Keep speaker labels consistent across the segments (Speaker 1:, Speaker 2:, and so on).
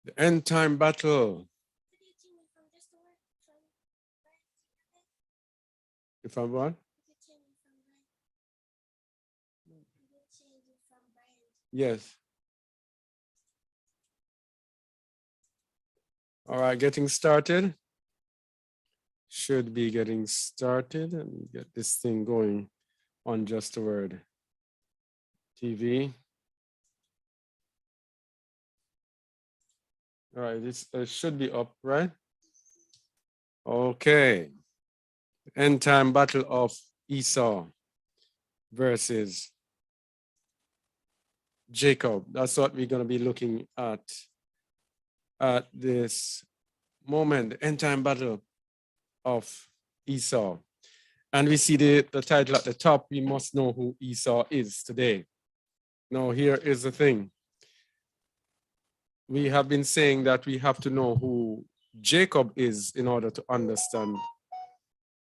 Speaker 1: The end time battle. If I'm what? Yes. All right, getting started. Should be getting started and get this thing going on Just a Word TV. All right, this should be up, right? Okay. End time battle of Esau versus Jacob. That's what we're going to be looking at this moment, the end time battle of Esau. And we see the title at the top. We must know who Esau is today. Now, here is the thing. We have been saying that we have to know who Jacob is in order to understand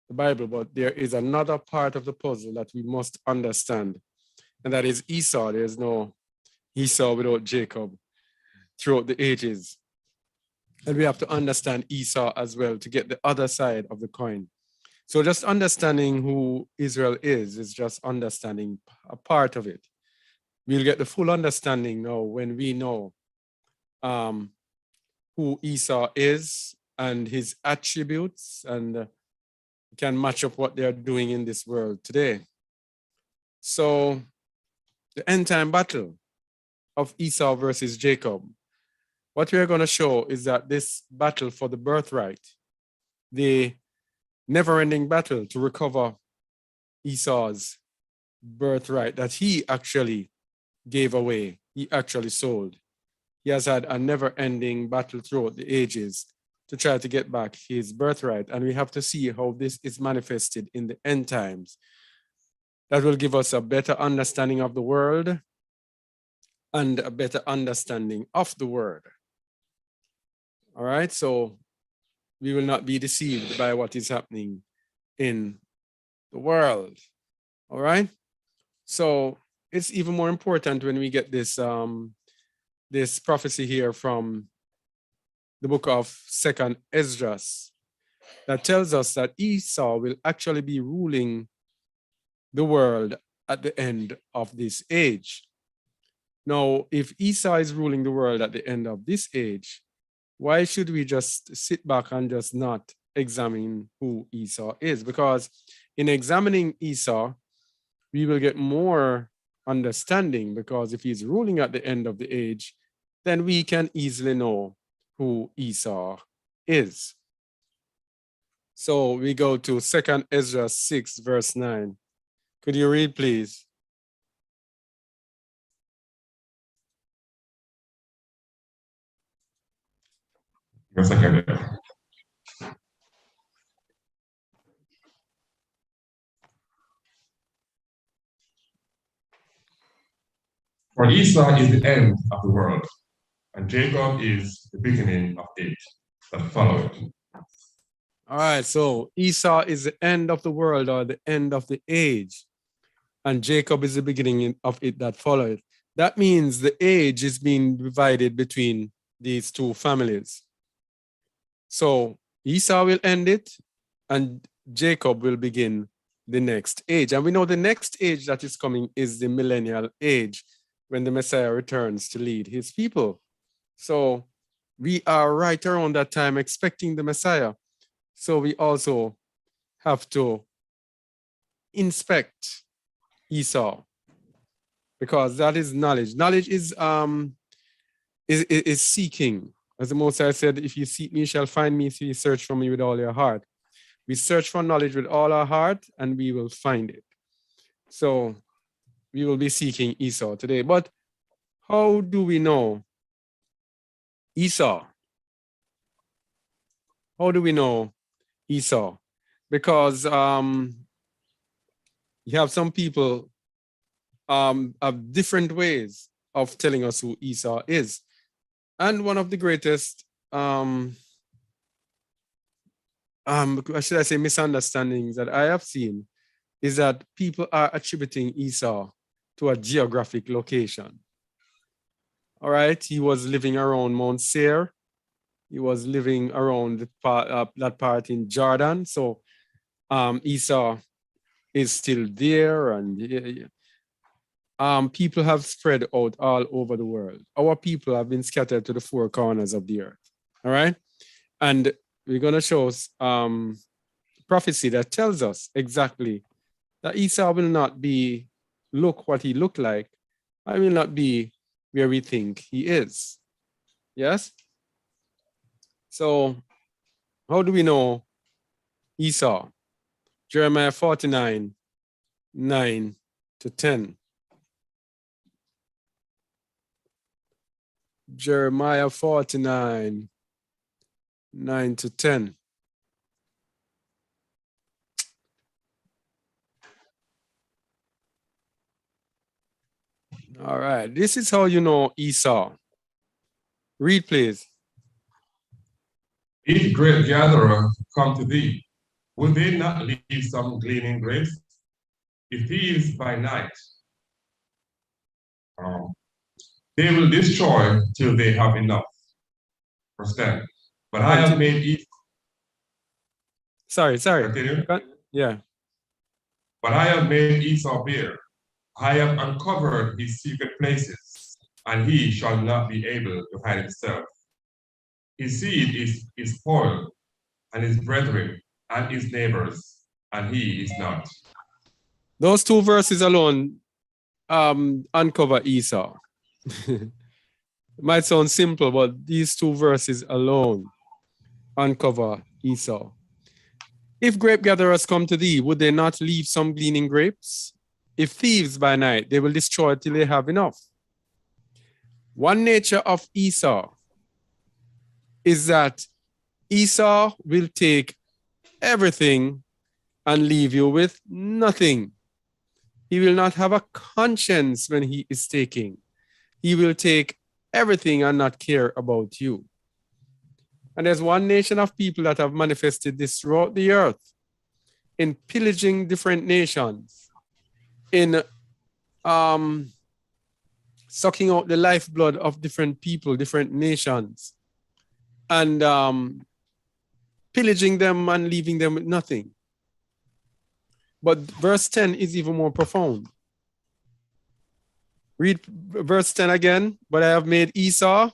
Speaker 1: the Bible, but there is another part of the puzzle that we must understand, and that is Esau. There's no Esau without Jacob throughout the ages. And we have to understand Esau as well to get the other side of the coin. So just understanding who Israel is just understanding a part of it. We'll get the full understanding now when we know who Esau is and his attributes, and can match up what they're doing in this world today. So the end time battle of Esau versus Jacob. What we're going to show is that this battle for the birthright, the never-ending battle to recover Esau's birthright that he actually gave away, he actually sold. He has had a never-ending battle throughout the ages to try to get back his birthright. And we have to see how this is manifested in the end times. That will give us a better understanding of the world and a better understanding of the word. All right, so we will not be deceived by what is happening in the world. All right, so it's even more important when we get this this prophecy here from the book of 2nd Esdras that tells us that Esau will actually be ruling the world at the end of this age. Now, if Esau is ruling the world at the end of this age, why should we just sit back and just not examine who Esau is? Because in examining Esau, we will get more understanding, because if he's ruling at the end of the age, then we can easily know who Esau is. So we go to 2nd Ezra 6, verse 9. Could you read, please?
Speaker 2: Yes, I can. For Esau is the end of the world, and Jacob is the beginning of it that followed.
Speaker 1: All right, so Esau is the end of the world or the end of the age, and Jacob is the beginning of it that followed. That means the age is being divided between these two families. So Esau will end it, and Jacob will begin the next age. And we know the next age that is coming is the millennial age, when the Messiah returns to lead his people. So we are right around that time expecting the Messiah. So we also have to inspect Esau, because that is knowledge. Knowledge is seeking. As the Most High said, if you seek me, you shall find me, so you search for me with all your heart. We search for knowledge with all our heart, and we will find it. So we will be seeking Esau today. But how do we know Esau? How do we know Esau? Because you have some people have different ways of telling us who Esau is. And one of the greatest, should I say, misunderstandings that I have seen is that people are attributing Esau to a geographic location. All right, he was living around Mount Seir. He was living around the that part in Jordan. So Esau is still there, and people have spread out all over the world. Our people have been scattered to the four corners of the earth. All right, and we're gonna show prophecy that tells us exactly that Esau will not be look what he looked like. I will not be where we think he is. Yes. So how do we know Esau? Jeremiah 49, 9 to 10. Jeremiah 49, 9 to 10. All right, this is how you know Esau. Read, please.
Speaker 2: If great gatherer come to thee, will they not leave some gleaning grapes? If thieves by night, they will destroy till they have enough. Verse 10. But I have made Esau.
Speaker 1: Sorry.
Speaker 2: Continue.
Speaker 1: Yeah.
Speaker 2: But I have made Esau bare. I have uncovered his secret places, and he shall not be able to hide himself. His seed is spoiled, and his brethren and his neighbors, and he is not.
Speaker 1: Those two verses alone uncover Esau. It might sound simple, but these two verses alone uncover Esau. If grape gatherers come to thee, would they not leave some gleaning grapes? If thieves by night, they will destroy till they have enough. One nature of Esau is that Esau will take everything and leave you with nothing. He will not have a conscience when he is taking. He will take everything and not care about you. And there's one nation of people that have manifested this throughout the earth in pillaging different nations, in sucking out the lifeblood of different people, different nations, and pillaging them and leaving them with nothing. But verse 10 is even more profound. Read verse 10 again. But I have made Esau.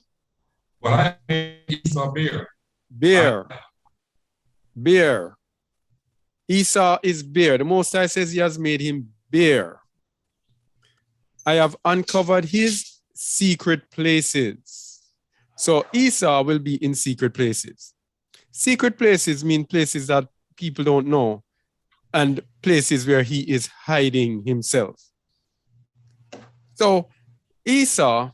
Speaker 2: But I have made Esau bare.
Speaker 1: Bare. Esau is bare. The Most High says he has made him bare. I have uncovered his secret places. So Esau will be in secret places. Secret places mean places that people don't know, and places where he is hiding himself. So Esau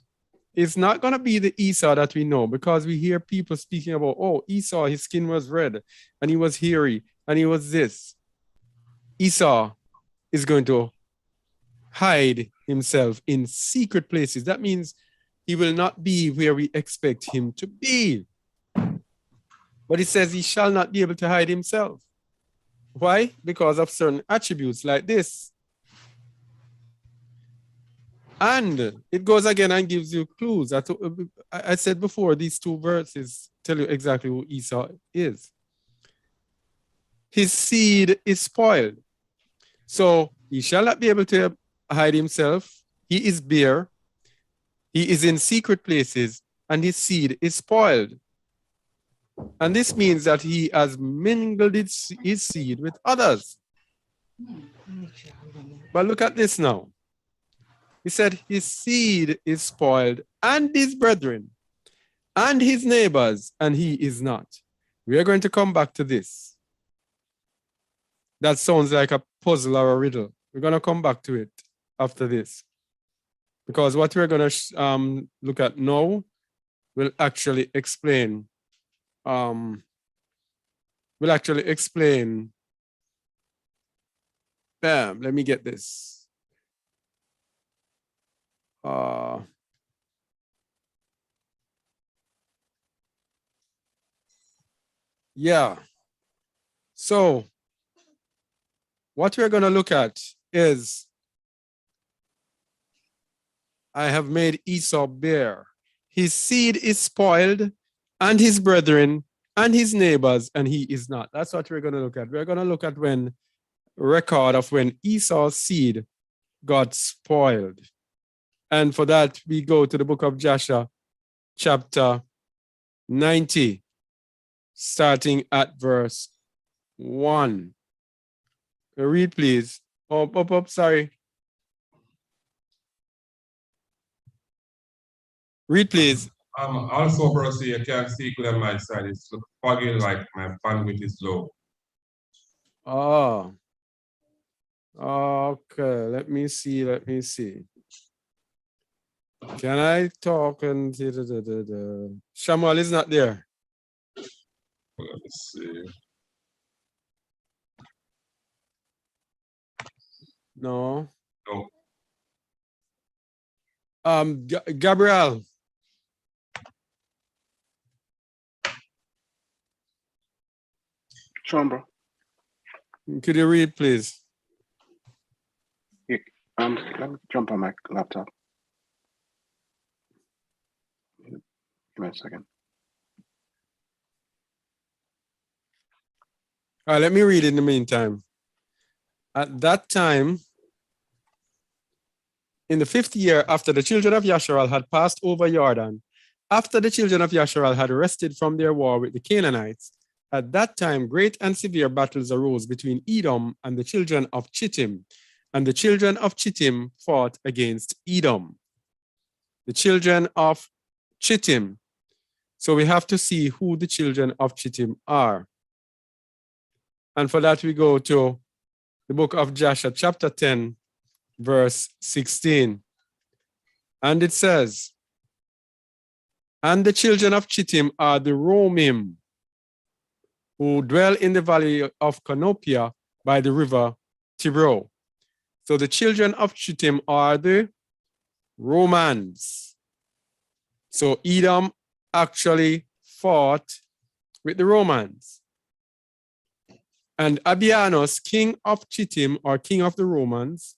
Speaker 1: is not going to be the Esau that we know, because we hear people speaking about, oh, Esau, his skin was red and he was hairy and he was this. Esau is going to hide himself in secret places. That means he will not be where we expect him to be. But it says he shall not be able to hide himself. Why? Because of certain attributes like this. And it goes again and gives you clues. I said before, these two verses tell you exactly who Esau is. His seed is spoiled. So he shall not be able to hide himself. He is bare. He is in secret places, and his seed is spoiled. And this means that he has mingled his seed with others. But look at this now. He said his seed is spoiled, and his brethren, and his neighbors, and he is not. We are going to come back to this. That sounds like a puzzle or a riddle. We're going to come back to it after this. Because what we're going to look at now will actually explain bam, let me get this. Yeah. So what we're going to look at is I have made Esau bare. His seed is spoiled, and his brethren, and his neighbors, and he is not. That's what we're going to look at. We're going to look at when record of when Esau's seed got spoiled. And for that, we go to the book of Joshua, chapter 90, starting at verse 1. Read, please. Oh, sorry. Read, please.
Speaker 2: Also, brother, you can see good on my side. It's foggy, like my bandwidth is low.
Speaker 1: Oh. Okay, let me see. Can I talk and Shamuel is not there.
Speaker 2: Let me see.
Speaker 1: No.
Speaker 2: No.
Speaker 1: Gabriel.
Speaker 3: Sure, bro.
Speaker 1: Could you read, please?
Speaker 3: Yeah, let me jump on my laptop. Give me a second.
Speaker 1: All right, let me read in the meantime. At that time, in the 5th year after the children of Yasharal had passed over Jordan, after the children of Yasharal had rested from their war with the Canaanites, at that time great and severe battles arose between Edom and the children of Chittim, and the children of Chittim fought against Edom. The children of Chittim. So we have to see who the children of Chittim are. And for that, we go to the book of Joshua, chapter 10, verse 16. And it says, and the children of Chittim are the Romim, who dwell in the valley of Canopia by the river Tibro. So the children of Chittim are the Romans. So Edom actually fought with the Romans. And Abianos, king of Chittim, or king of the Romans,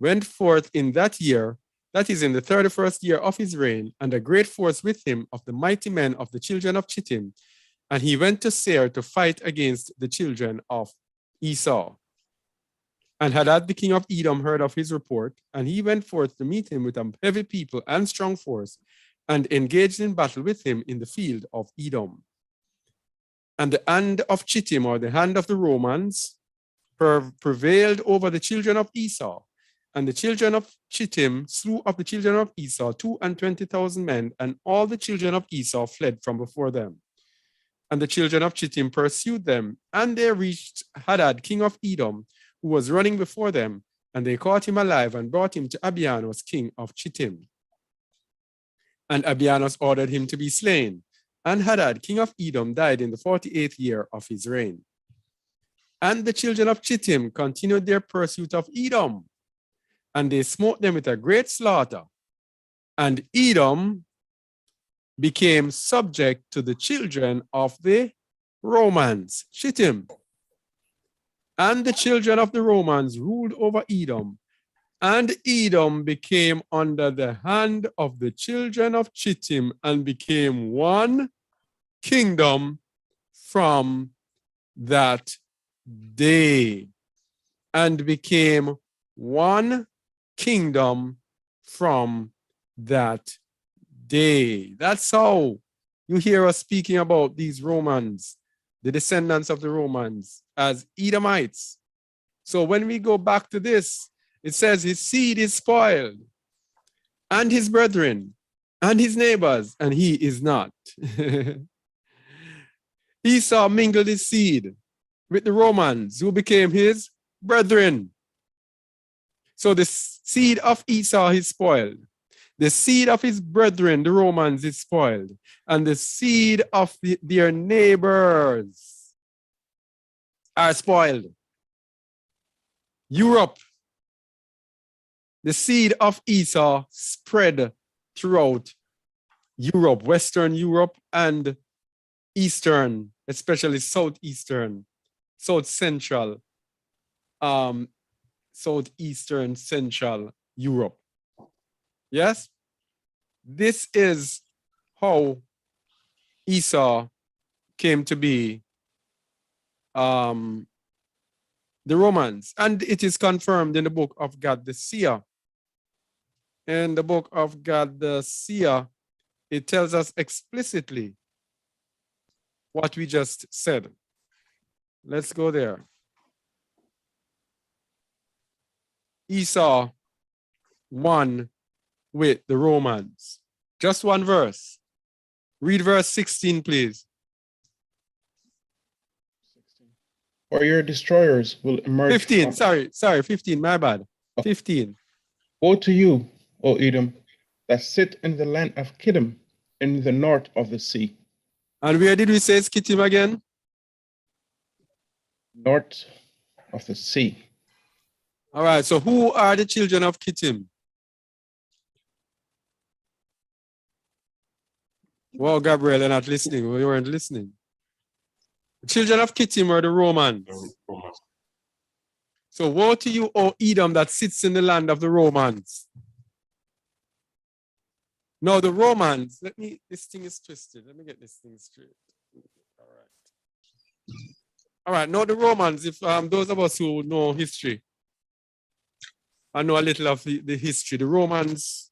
Speaker 1: went forth in that year, that is in the 31st year of his reign, and a great force with him of the mighty men of the children of Chittim. And he went to Seir to fight against the children of Esau. And Hadad the king of Edom heard of his report, and he went forth to meet him with a heavy people and strong force, and engaged in battle with him in the field of Edom. And the hand of Chittim, or the hand of the Romans, prevailed over the children of Esau. And the children of Chittim slew of the children of Esau 22,000 men, and all the children of Esau fled from before them. And the children of Chittim pursued them, and they reached Hadad, king of Edom, who was running before them, and they caught him alive and brought him to Abianos, king of Chittim. And Abianos ordered him to be slain. And Hadad, king of Edom, died in the 48th year of his reign. And the children of Chittim continued their pursuit of Edom, and they smote them with a great slaughter. And Edom became subject to the children of the Romans, Chittim. And the children of the Romans ruled over Edom, and Edom became under the hand of the children of Chittim, and became one kingdom from that day. And became one kingdom from that day. That's how you hear us speaking about these Romans, the descendants of the Romans, as Edomites. So when we go back to this, it says his seed is spoiled, and his brethren, and his neighbors, and he is not. Esau mingled his seed with the Romans, who became his brethren. So the seed of Esau is spoiled. The seed of his brethren, the Romans, is spoiled. And the seed of their neighbors are spoiled. Europe, the seed of Esau spread throughout Europe, Western Europe and Eastern, especially Southeastern, South Central, Southeastern Central Europe. Yes? This is how Esau came to be the Romans. And it is confirmed in the book of God the Seer. In the book of God the Seer, it tells us explicitly what we just said. Let's go there. Esau won with the Romans. Just one verse. Read verse 16, please.
Speaker 4: For your destroyers will emerge.
Speaker 1: 15, sorry, 15, my bad. 15.
Speaker 4: Woe to you, O Edom, that sit in the land of Edom, in the north of the sea.
Speaker 1: And where did we say it's Kittim again?
Speaker 4: North of the sea.
Speaker 1: All right, so who are the children of Kittim? Well, Gabriel, you're not listening. Well, you weren't listening. The children of Kittim are the Romans. So woe to you, O Edom, that sits in the land of the Romans. Now the Romans, this thing is twisted. Let me get this thing straight. All right. All right, now the Romans, if those of us who know history, I know a little of the history. The Romans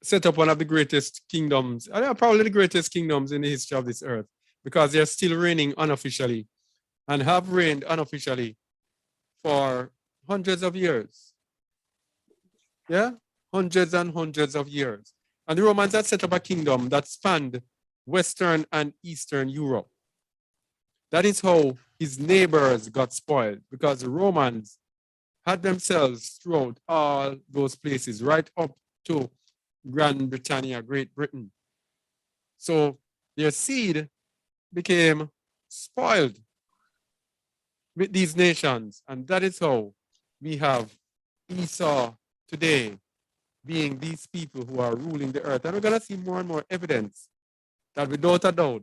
Speaker 1: set up one of the greatest kingdoms, probably the greatest kingdoms in the history of this earth, because they're still reigning unofficially and have reigned unofficially for hundreds of years. Yeah, hundreds and hundreds of years. And the Romans had set up a kingdom that spanned Western and Eastern Europe. That is how his neighbors got spoiled, because the Romans had themselves throughout all those places, right up to Grand Britannia, Great Britain. So their seed became spoiled with these nations. And that is how we have Esau today being these people who are ruling the earth. And we're going to see more and more evidence that without a doubt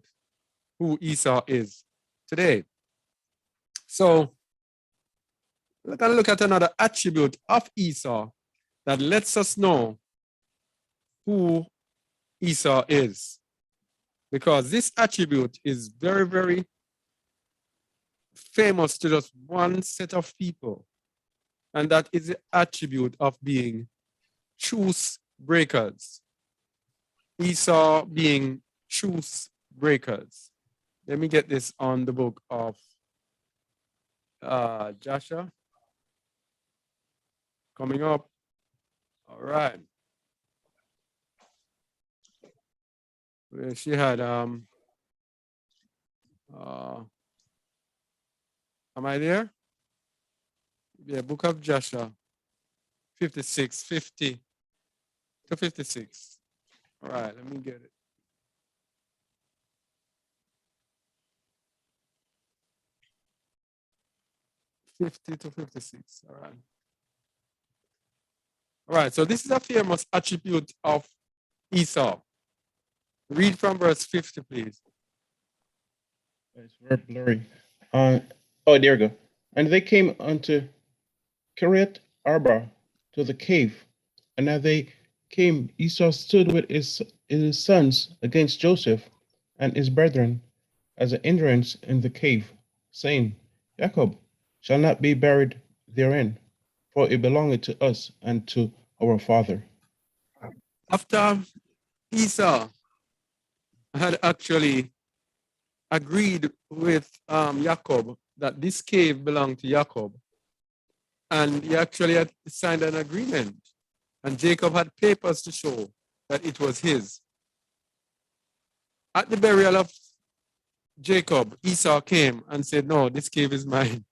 Speaker 1: who Esau is today. So we're going to look at another attribute of Esau that lets us know who Esau is. Because this attribute is very, very famous to just one set of people. And that is the attribute of being truce breakers. Esau being truce breakers. Let me get this on the book of Joshua. Coming up. All right. Where she had am I there? Yeah, book of Joshua 56, 50 to 56. All right, let me get it. $50 to $56. All right. All right, so this is a famous attribute of Esau. Read from verse 50, please.
Speaker 4: It's very blurry. Oh, there we go. And they came unto Kiriath Arba to the cave. And as they came, Esau stood with his sons against Joseph and his brethren as an entrance in the cave, saying, Jacob shall not be buried therein, for it belongeth to us and to our father.
Speaker 1: After Esau had actually agreed with Jacob that this cave belonged to Jacob, and he actually had signed an agreement, and Jacob had papers to show that it was his. At the burial of Jacob, Esau came and said, no, this cave is mine.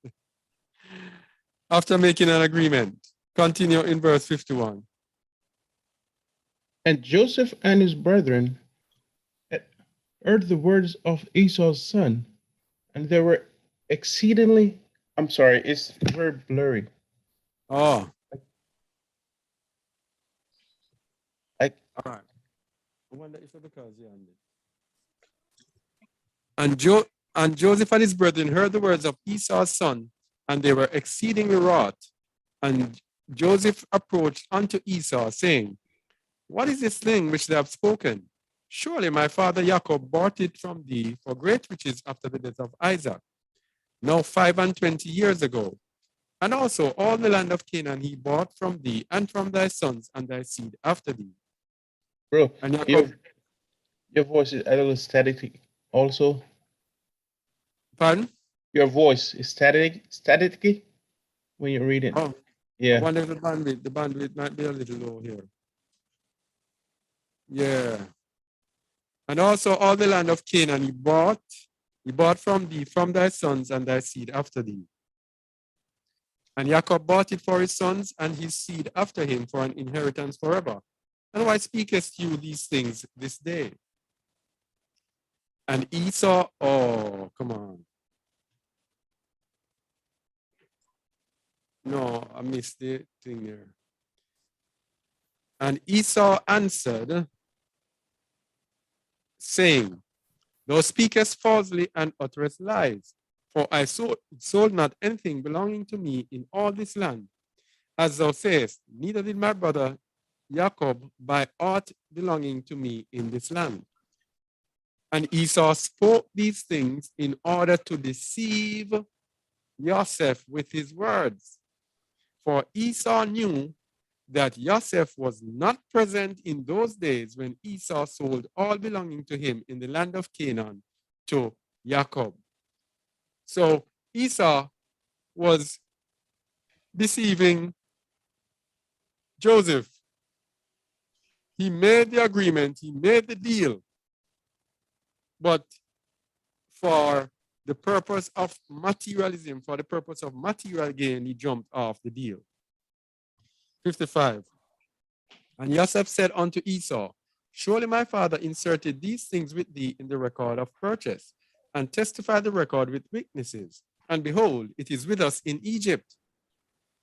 Speaker 1: After making an agreement. Continue in verse 51.
Speaker 4: And Joseph and his brethren heard the words of Esau's son, and they were exceedingly, I'm sorry, it's very blurry.
Speaker 1: Oh. All right. I wonder if it's because you're on it. And Joseph and his brethren heard the words of Esau's son, and they were exceedingly wroth. And Joseph approached unto Esau, saying, what is this thing which they have spoken? Surely my father Jacob bought it from thee for great riches after the death of Isaac, now 25 years ago. And also all the land of Canaan he bought from thee and from thy sons and thy seed after thee.
Speaker 4: Bro,
Speaker 1: And Jacob,
Speaker 4: your voice is a little static also.
Speaker 1: pardon?
Speaker 4: Your voice is static when you're reading.
Speaker 1: Oh, I
Speaker 4: Yeah.
Speaker 1: wonder if the bandwidth might be a little low here. Yeah. And also all the land of Canaan he bought from thee, from thy sons and thy seed after thee. And Jacob bought it for his sons and his seed after him for an inheritance forever. And why speakest you these things this day? And Esau, oh, come on. No, I missed the thing there. And Esau answered, saying, thou speakest falsely and utterest lies, for I sold not anything belonging to me in all this land. As thou sayest, neither did my brother Jacob buy aught belonging to me in this land. And Esau spoke these things in order to deceive Joseph with his words. For Esau knew that Joseph was not present in those days when Esau sold all belonging to him in the land of Canaan to Jacob. So Esau was deceiving Joseph. He made the agreement, he made the deal, but for the purpose of materialism, for the purpose of material gain, he jumped off the deal. 55. And Joseph said unto Esau, surely my father inserted these things with thee in the record of purchase, and testified the record with witnesses. And behold, it is with us in Egypt.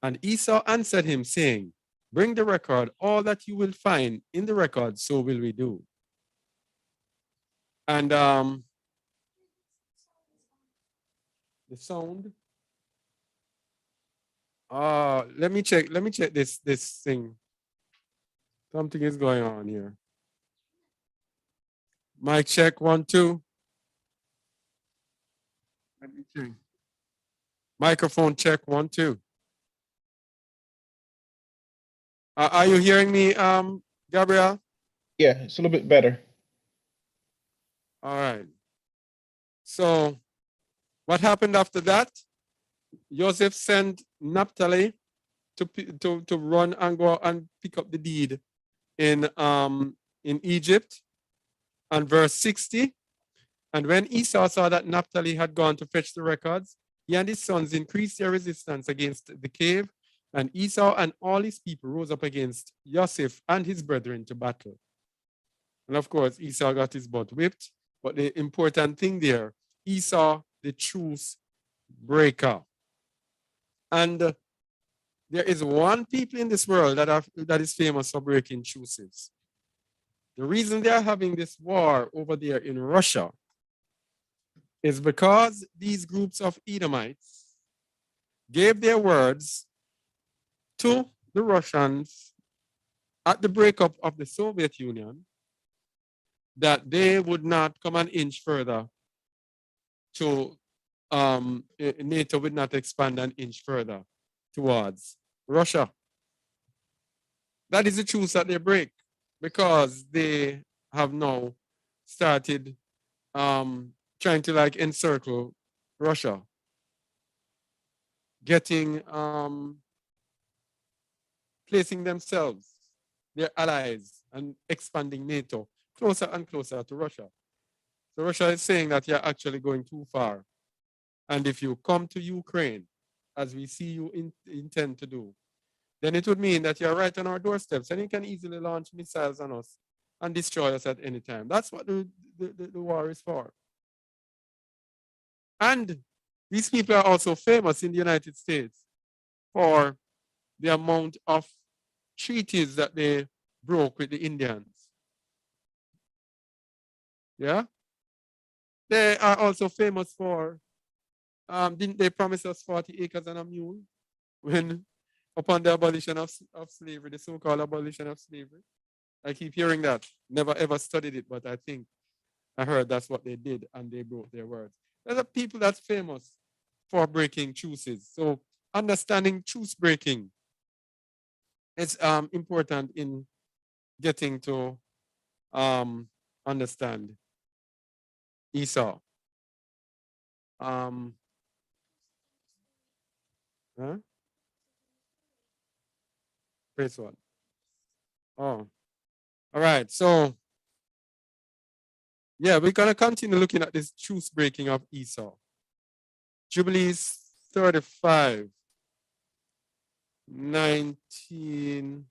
Speaker 1: And Esau answered him, saying, bring the record, all that you will find in the record, so will we do. And the sound. Let me check this thing. Something is going on here. Mic check 1, 2. Let me check. Microphone check 1, 2. Are you hearing me, Gabriel?
Speaker 4: Yeah, it's a little bit better.
Speaker 1: All right. So what happened after that? Joseph sent Naphtali to run and go and pick up the deed in Egypt. And verse 60. And when Esau saw that Naphtali had gone to fetch the records, he and his sons increased their resistance against the cave, and Esau and all his people rose up against Joseph and his brethren to battle. And of course, Esau got his butt whipped. But the important thing there, Esau, the truce breaker. And there is one people in this world that is famous for breaking truces. The reason they are having this war over there in Russia is because these groups of Edomites gave their words to the Russians at the breakup of the Soviet Union that they would not come an inch further to, NATO would not expand an inch further towards Russia. That is the truth that they break, because they have now started trying to like encircle Russia, getting placing themselves, their allies, and expanding NATO closer and closer to Russia. So Russia is saying that you're actually going too far. And if you come to Ukraine, as we see you intend to do, then it would mean that you're right on our doorsteps and you can easily launch missiles on us and destroy us at any time. That's what the war is for. And these people are also famous in the United States for the amount of treaties that they broke with the Indians. Yeah? They are also famous for, didn't they promise us 40 acres and a mule when upon the abolition of slavery, the so-called abolition of slavery? I keep hearing that. Never ever studied it, but I think I heard that's what they did, and they broke their words. There's a people that's famous for breaking truces. So understanding truce breaking is important in getting to understand Esau. Praise one. Oh, all right. So yeah, we're gonna continue looking at this truce breaking of Esau. Jubilees 35, 19,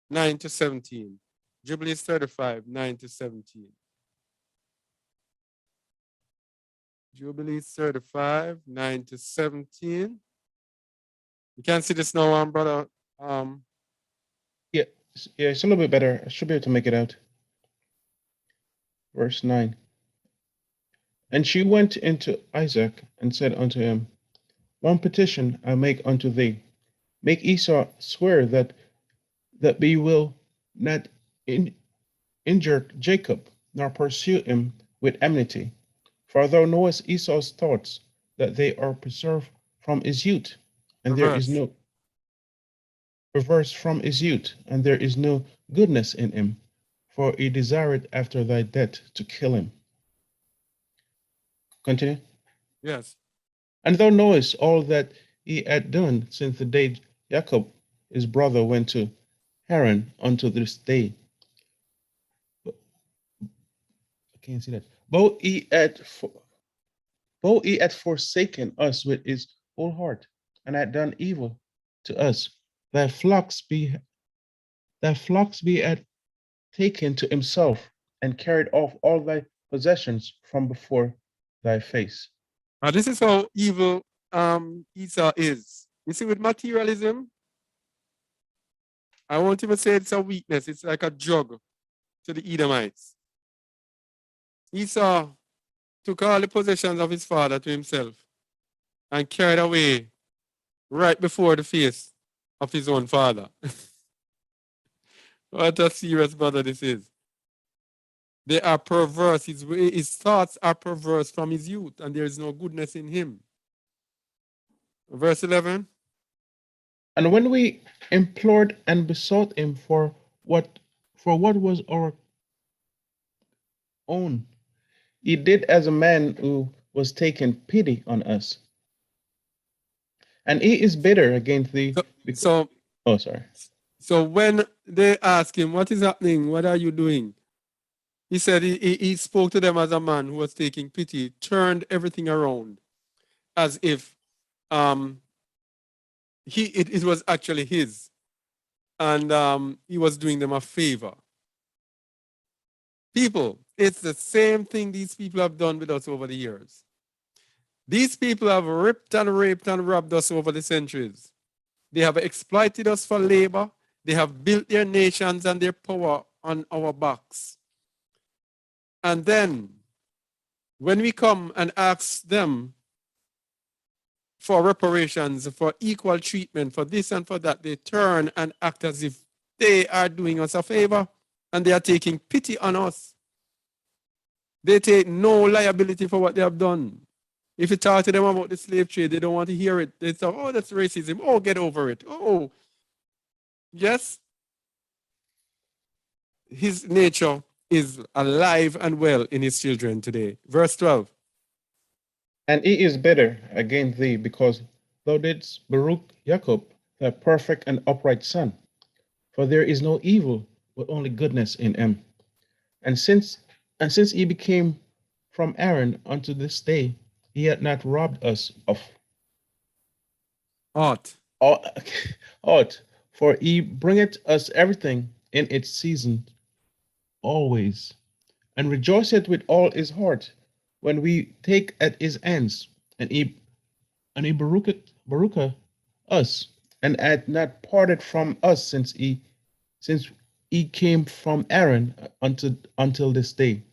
Speaker 1: 9 to 17. Jubilees 35, 9 to 17. Jubilees 35, 9 to 17. You can see this now, brother.
Speaker 4: Yeah, it's a little bit better. I should be able to make it out. Verse 9. And she went into Isaac and said unto him, One petition I make unto thee. Make Esau swear that we will not injure Jacob, nor pursue him with enmity. For thou knowest Esau's thoughts, that they are preserved from his youth, and there is no perverse from his youth, and there is no goodness in him, for he desired after thy death to kill him. Continue.
Speaker 1: Yes.
Speaker 4: And thou knowest all that he had done since the day Jacob his brother went to Haran unto this day. I can't see that. Though he had forsaken us with his whole heart, and had done evil to us, thy flocks be had taken to himself, and carried off all thy possessions from before thy face.
Speaker 1: This is how evil Esau is. You see, with materialism, I won't even say it's a weakness. It's like a drug to the Edomites. Esau took all the possessions of his father to himself and carried away right before the face of his own father. What a serious brother this is. They are perverse. His thoughts are perverse from his youth, and there is no goodness in him. Verse 11.
Speaker 4: And when we implored and besought him for what was our own, he did as a man who was taking pity on us. And he is bitter against thee.
Speaker 1: So when they ask him, what is happening? What are you doing? He said he spoke to them as a man who was taking pity, turned everything around as if it was actually his. And he was doing them a favor. People, it's the same thing these people have done with us over the years. These people have ripped and raped and robbed us over the centuries. They have exploited us for labor. They have built their nations and their power on our backs. And then, when we come and ask them for reparations, for equal treatment, for this and for that, they turn and act as if they are doing us a favor and they are taking pity on us. They take no liability for what they have done. If you talk to them about the slave trade, they don't want to hear it. They say, oh, that's racism. Oh, get over it. Oh, yes. His nature is alive and well in his children today. Verse 12.
Speaker 4: And he is bitter against thee, because thou didst Baruch Jacob, thy perfect and upright son. For there is no evil, but only goodness in him. And since he became from Aaron unto this day, he hath not robbed us of aught, for he bringeth us everything in its season always, and rejoiceth with all his heart when we take at his hands, and he barucheth us, and hath not parted from us since he came from Aaron until this day.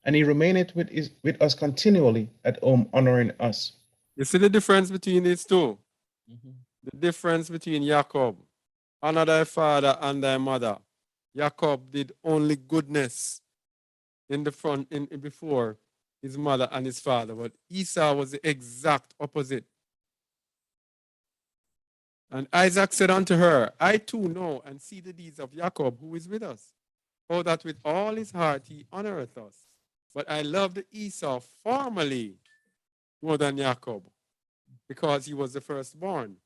Speaker 4: And he remaineth with us continually at home, honoring us.
Speaker 1: You see the difference between these two? Mm-hmm. The difference between Jacob, honor thy father and thy mother. Jacob did only goodness in the front, in before his mother and his father, but Esau was the exact opposite. And Isaac said unto her, I too know and see the deeds of Jacob, who is with us, how that with all his heart he honoreth us. But I loved Esau formerly more than Jacob, because he was the firstborn.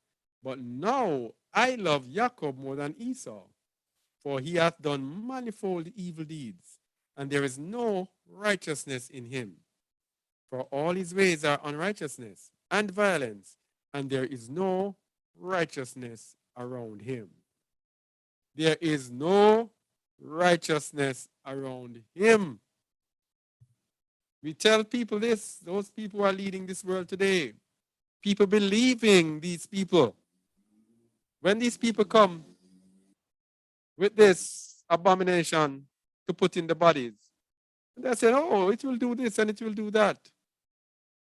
Speaker 1: But now I love Jacob more than Esau, for he hath done manifold evil deeds, and there is no righteousness in him. For all his ways are unrighteousness and violence, and there is no righteousness around him. There is no righteousness around him. We tell people this, those people who are leading this world today, people believing these people. When these people come with this abomination to put in the bodies, they say, oh, it will do this and it will do that.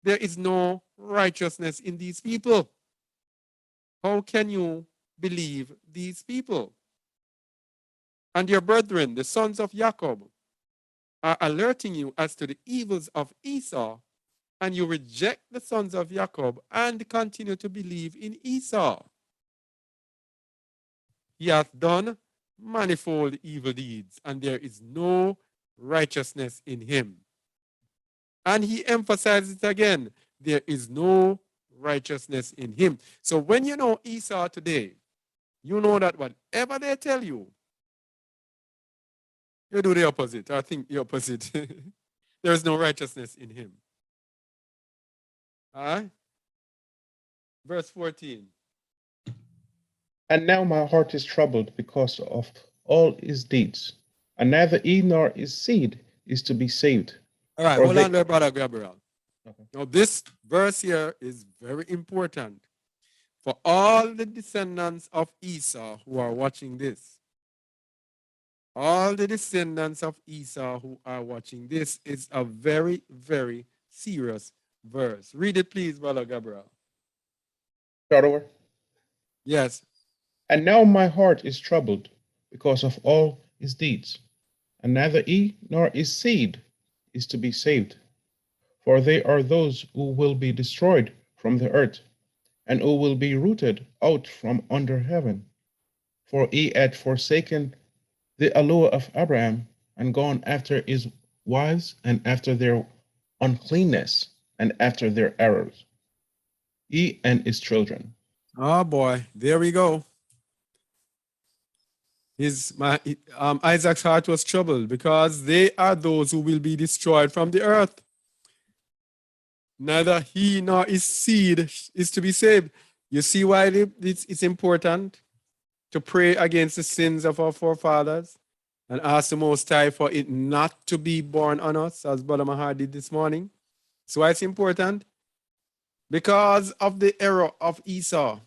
Speaker 1: There is no righteousness in these people. How can you believe these people? And your brethren, the sons of Jacob, are alerting you as to the evils of Esau, and you reject the sons of Jacob and continue to believe in Esau. He hath done manifold evil deeds, and there is no righteousness in him. And he emphasizes it again, there is no righteousness in him. So when you know Esau today, you know that whatever they tell you, you do the opposite, or think the opposite. There is no righteousness in him. All right? Verse 14.
Speaker 4: And now my heart is troubled because of all his deeds, and neither he nor his seed is to be saved.
Speaker 1: All right,
Speaker 4: Or
Speaker 1: hold
Speaker 4: they-
Speaker 1: on there, Brother Gabriel.
Speaker 4: Okay.
Speaker 1: Now, this verse here is very important for all the descendants of Esau who are watching this. All the descendants of Esau who are watching this is a very, very serious verse. Read it, please, Brother Gabriel.
Speaker 4: Start over.
Speaker 1: Yes.
Speaker 4: And now my heart is troubled because of all his deeds, and neither he nor his seed is to be saved. For they are those who will be destroyed from the earth, and who will be rooted out from under heaven. For he had forsaken the allure of Abraham, and gone after his wives, and after their uncleanness, and after their errors, he and his children.
Speaker 1: Oh, boy. There we go. Isaac's heart was troubled because they are those who will be destroyed from the earth. Neither he nor his seed is to be saved. You see why it's important to pray against the sins of our forefathers and ask the Most High for it not to be born on us, as Brother Mahar did this morning. So why it's important? Because of the error of Esau.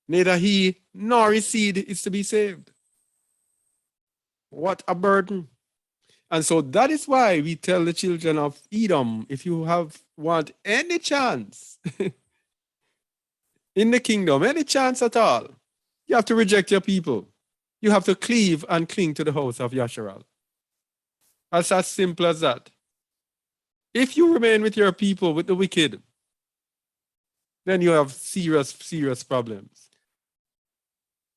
Speaker 1: Neither he nor his seed is to be saved. What a burden. And so that is why we tell the children of Edom, if you want any chance in the kingdom, any chance at all, you have to reject your people. You have to cleave and cling to the house of Yasharal. That's as simple as that. If you remain with your people, with the wicked, then you have serious, serious problems.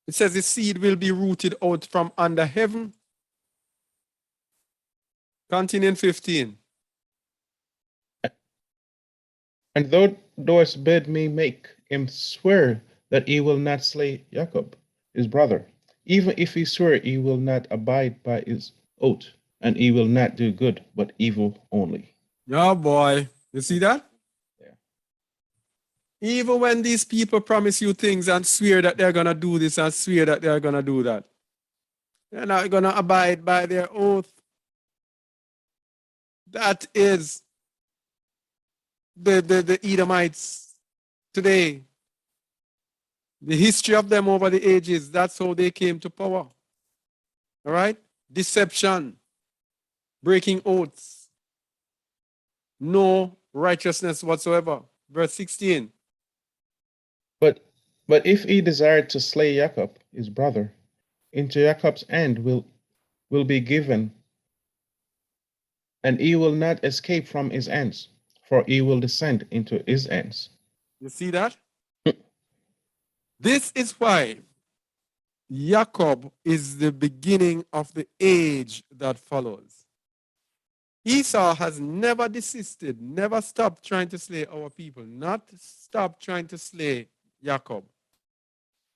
Speaker 1: It says the seed will be rooted out from under heaven. Continue in 15.
Speaker 4: And thou dost bid me make him swear that he will not slay Jacob, his brother, even if he swear he will not abide by his oath, and he will not do good, but evil only.
Speaker 1: Oh boy, you see that?
Speaker 4: Yeah.
Speaker 1: Even when these people promise you things and swear that they're going to do this and swear that they're going to do that, they're not going to abide by their oath. That is the Edomites today. The history of them over the ages, that's how they came to power. All right? Deception, breaking oaths, no righteousness whatsoever. Verse 16.
Speaker 4: But if he desired to slay Jacob, his brother, into Jacob's hand will be given, and he will not escape from his hands, for he will descend into his hands.
Speaker 1: You see that? This is why Jacob is the beginning of the age that follows. Esau has never desisted, never stopped trying to slay our people, not stopped trying to slay Jacob.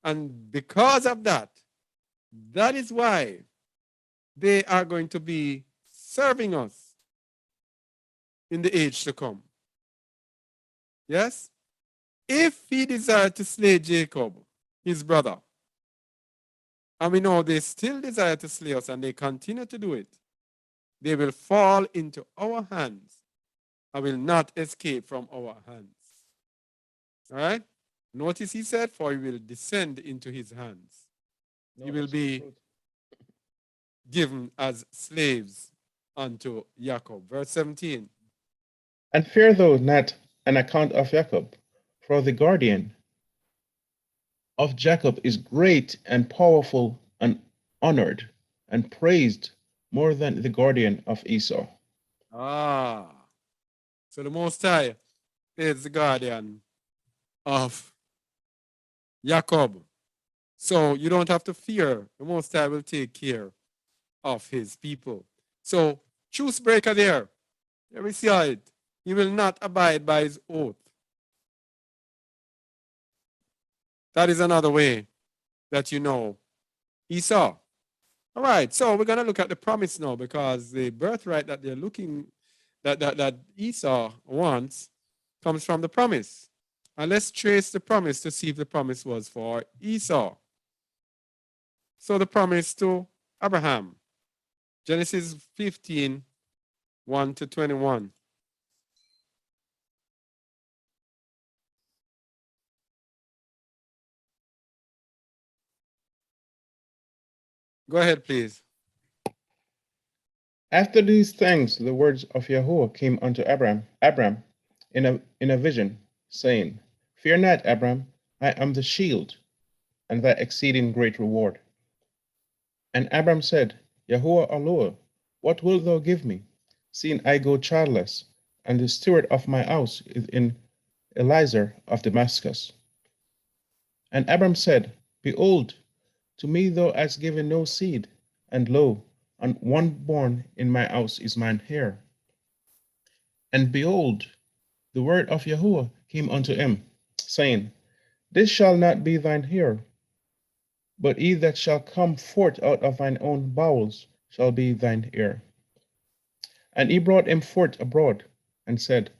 Speaker 1: And because of that, that is why they are going to be serving us in the age to come. Yes? If he desired to slay Jacob, his brother, and we know they still desire to slay us and they continue to do it, they will fall into our hands and will not escape from our hands. All right? Notice he said, for he will descend into his hands. He will be given as slaves unto Jacob. Verse 17.
Speaker 4: And fear thou not an account of Jacob, for the guardian of Jacob is great and powerful and honored and praised more than the guardian of Esau.
Speaker 1: So the Most High is the guardian of Jacob. So you don't have to fear. The Most High will take care of his people. So truce breaker there. There we see it. He will not abide by his oath. That is another way that you know Esau. All right, so we're going to look at the promise now, because the birthright that they're looking, that Esau wants, comes from the promise. And let's trace the promise to see if the promise was for Esau. So the promise to Abraham, Genesis 15, 1 to 21. Go ahead, please.
Speaker 4: After these things, the words of Yahweh came unto Abram in a vision, saying, Fear not, Abram, I am the shield, and thy exceeding great reward. And Abram said, Yahweh Allah, what wilt thou give me, seeing I go childless, and the steward of my house is in Eliezer of Damascus? And Abram said, Behold, to me thou hast given no seed, and lo, and one born in my house is mine heir. And behold, the word of Yahuwah came unto him, saying, This shall not be thine heir, but he that shall come forth out of thine own bowels shall be thine heir. And he brought him forth abroad, and said,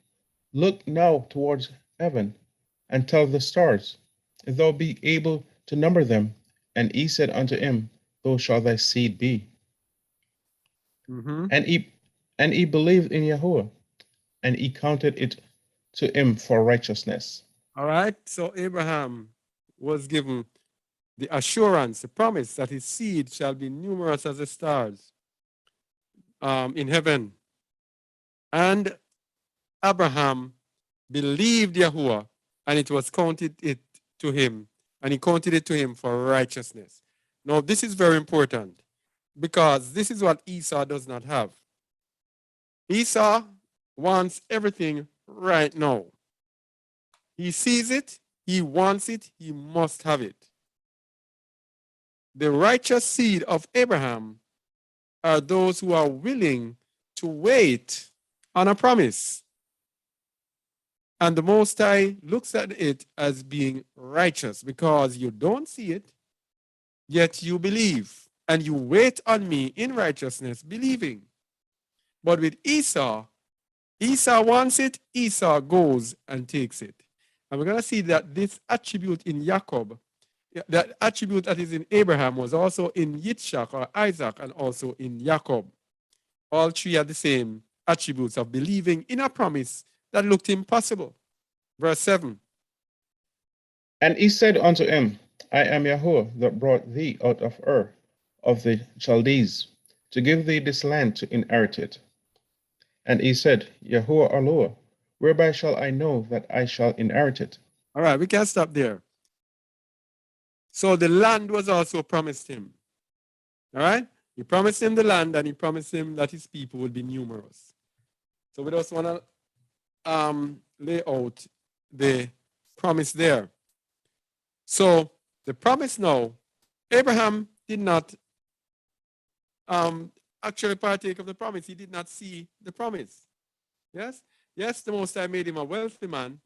Speaker 4: Look now towards heaven, and tell the stars, if thou be able to number them. And he said unto him, So shall thy seed be. And he believed in Yahuwah, and he counted it to him for righteousness.
Speaker 1: All right. So Abraham was given the assurance, the promise that his seed shall be numerous as the stars in heaven. And Abraham believed Yahuwah, and it was counted it to him, and he counted it to him for righteousness. Now, this is very important, because this is what Esau does not have. Esau wants everything right now. He sees it, he wants it, he must have it. The righteous seed of Abraham are those who are willing to wait on a promise. And the Most High looks at it as being righteous, because you don't see it, yet you believe, and you wait on me in righteousness, believing. But with Esau, Esau wants it, Esau goes and takes it. And we're going to see that this attribute in Jacob, that attribute that is in Abraham, was also in Yitzchak or Isaac, and also in Jacob. All three are the same attributes of believing in a promise that looked impossible. Verse 7.
Speaker 4: And he said unto him, I am Yahuwah that brought thee out of Ur of the Chaldees, to give thee this land to inherit it. And he said, Yahuwah Allah, whereby shall I know that I shall inherit it?
Speaker 1: All right, we can stop there. So the land was also promised him. All right? He promised him the land, and he promised him that his people would be numerous. So we just want to lay out the promise there. So the promise now, Abraham did not actually partake of the promise. He did not see the promise. Yes? Yes, the Most High made him a wealthy man,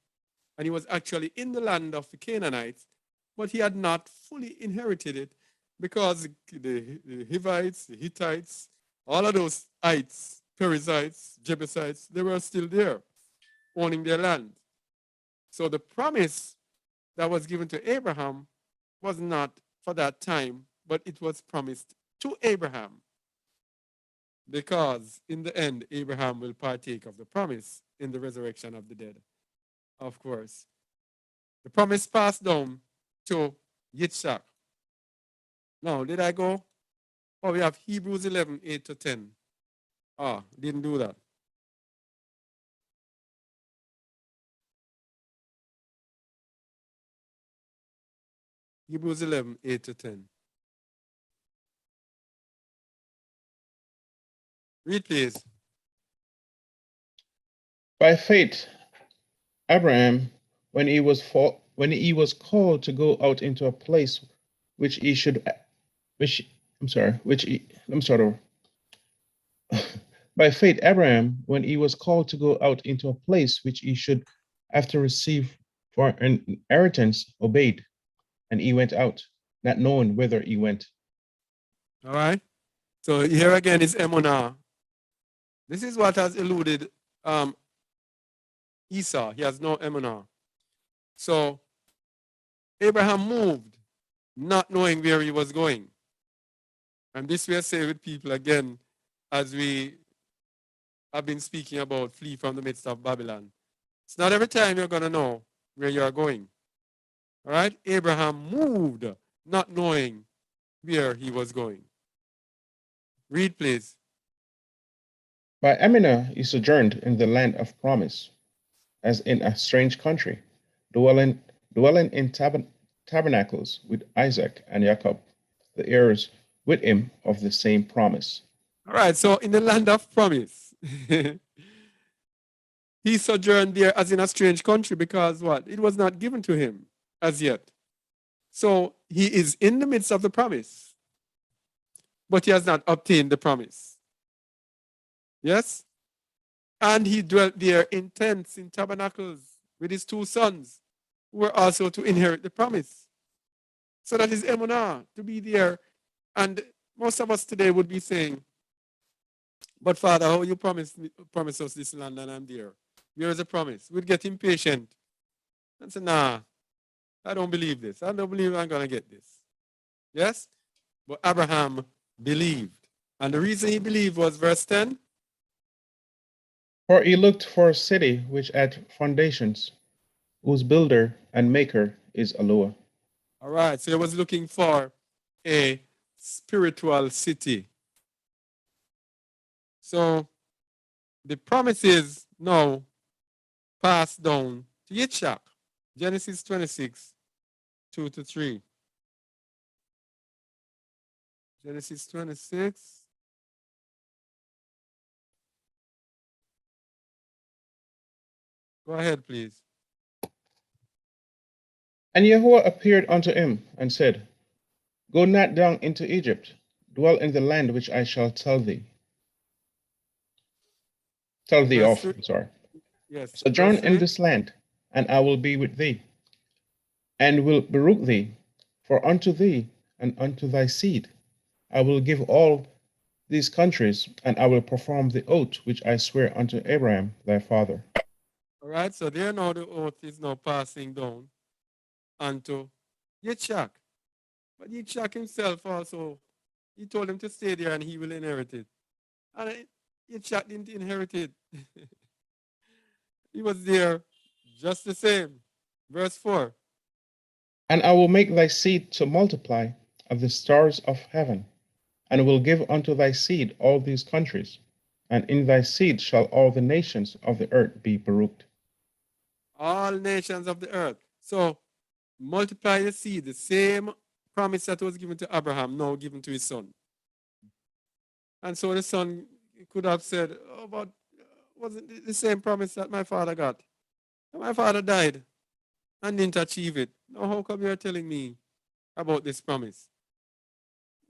Speaker 1: and he was actually in the land of the Canaanites, but he had not fully inherited it because the Hivites, the Hittites, all of those ites, Perizzites, Jebusites, they were still there, owning their land. So the promise that was given to Abraham was not for that time, but it was promised to Abraham, because in the end, Abraham will partake of the promise in the resurrection of the dead, of course. The promise passed down to Yitzhak. Now, did I go? Oh, we have Hebrews 11, 8 to 10. Ah, didn't do that. Hebrews 11, 8 to 10. Read, please.
Speaker 4: By faith, Abraham, when he was called to go out into a place which he should, By faith, Abraham, when he was called to go out into a place which he should after receive for an inheritance, obeyed, and he went out, not knowing whither he went.
Speaker 1: All right. So here again is Emunah. This is what has eluded Esau. He has no Emunah. So Abraham moved, not knowing where he was going. And this we say with people again, as we have been speaking about flee from the midst of Babylon. It's not every time you're going to know where you are going. All right? Abraham moved, not knowing where he was going. Read, please.
Speaker 4: By Emunah he sojourned in the land of promise, as in a strange country, dwelling in tabernacles with Isaac and Jacob, the heirs with him of the same promise.
Speaker 1: All right, so in the land of promise, he sojourned there as in a strange country because what? It was not given to him as yet. So he is in the midst of the promise, but he has not obtained the promise. Yes? And he dwelt there in tents, in tabernacles, with his two sons, who were also to inherit the promise. So that is emunah, to be there. And most of us today would be saying, but Father, how you promise us this land and I'm there? Where is the promise? We'd get impatient and say, nah, I don't believe this. I don't believe I'm going to get this. Yes? But Abraham believed. And the reason he believed was verse 10.
Speaker 4: For he looked for a city which had foundations, whose builder and maker is Allah.
Speaker 1: All right, so he was looking for a spiritual city. So the promise is now passed down to Yitzhak. Genesis 26, 2 to 3. Genesis 26. Go ahead, please.
Speaker 4: And Yahweh appeared unto him and said, Go not down into Egypt, dwell in the land which I shall tell thee. Tell thee
Speaker 1: Verse
Speaker 4: of,
Speaker 1: 3.
Speaker 4: I'm sorry.
Speaker 1: Yes.
Speaker 4: Sojourn
Speaker 1: verse
Speaker 4: in
Speaker 1: 3.
Speaker 4: this land, and I will be with thee, and will beroot thee, for unto thee and unto thy seed I will give all these countries, and I will perform the oath which I swear unto Abraham thy father.
Speaker 1: All right, so there now the oath is now passing down unto Yitzhak. But Yitzhak himself also, he told him to stay there and he will inherit it. And Yitzhak didn't inherit it. He was there just the same. Verse 4.
Speaker 4: And I will make thy seed to multiply as the stars of heaven, and will give unto thy seed all these countries, and in thy seed shall all the nations of the earth be beroot.
Speaker 1: All nations of the earth. So multiply the seed, the same promise that was given to Abraham, now given to his son. And so the son could have said, oh, but wasn't it the same promise that my father got? And my father died and didn't achieve it. Now, how come you're telling me about this promise?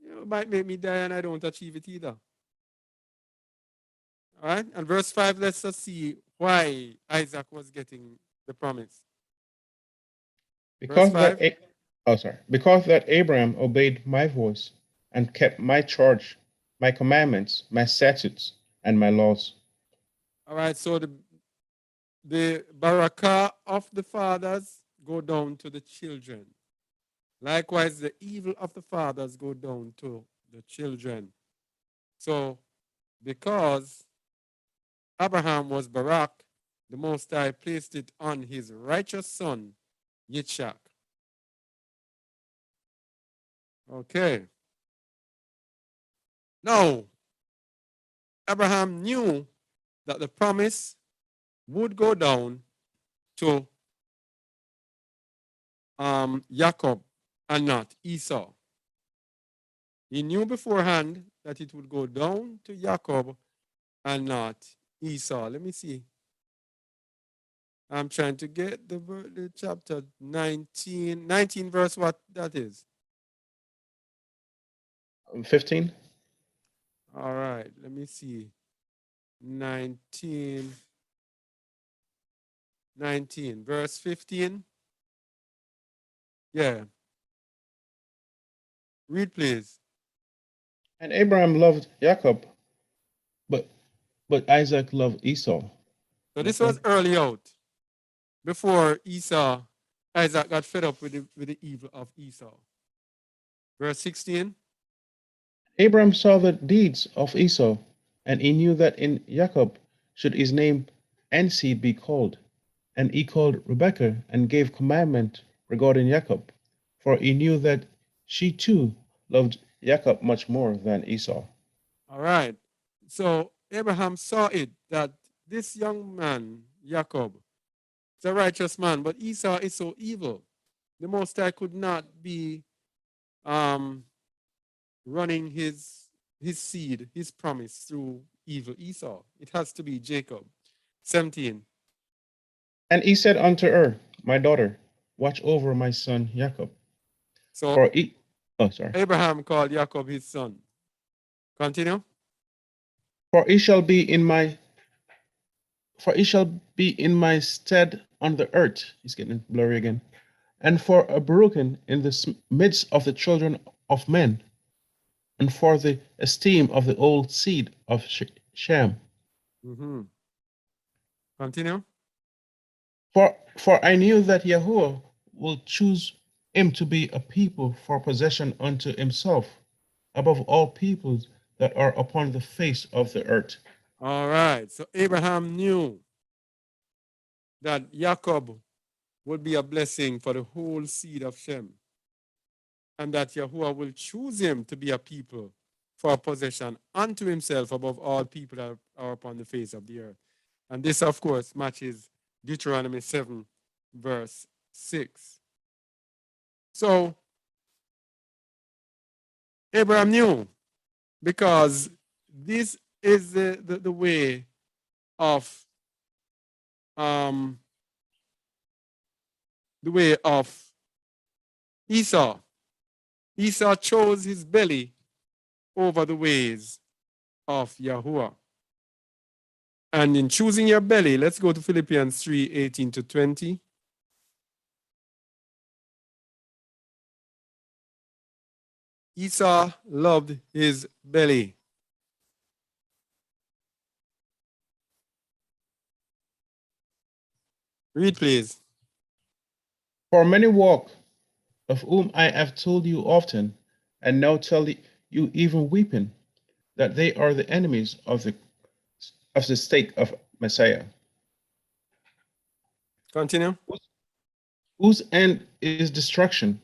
Speaker 1: You might make me die and I don't achieve it either. All right? And verse 5 lets us see why Isaac was getting the promise.
Speaker 4: Because
Speaker 1: Verse 5.
Speaker 4: because that Abraham obeyed my voice and kept my charge, my commandments, my statutes, and my laws.
Speaker 1: All right, so the barakah of the fathers go down to the children. Likewise, the evil of the fathers go down to the children. So, because Abraham was Barak, the Most High placed it on his righteous son, Yitzhak. Okay. Now, Abraham knew that the promise would go down to Jacob and not Esau. He knew beforehand that it would go down to Jacob and not Esau. Let me see. I'm trying to get the chapter 19. 19 verse what that is.
Speaker 4: 15.
Speaker 1: All right, let me see. 19 verse 15. Yeah. Read, please.
Speaker 4: And Abraham loved Jacob, but Isaac loved Esau.
Speaker 1: So this was early out, before Isaac got fed up with the evil of Esau. Verse 16.
Speaker 4: Abraham saw the deeds of Esau, and he knew that in Jacob should his name and seed be called. And he called Rebekah and gave commandment regarding Jacob, for he knew that she too loved Jacob much more than Esau.
Speaker 1: All right. So Abraham saw it that this young man, Jacob, is a righteous man, but Esau is so evil. The Most High could not be running his seed, his promise through evil Esau. It has to be Jacob. 17.
Speaker 4: And he said unto her, my daughter, watch over my son Jacob.
Speaker 1: So
Speaker 4: Abraham
Speaker 1: called Jacob his son. Continue.
Speaker 4: For he shall be in my stead on the earth. He's getting blurry again. And for a broken in the midst of the children of men, and for the esteem of the old seed of Shem.
Speaker 1: Mm-hmm. Continue.
Speaker 4: For I knew that Yahuwah will choose him to be a people for possession unto himself, above all peoples that are upon the face of the earth.
Speaker 1: All right. So Abraham knew that Jacob would be a blessing for the whole seed of Shem, and that Yahuwah will choose him to be a people for a possession unto himself above all people that are upon the face of the earth. And this, of course, matches Deuteronomy 7, verse 6. So Abraham knew, because this is the way of Esau. Esau chose his belly over the ways of Yahuwah. And in choosing your belly, let's go to Philippians 3:18-20. Esau loved his belly. Read, please.
Speaker 4: For many walk, of whom I have told you often, and now tell you even weeping, that they are the enemies of the stake of Messiah.
Speaker 1: Continue.
Speaker 4: Whose end is destruction,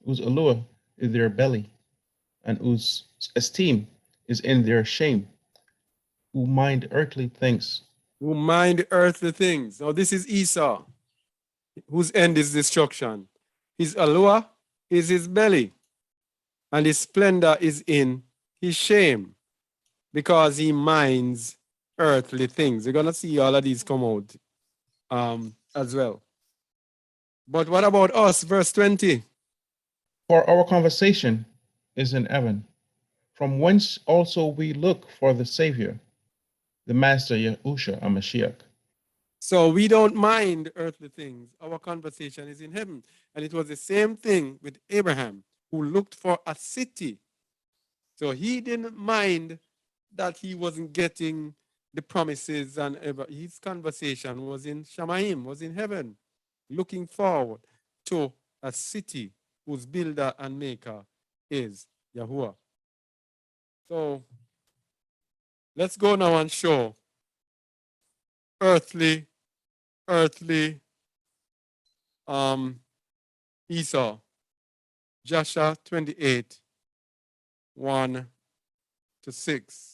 Speaker 4: whose allure is their belly, and whose esteem is in their shame, who mind earthly things.
Speaker 1: Who mind earthly things. Now this is Esau, whose end is destruction. His allure is his belly, and his splendor is in his shame, because he minds earthly things. You're going to see all of these come out as well. But what about us? Verse 20.
Speaker 4: For our conversation is in heaven, from whence also we look for the Savior, the Master Yahushua HaMashiach.
Speaker 1: So we don't mind earthly things. Our conversation is in heaven. And it was the same thing with Abraham, who looked for a city. So he didn't mind that he wasn't getting the promises, and his conversation was in Shamayim, was in heaven, looking forward to a city whose builder and maker is Yahuwah. So let's go now and show earthly Esau. Joshua 28, 1 to 6.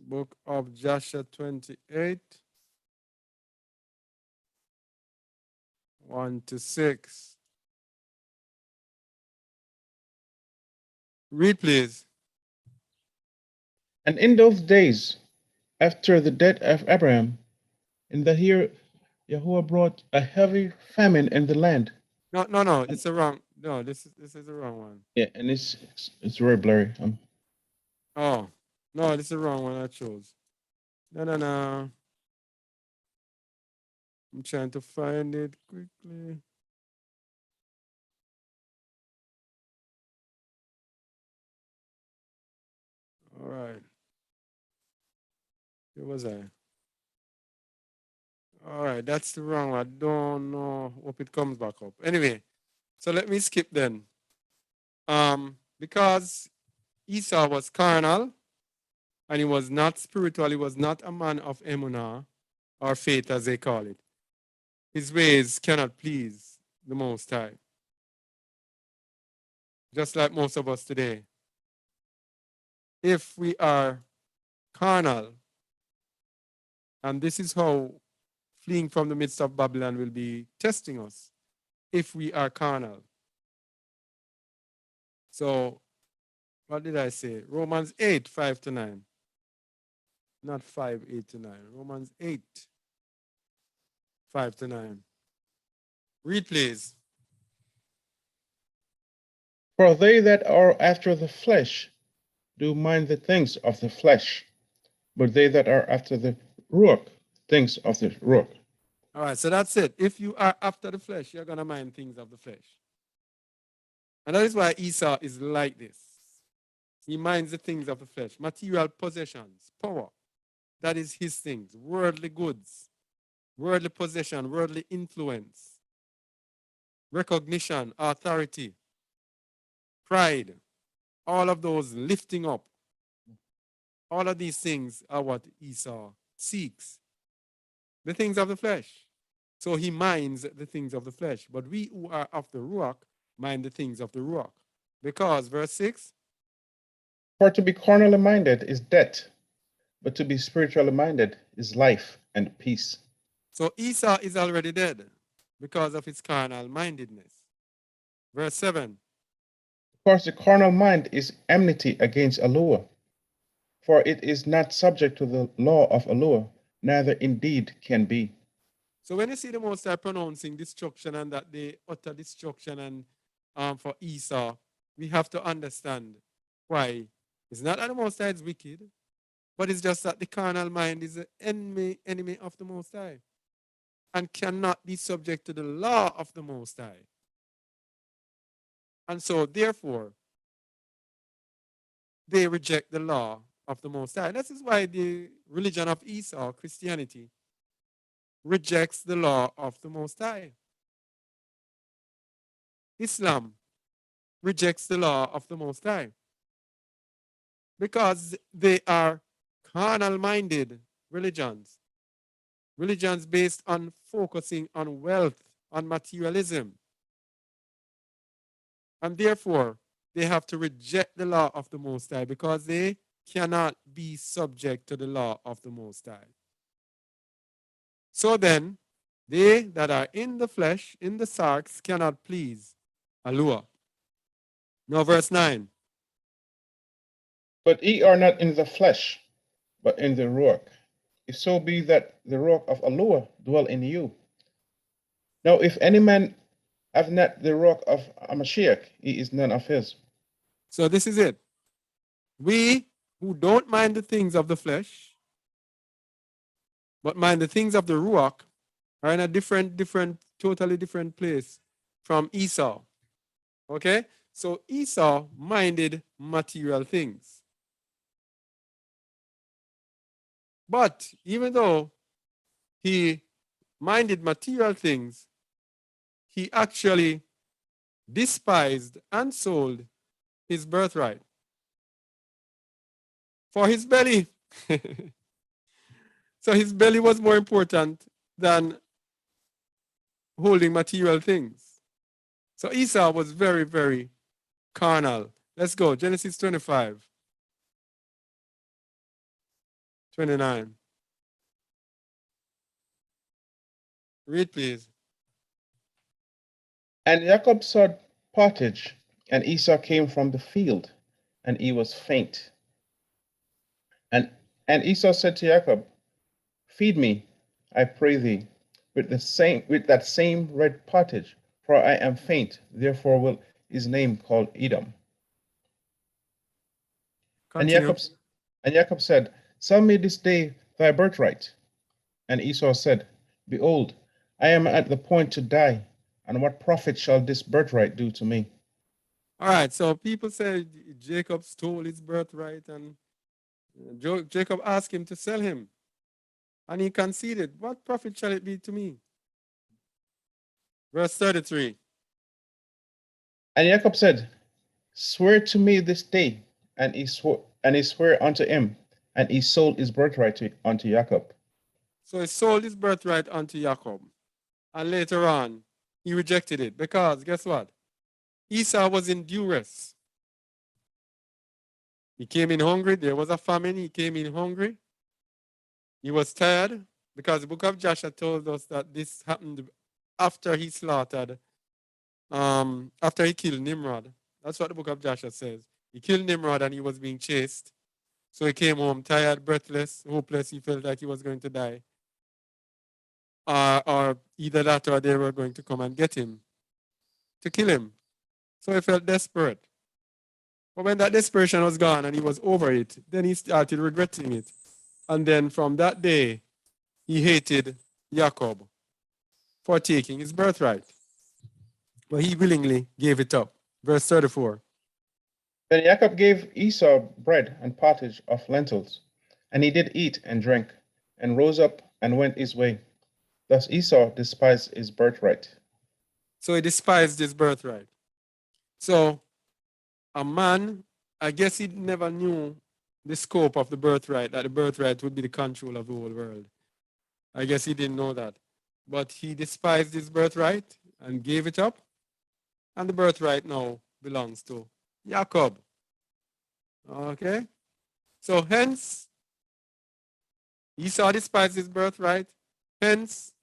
Speaker 1: Book of Joshua 28, 1 to 6. Read, please.
Speaker 4: And in those days, after the death of Abraham, in the year Yahuwah brought a heavy famine in the land.
Speaker 1: No, it's a wrong. No, this is the wrong one.
Speaker 4: Yeah, and it's very blurry.
Speaker 1: Oh, no, this is the wrong one I chose. No. I'm trying to find it quickly. All right. Where was I? All right, that's the wrong one. I don't know. Hope it comes back up. Anyway, so let me skip then. Because Esau was carnal and he was not spiritual, he was not a man of emunah or faith as they call it. His ways cannot please the Most High. Just like most of us today. If we are carnal, and this is how fleeing from the midst of Babylon will be testing us, if we are carnal. So, what did I say? Romans 8, 5 to 9. Not 5, 8 to 9. Romans 8, 5 to 9. Read, please.
Speaker 4: For they that are after the flesh do mind the things of the flesh, but they that are after the Ruach, things of the Ruach.
Speaker 1: All right, so that's it. If you are after the flesh, you're going to mind things of the flesh. And that is why Esau is like this. He minds the things of the flesh, material possessions, power. That is his things, worldly goods, worldly possession, worldly influence, recognition, authority, pride, all of those lifting up. All of these things are what Esau seeks. The things of the flesh. So he minds the things of the flesh. But we who are of the Ruach mind the things of the Ruach. Because, verse 6.
Speaker 4: For to be carnally minded is death, but to be spiritually minded is life and peace.
Speaker 1: So Esau is already dead because of his carnal mindedness. Verse 7.
Speaker 4: Because the carnal mind is enmity against Yahuwah, for it is not subject to the law of Yahuwah, neither indeed can be.
Speaker 1: So when you see the Most High pronouncing destruction and that they utter destruction and for Esau, we have to understand why. It's not that the Most High is wicked, but it's just that the carnal mind is an enemy of the Most High and cannot be subject to the law of the Most High. And so, therefore, they reject the law of the Most High. This is why the religion of Esau, Christianity, rejects the law of the Most High. Islam rejects the law of the Most High because they are carnal-minded religions. Religions based on focusing on wealth, on materialism. And therefore, they have to reject the law of the Most High because they cannot be subject to the law of the Most High. So then, they that are in the flesh, in the sarks, cannot please Yahuwah. Now, verse 9.
Speaker 4: But ye are not in the flesh, but in the ruach. If so be that the ruach of Allah dwell in you. Now, if any man have not the ruach of Amashiach, he is none of his.
Speaker 1: So this is it. We who don't mind the things of the flesh, but mind the things of the ruach, are in a totally different place from Esau. Okay? So Esau minded material things. But even though he minded material things, he actually despised and sold his birthright for his belly. So his belly was more important than holding material things. So Esau was very, very carnal. Let's go. Genesis 25, 29. Read, please.
Speaker 4: And Jacob saw pottage, and Esau came from the field, and he was faint. And Esau said to Jacob, feed me, I pray thee, with that same red pottage, for I am faint, therefore will his name called Edom.
Speaker 1: Continue.
Speaker 4: And Jacob said, sell me this day thy birthright. And Esau said, behold, I am at the point to die, and what profit shall this birthright do to me?
Speaker 1: All right, so people say Jacob stole his birthright, and Jacob asked him to sell him. And he conceded, what profit shall it be to me? Verse 33.
Speaker 4: And Jacob said, swear to me this day. And he swore unto him, and he sold his birthright unto Jacob.
Speaker 1: So he sold his birthright unto Jacob. And later on, he rejected it because guess what? Esau was in duress. He came in hungry. There was a famine. He came in hungry. He was tired because the book of Joshua told us that this happened after he slaughtered, after he killed Nimrod. That's what the book of Joshua says. He killed Nimrod and he was being chased. So he came home tired, breathless, hopeless. He felt like he was going to die. Or either that or they were going to come and get him to kill him. So he felt desperate. But when that desperation was gone and he was over it, then he started regretting it. And then from that day, he hated Jacob for taking his birthright. But he willingly gave it up. Verse 34.
Speaker 4: Then Jacob gave Esau bread and pottage of lentils, and he did eat and drank, and rose up and went his way. Thus Esau despised his birthright.
Speaker 1: So he despised his birthright. So a man, I guess he never knew the scope of the birthright, that the birthright would be the control of the whole world. I guess he didn't know that. But he despised his birthright and gave it up. And the birthright now belongs to Jacob. Okay? So hence, Esau despised his birthright. Hence,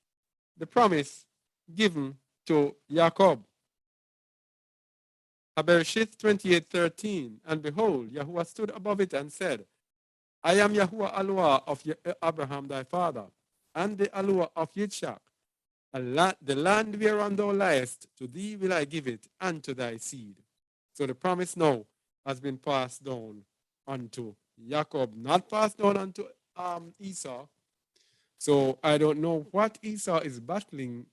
Speaker 1: the promise given to Jacob. Habershith 28:13, and behold, Yahuwah stood above it and said, I am Yahuwah Allah of Abraham thy father, and the Allah of Yitzchak. The land whereon thou liest, to thee will I give it, and to thy seed. So the promise now has been passed down unto Jacob, not passed down unto Esau. So I don't know what Esau is battling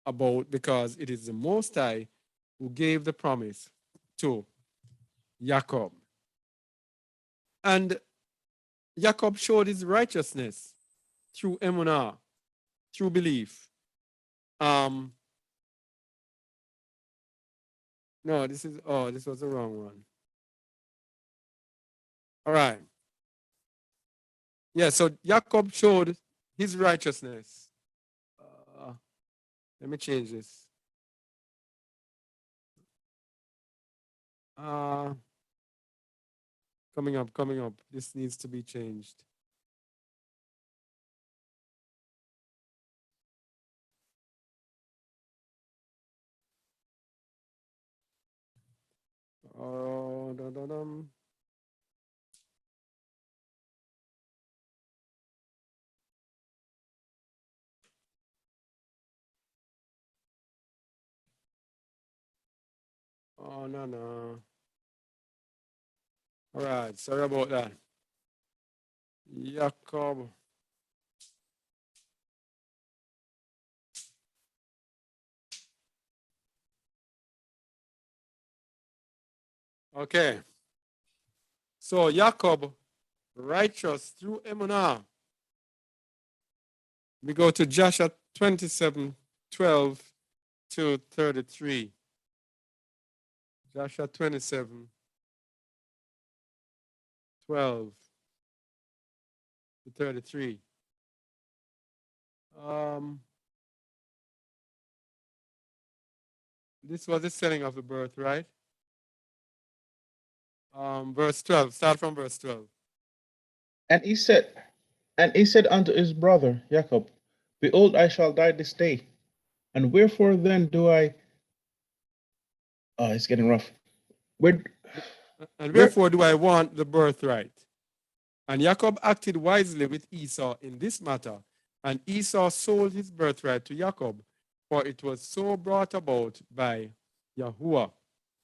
Speaker 1: about, because it is the Most High who gave the promise to Jacob. And Jacob showed his righteousness through emunah, through belief. No, this was the wrong one. All right. Yeah, so Jacob showed his righteousness. Let me change this. Coming up. This needs to be changed. Oh, no, no. All right, sorry about that. Jacob. Okay. So Jacob, righteous through Emunah. We go to Joshua 27:12-33. Joshua 27:12-33. This was the selling of the birthright. Verse 12. Start from verse 12.
Speaker 4: And he said unto his brother Jacob, Behold, I shall die this day. And wherefore then do I? Oh, it's getting rough.
Speaker 1: And wherefore do I want the birthright? And Jacob acted wisely with Esau in this matter. And Esau sold his birthright to Jacob, for it was so brought about by Yahuwah.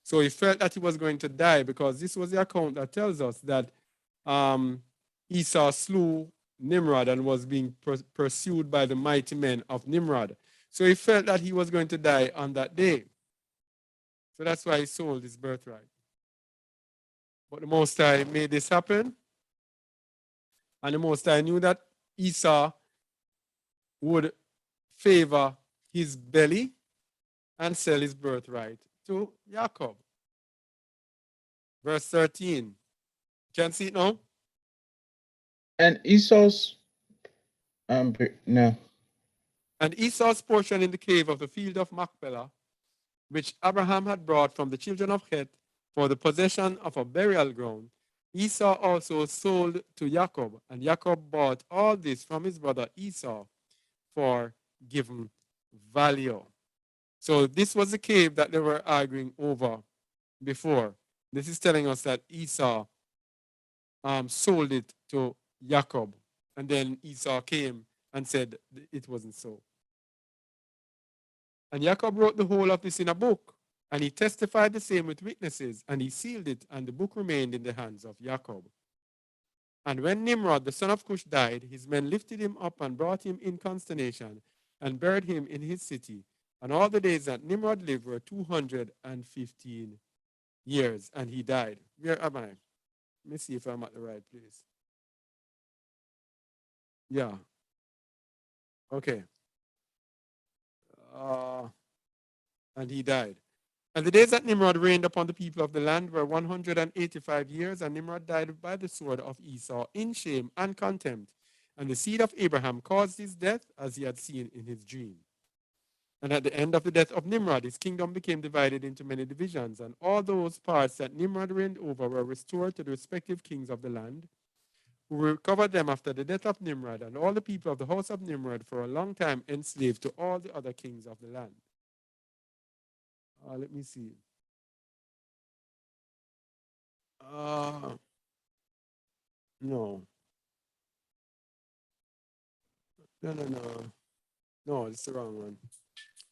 Speaker 1: So he felt that he was going to die, because this was the account that tells us that Esau slew Nimrod and was being pursued by the mighty men of Nimrod. So he felt that he was going to die on that day. So that's why he sold his birthright. But the Most High made this happen. And the Most High knew that Esau would favor his belly and sell his birthright to Jacob. Verse 13. Can see it now?
Speaker 4: And Esau's no.
Speaker 1: And Esau's portion in the cave of the field of Machpelah, which Abraham had brought from the children of Heth for the possession of a burial ground, Esau also sold to Jacob, and Jacob bought all this from his brother Esau for given value. So this was the cave that they were arguing over before. This is telling us that Esau sold it to Jacob, and then Esau came and said it wasn't so. And Jacob wrote the whole of this in a book, and he testified the same with witnesses, and he sealed it, and the book remained in the hands of Jacob. And when Nimrod, the son of Cush, died, his men lifted him up and brought him in consternation and buried him in his city. And all the days that Nimrod lived were 215 years, and he died. Where am I? Let me see if I'm at the right place. Yeah. Okay. And he died. And the days that Nimrod reigned upon the people of the land were 185 years, and Nimrod died by the sword of Esau in shame and contempt. And the seed of Abraham caused his death, as he had seen in his dream. And at the end of the death of Nimrod, his kingdom became divided into many divisions, and all those parts that Nimrod reigned over were restored to the respective kings of the land, who recovered them after the death of Nimrod, and all the people of the house of Nimrod for a long time enslaved to all the other kings of the land. Let me see. No. No, it's the wrong one.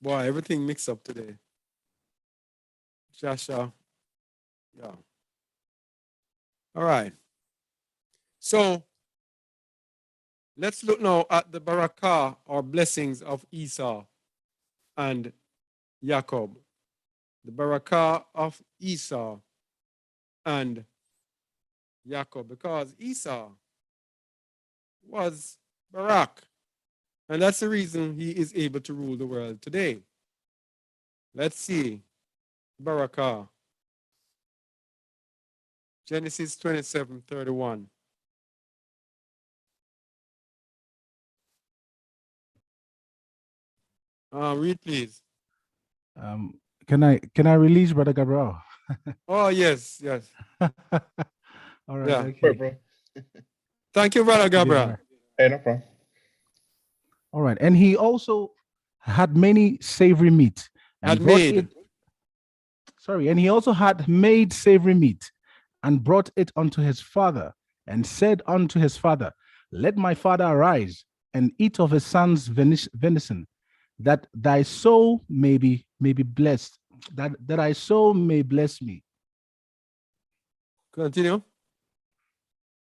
Speaker 1: Boy, everything mixed up today. Joshua. Yeah. All right. So let's look now at the barakah or blessings of Esau and Jacob. The barakah of Esau and Jacob, because Esau was Barak, and that's the reason he is able to rule the world today. Let's see. Barakah. Genesis 27:31. Read, please.
Speaker 5: Can I release Brother Gabriel?
Speaker 1: Oh, yes.
Speaker 5: All right.
Speaker 1: Yeah.
Speaker 5: Okay.
Speaker 4: Bro.
Speaker 1: Thank you, Brother Gabriel.
Speaker 4: Hey, no problem.
Speaker 5: All right. And he also had many savory meat and and he also had made savory meat and brought it unto his father and said unto his father, Let my father arise and eat of his son's venison, that thy soul may be blessed that thy soul may bless me.
Speaker 1: Continue.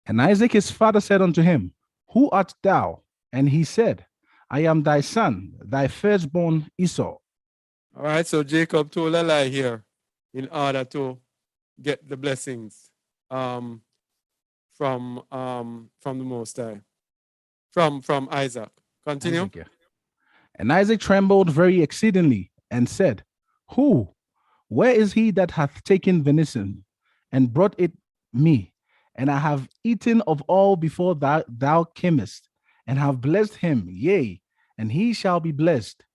Speaker 5: And Isaac his father said unto him, Who art thou? And he said, I am thy son, thy firstborn Esau.
Speaker 1: All right, so Jacob told a lie here in order to get the blessings from the Most High, from Isaac. Continue.
Speaker 5: Isaac, yeah. And Isaac trembled very exceedingly and said, Who? Where is he that hath taken venison and brought it me? And I have eaten of all before thou camest, and have blessed him, yea, and he shall be blessed.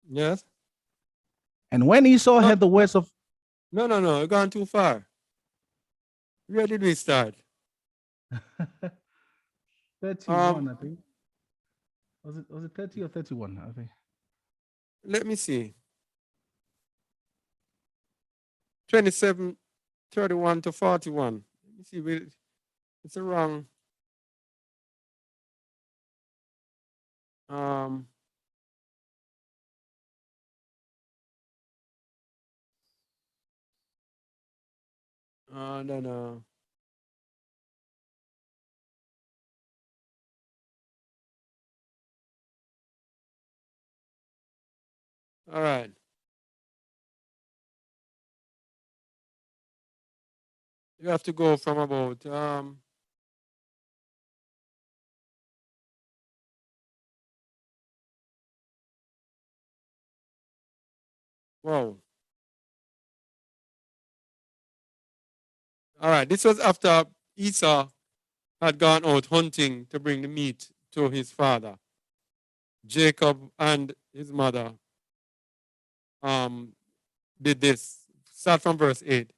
Speaker 1: Yes.
Speaker 5: And when Esau heard the words of
Speaker 1: No, you've gone too far. Where did we start?
Speaker 5: 31, I think. Was it 30 or 31? I think.
Speaker 1: Let me see. 27, 31 to 41. Let me see. It's a wrong. No. All right. You have to go from about wow. All right. This was after Esau had gone out hunting to bring the meat to his father. Jacob and his mother did this. Start from verse 8.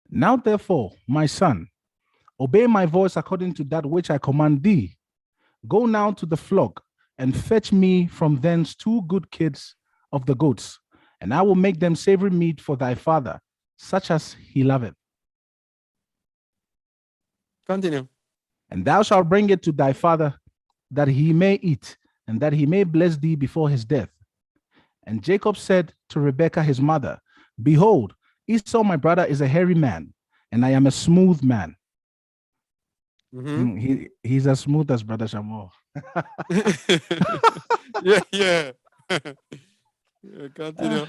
Speaker 5: Now therefore, my son, obey my voice according to that which I command thee. Go now to the flock and fetch me from thence 2 good kids of the goats, and I will make them savory meat for thy father, such as he loveth.
Speaker 1: Continue.
Speaker 5: And thou shalt bring it to thy father, that he may eat, and that he may bless thee before his death. And Jacob said to Rebekah his mother, Behold, Esau my brother is a hairy man, and I am a smooth man. He's as smooth as Brother Shamuel.
Speaker 1: yeah. Continue.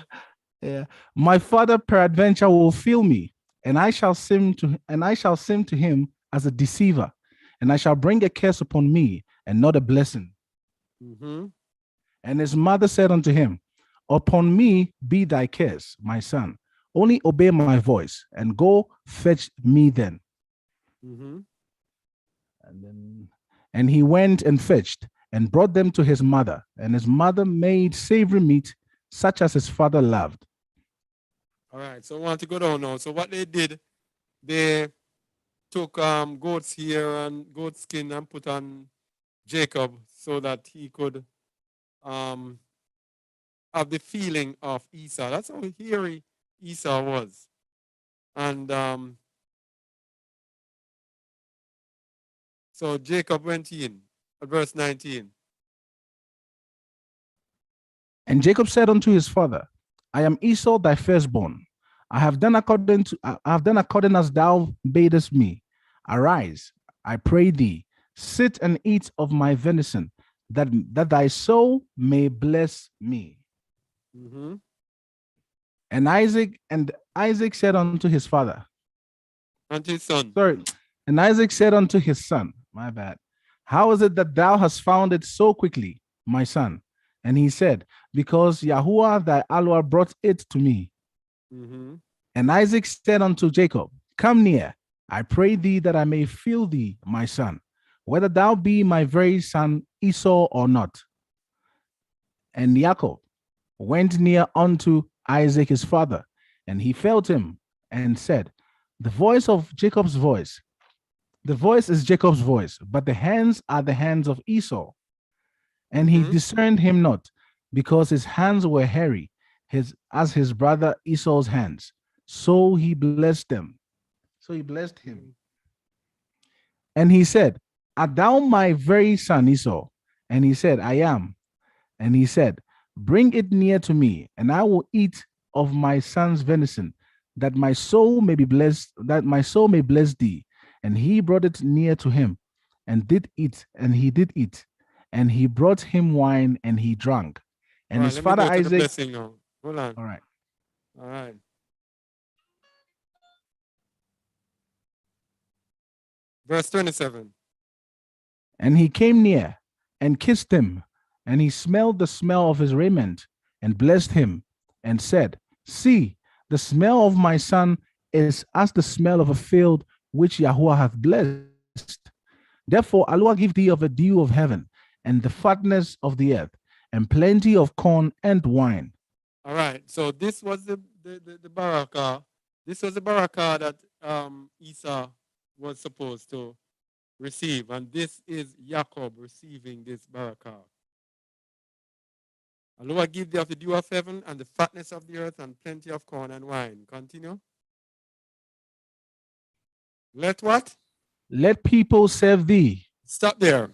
Speaker 5: Yeah. My father peradventure will feel me, and I shall seem to him as a deceiver, and I shall bring a curse upon me, and not a blessing. And his mother said unto him, Upon me be thy curse, my son. Only obey my voice, and go fetch me then. And he went and fetched, and brought them to his mother, and his mother made savory meat, such as his father loved.
Speaker 1: All right, so I want to go down now. So what they did, they took goat's hair and goat skin and put on Jacob so that he could have the feeling of Esau. That's how hairy Esau was. And so Jacob went in at verse 19.
Speaker 5: And Jacob said unto his father, I am Esau thy firstborn. I have done according as thou badest me. Arise, I pray thee, sit and eat of my venison, that thy soul may bless me. And Isaac said unto his father,
Speaker 1: Unto his son.
Speaker 5: Sorry. And Isaac said unto his son, my bad, how is it that thou hast found it so quickly, my son? And he said, Because Yahuwah thy Allah brought it to me. And Isaac said unto Jacob, Come near, I pray thee, that I may feel thee, my son, whether thou be my very son Esau or not. And Jacob went near unto Isaac his father, and he felt him, and said, The voice of Jacob's voice. The voice is Jacob's voice, but the hands are the hands of Esau. And he discerned him not, because his hands were hairy, as his brother Esau's hands. So he blessed them. So he blessed him. And he said, Art thou my very son Esau? And he said, I am. And he said, Bring it near to me, and I will eat of my son's venison, that my soul may be blessed, that my soul may bless thee. And he brought it near to him, and did eat, and he did eat. And he brought him wine, and he drank. And
Speaker 1: All right,
Speaker 5: his
Speaker 1: let me
Speaker 5: father
Speaker 1: go to the
Speaker 5: Isaac.
Speaker 1: blessing now. Hold on.
Speaker 5: All right.
Speaker 1: All right. Verse 27.
Speaker 5: And he came near and kissed him, and he smelled the smell of his raiment, and blessed him, and said, See, the smell of my son is as the smell of a field which Yahuwah hath blessed. Therefore, Allah give thee of the dew of heaven, and the fatness of the earth, and plenty of corn and wine.
Speaker 1: All right. So this was the barakah. This was the barakah that Esau was supposed to receive. And this is Jacob receiving this barakah. Allah give thee of the dew of heaven and the fatness of the earth and plenty of corn and wine. Continue. Let what?
Speaker 5: Let people serve thee.
Speaker 1: Stop there.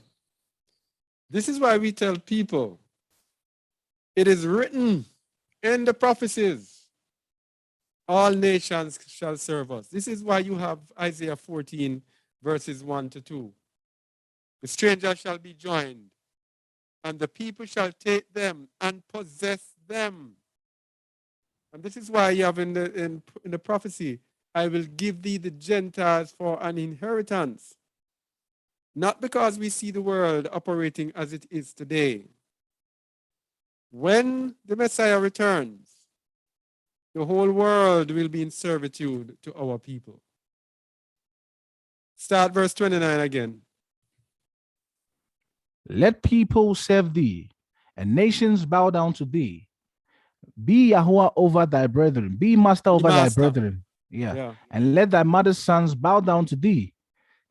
Speaker 1: This is why we tell people, it is written in the prophecies, all nations shall serve us. This is why you have Isaiah 14, verses 1 to 2. The stranger shall be joined, and the people shall take them and possess them. And this is why you have in the prophecy, I will give thee the Gentiles for an inheritance. Not because we see the world operating as it is today. When the Messiah returns, the whole world will be in servitude to our people. Start verse 29 again.
Speaker 5: Let people serve thee, and nations bow down to thee. Be Yahuwah over thy brethren. Be master over thy brethren. Yeah. And let thy mother's sons bow down to thee.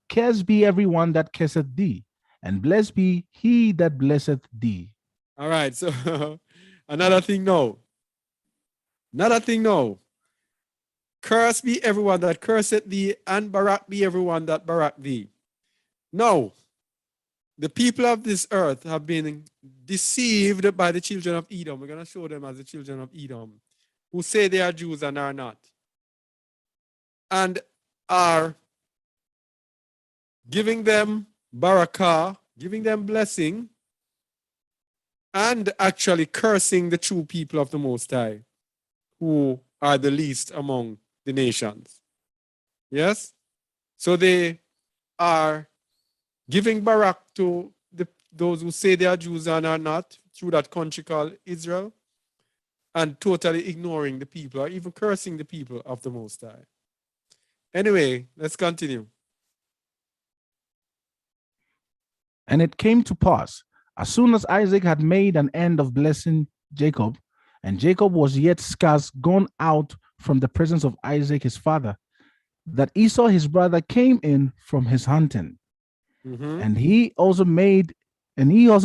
Speaker 5: Cursed be everyone that curseth thee, and blessed be he that blesseth thee.
Speaker 1: All right. So another thing now. Cursed be everyone that curseth thee, and barak be everyone that barak thee. No. The people of this earth have been deceived by the children of Edom. We're going to show them as the children of Edom, who say they are Jews and are not, and are giving them barakah, giving them blessing, and actually cursing the true people of the Most High, who are the least among the nations. Yes? So they are giving barak to those who say they are Jews and are not, through that country called Israel, and totally ignoring the people, or even cursing the people of the Most High. Anyway, let's continue.
Speaker 5: And it came to pass, as soon as Isaac had made an end of blessing Jacob, and Jacob was yet scarce gone out from the presence of Isaac his father, that Esau his brother came in from his hunting.
Speaker 1: Mm-hmm.
Speaker 5: And he also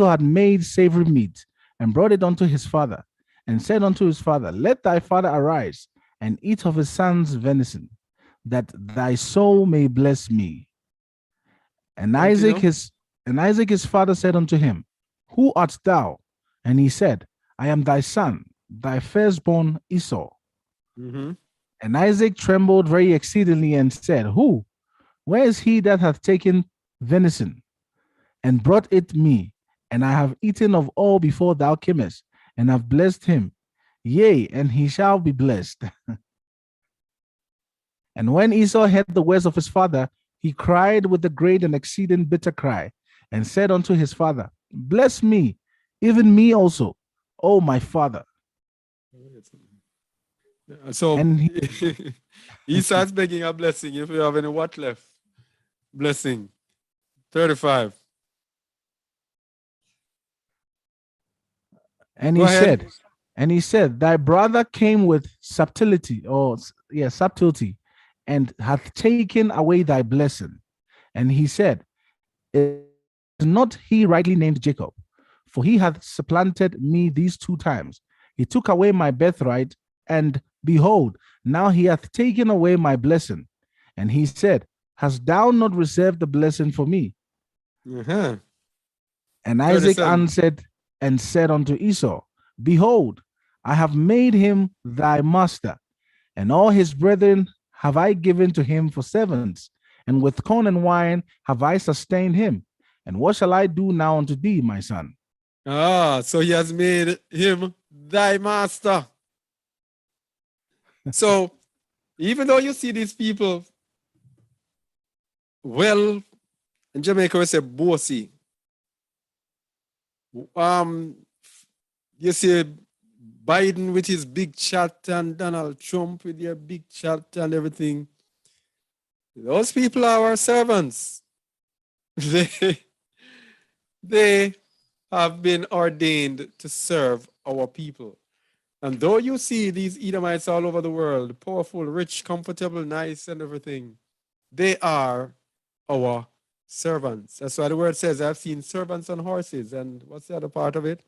Speaker 5: had made savory meat, and brought it unto his father, and said unto his father, Let thy father arise, and eat of his son's venison, that thy soul may bless me. And Isaac his father said unto him, Who art thou? And he said, I am thy son, thy firstborn Esau.
Speaker 1: Mm-hmm.
Speaker 5: And Isaac trembled very exceedingly, and said, Who? Where is he that hath taken venison, and brought it me? And I have eaten of all before thou camest, and have blessed him. Yea, and he shall be blessed. And when Esau heard the words of his father, he cried with a great and exceeding bitter cry, and said unto his father, Bless me, even me also, O my father.
Speaker 1: So
Speaker 5: And
Speaker 1: he starts begging a blessing. If you have any what left? Blessing. 35.
Speaker 5: And
Speaker 1: Go ahead.
Speaker 5: he said, Thy brother came with subtlety, and hath taken away thy blessing. And he said, Is not he rightly named Jacob? For he hath supplanted me these 2 times. He took away my birthright, and behold, now he hath taken away my blessing. And he said, Hast thou not reserved the blessing for me?
Speaker 1: Uh-huh.
Speaker 5: And Isaac
Speaker 1: 37.
Speaker 5: answered and said unto Esau, Behold, I have made him thy master, and all his brethren have I given to him for servants, and with corn and wine have I sustained him. And what shall I do now unto thee, my son?
Speaker 1: So he has made him thy master. So even though you see these people, well, in Jamaica we say bossy. You see Biden with his big chat and Donald Trump with their big chat and everything. Those people are our servants. They have been ordained to serve our people. And though you see these Edomites all over the world, powerful, rich, comfortable, nice, and everything, they are our servants. That's why the word says, I've seen servants on horses. And what's the other part of it?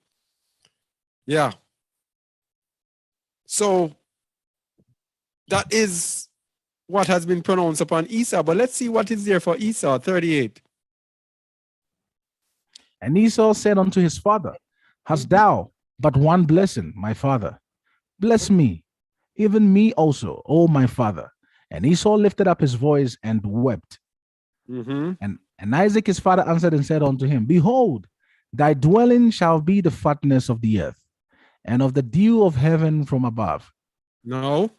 Speaker 1: Yeah. So that is what has been pronounced upon Esau. But let's see what is there for Esau, 38.
Speaker 5: And Esau said unto his father, Hast thou but one blessing, my father? Bless me, even me also, O my father. And Esau lifted up his voice and wept. And Isaac his father answered and said unto him, Behold, thy dwelling shall be the fatness of the earth, and of the dew of heaven from above.
Speaker 1: No.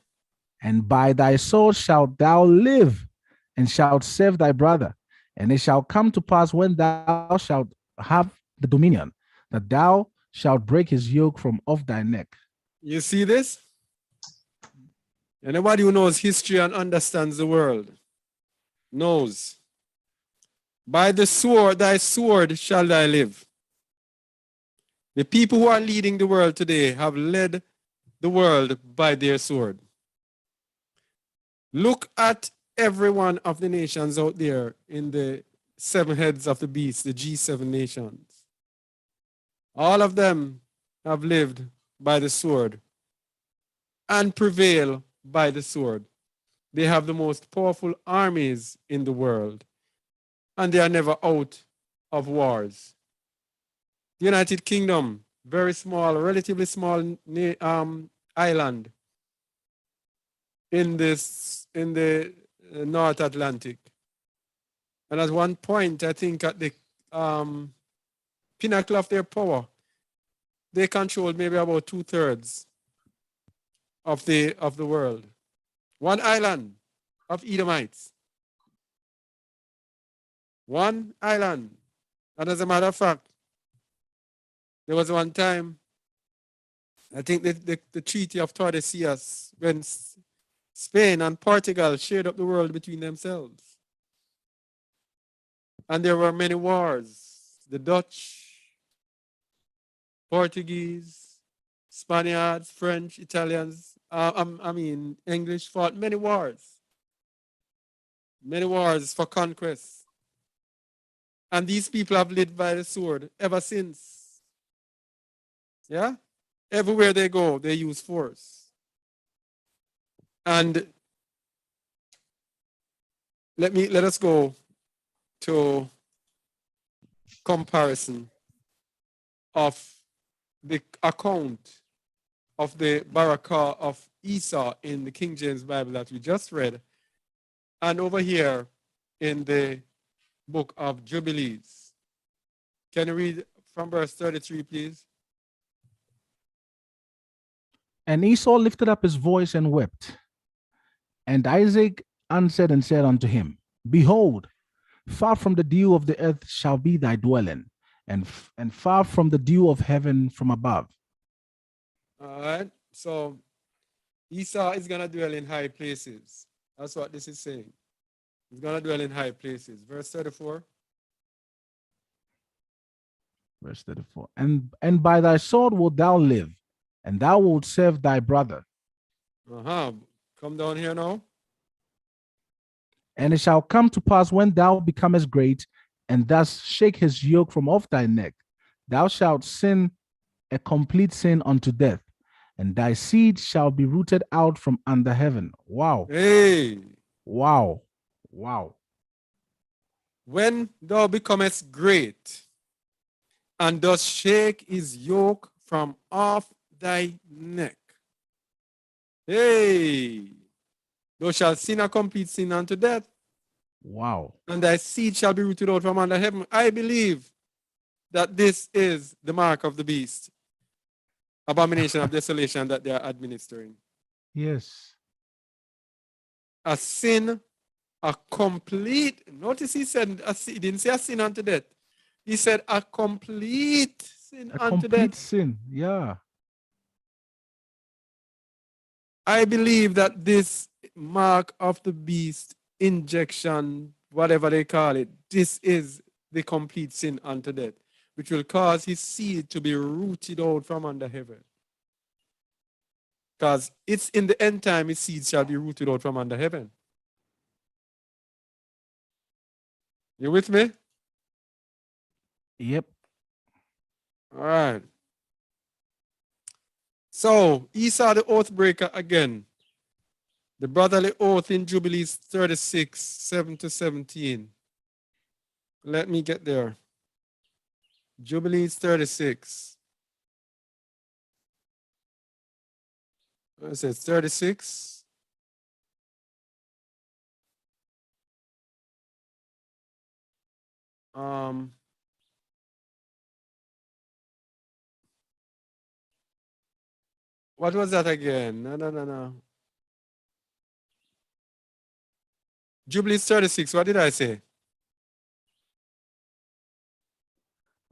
Speaker 5: And by thy sword shalt thou live, and shalt serve thy brother. And it shall come to pass when thou shalt have the dominion, that thou shalt break his yoke from off thy neck.
Speaker 1: You see this? Anybody who knows history and understands the world knows. By the sword, thy sword shall thy live. The people who are leading the world today have led the world by their sword. Look at every one of the nations out there in the seven heads of the beast, the G7 nations. All of them have lived by the sword and prevail by the sword. They have the most powerful armies in the world, and they are never out of wars. The United Kingdom, very small, relatively small island in the North Atlantic. And at one point, I think at the pinnacle of their power, they controlled maybe about 2/3 of the world. One island of Edomites. One island. And as a matter of fact, there was one time, I think the Treaty of Tordesillas, when Spain and Portugal shared up the world between themselves. And there were many wars. The Dutch, Portuguese, Spaniards, French, Italians, English fought many wars. Many wars for conquest. And these people have lived by the sword ever since. Yeah? Everywhere they go, they use force. And let us go to comparison of the account of the Barakah of Esau in the King James Bible that we just read, and over here in the book of Jubilees. Can you read from verse 33, please?
Speaker 5: And Esau lifted up his voice and wept. And Isaac answered and said unto him, Behold, far from the dew of the earth shall be thy dwelling, and far from the dew of heaven from above.
Speaker 1: All right. So Esau is going to dwell in high places. That's what this is saying. He's going to dwell in high places. Verse 34.
Speaker 5: Verse 34. And by thy sword wilt thou live, and thou wilt serve thy brother.
Speaker 1: Come down here now.
Speaker 5: And it shall come to pass when thou becomest great, and thus shake his yoke from off thy neck, thou shalt sin a complete sin unto death, and thy seed shall be rooted out from under heaven. Wow.
Speaker 1: Hey.
Speaker 5: Wow. Wow.
Speaker 1: When thou becomest great, and dost shake his yoke from off thy neck. Hey, thou shalt sin a complete sin unto death,
Speaker 5: Wow.
Speaker 1: and thy seed shall be rooted out from under heaven. I believe that this is the mark of the beast, abomination of desolation that they are administering.
Speaker 5: Yes.
Speaker 1: A sin, a complete, notice he said, he didn't say a sin unto death. He said a complete sin
Speaker 5: A
Speaker 1: unto
Speaker 5: complete
Speaker 1: death.
Speaker 5: sin. Yeah.
Speaker 1: I believe that this mark of the beast, injection, whatever they call it, this is the complete sin unto death, which will cause his seed to be rooted out from under heaven. Because it's in the end time his seed shall be rooted out from under heaven. You with me?
Speaker 5: Yep.
Speaker 1: All right. So Esau the oath breaker again. The brotherly oath in Jubilees 36, 7 to 17. Let me get there. Jubilees 36. It says 36. What was that again? No. Jubilees 36. What did I say?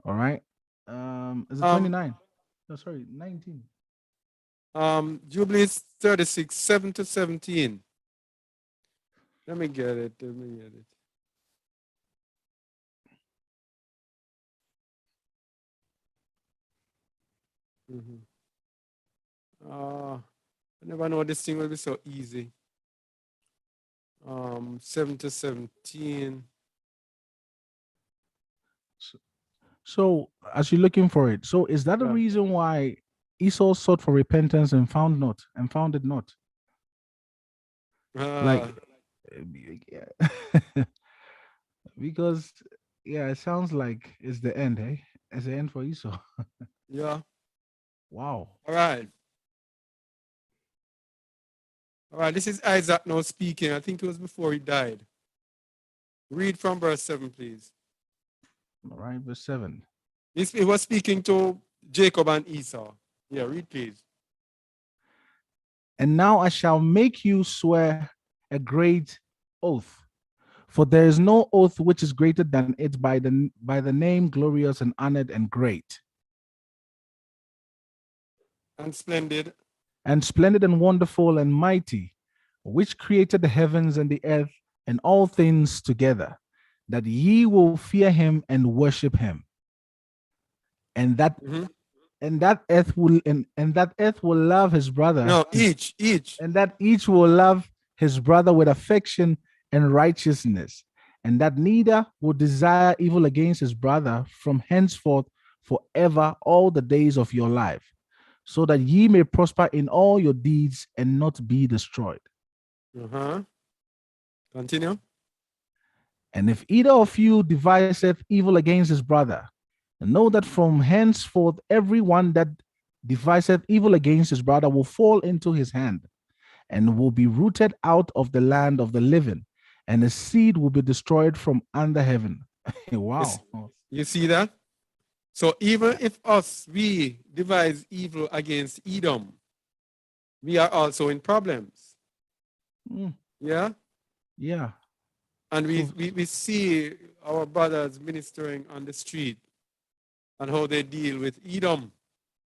Speaker 5: All right. Is it 29? No, sorry, 19.
Speaker 1: Jubilees 36, 7 to 17. Let me get it. I never know this thing will be so easy. 7 to 17.
Speaker 5: So as you're looking for it, so is that the
Speaker 1: Yeah.
Speaker 5: reason why Esau sought for repentance and found it not? Like, yeah. Because yeah, it sounds like it's the end, eh? It's the end for Esau.
Speaker 1: Yeah.
Speaker 5: Wow.
Speaker 1: All right. All right. This is Isaac now speaking. I think it was before he died. Read from verse 7, please.
Speaker 5: All right, verse 7.
Speaker 1: He was speaking to Jacob and Esau. Yeah, read, please.
Speaker 5: And now I shall make you swear a great oath, for there is no oath which is greater than it by the name glorious and honored and great,
Speaker 1: And splendid.
Speaker 5: and splendid and wonderful and mighty, which created the heavens and the earth and all things together, that ye will fear him and worship him, and that
Speaker 1: Mhm.
Speaker 5: and that earth will love his brother.
Speaker 1: No, each.
Speaker 5: And that each will love his brother with affection and righteousness, and that neither will desire evil against his brother from henceforth forever all the days of your life, so that ye may prosper in all your deeds and not be destroyed.
Speaker 1: Continue.
Speaker 5: And if either of you deviseth evil against his brother, know that from henceforth every one that deviseth evil against his brother will fall into his hand, and will be rooted out of the land of the living, and his seed will be destroyed from under heaven. Wow.
Speaker 1: Yes. You see that? So even if we devise evil against Edom, we are also in problems.
Speaker 5: Mm,
Speaker 1: Yeah?
Speaker 5: yeah.
Speaker 1: And we see our brothers ministering on the street and how they deal with Edom.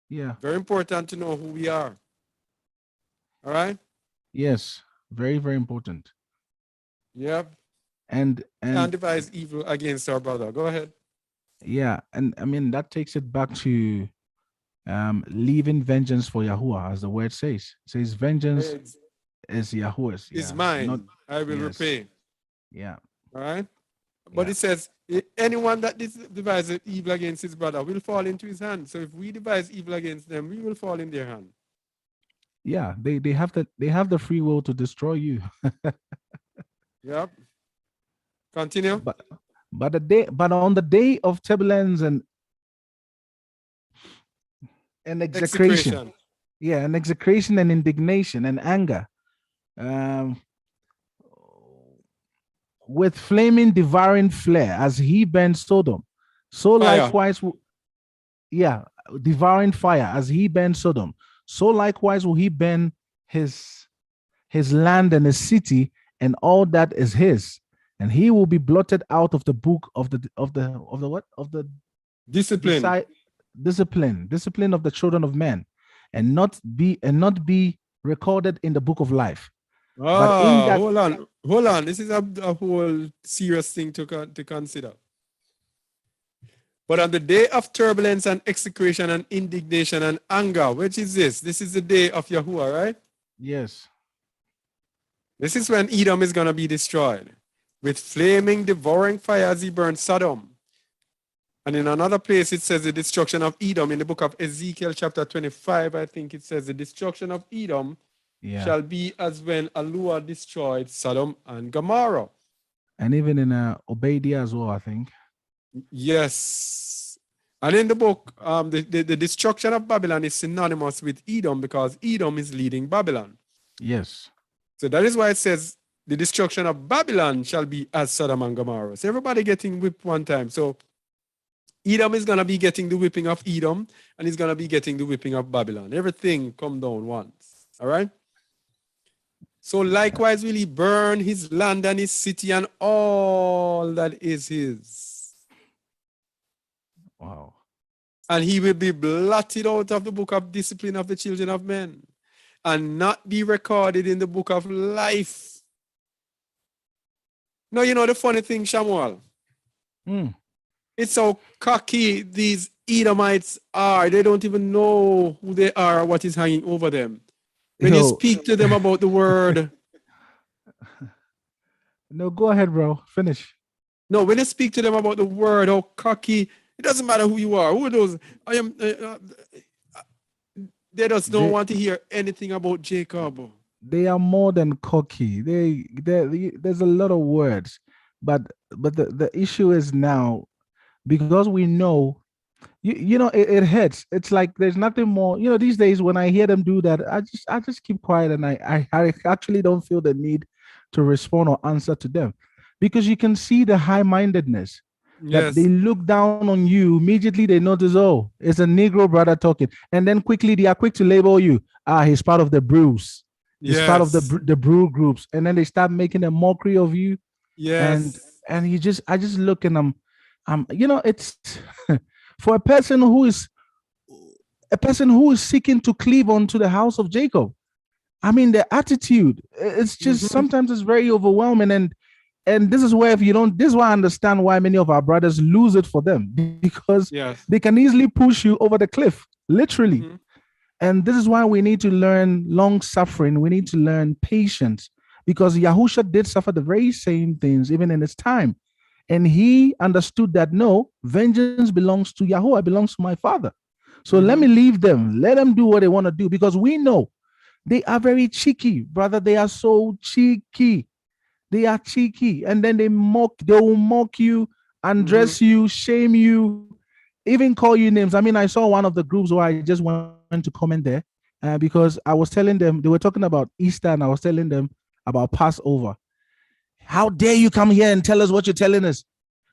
Speaker 5: Yeah.
Speaker 1: Very important to know who we are. All right?
Speaker 5: Yes. Very, very important.
Speaker 1: Yep.
Speaker 5: And
Speaker 1: Can't devise evil against our brother. Go ahead.
Speaker 5: yeah, and I mean that takes it back to leaving vengeance for Yahuwah, as the word says. It says vengeance is Yahuwah's.
Speaker 1: Is
Speaker 5: Yeah,
Speaker 1: mine. I will
Speaker 5: yes.
Speaker 1: repay.
Speaker 5: Yeah.
Speaker 1: All right? But
Speaker 5: Yeah.
Speaker 1: it says, anyone that devises evil against his brother will fall into his hand. So if we devise evil against them, we will fall in their hand.
Speaker 5: Yeah, they have the free will to destroy you.
Speaker 1: Yep. Continue.
Speaker 5: But on the day of turbulence and execration, Yeah, and execration and indignation and anger. Um, with flaming, devouring flare, as he burned Sodom. So
Speaker 1: Fire.
Speaker 5: likewise, yeah, devouring fire, as he burned Sodom. So likewise will he burn his land and his city and all that is his, and he will be blotted out of the book of the what of the
Speaker 1: Discipline.
Speaker 5: discipline of the children of men, and not be recorded in the book of life. But in that,
Speaker 1: Hold on. This is a whole serious thing to consider. But on the day of turbulence and execration and indignation and anger, which is this? This is the day of Yahuwah, right?
Speaker 5: yes,
Speaker 1: This is when Edom is going to be destroyed with flaming, devouring fire as he burned Sodom. And in another place, it says the destruction of Edom. In the book of Ezekiel, chapter 25, I think it says the destruction of Edom
Speaker 5: yeah,
Speaker 1: shall be as when Alua destroyed Sodom and Gomorrah.
Speaker 5: and even in Obadiah as well, I think.
Speaker 1: Yes. And in the book, the destruction of Babylon is synonymous with Edom because Edom is leading Babylon.
Speaker 5: Yes.
Speaker 1: So that is why it says the destruction of Babylon shall be as Sodom and Gomorrah. So everybody getting whipped one time. So Edom is going to be getting the whipping of Edom, and he's going to be getting the whipping of Babylon. Everything come down once. All right? So likewise will he burn his land and his city and all that is his.
Speaker 5: Wow.
Speaker 1: And he will be blotted out of the book of discipline of the children of men and not be recorded in the book of life. Now, you know the funny thing, Shamuel? It's how cocky these Edomites are. They don't even know who they are or what is hanging over them. When you speak to them about the word.
Speaker 5: No, go ahead, bro. Finish.
Speaker 1: No, when you speak to them about the word, how cocky, it doesn't matter who you are. Who are those? They just don't want to hear anything about Jacob.
Speaker 5: They are more than cocky. There's a lot of words, but the issue is now, because we know, you know, it hurts. It's like there's nothing more. You know, these days when I hear them do that, I just keep quiet, and I actually don't feel the need to respond or answer to them, because you can see the high-mindedness. That they look down on you. Immediately they notice, oh, it's a Negro brother talking, and then quickly they are quick to label you. He's part of the brews. He's part of the brew groups, and then they start making a mockery of you.
Speaker 1: Yes.
Speaker 5: And I just look, and I'm you know, it's for a person who is seeking to cleave onto the house of Jacob. I mean, the attitude, it's just sometimes it's very overwhelming, and this is where this is why I understand why many of our brothers lose it for them, because they can easily push you over the cliff, literally. And this is why we need to learn long suffering. We need to learn patience, because Yahusha did suffer the very same things even in his time. And he understood that, no, vengeance belongs to Yahuwah, belongs to my Father. So let me leave them. Let them do what they want to do, because we know they are very cheeky, brother. They are so cheeky. They are cheeky. And then they will mock you, undress you, shame you, even call you names. I mean, I saw one of the groups where I just went to comment there because I was telling them, they were talking about Easter, and I was telling them about Passover. How dare you come here and tell us what you're telling us?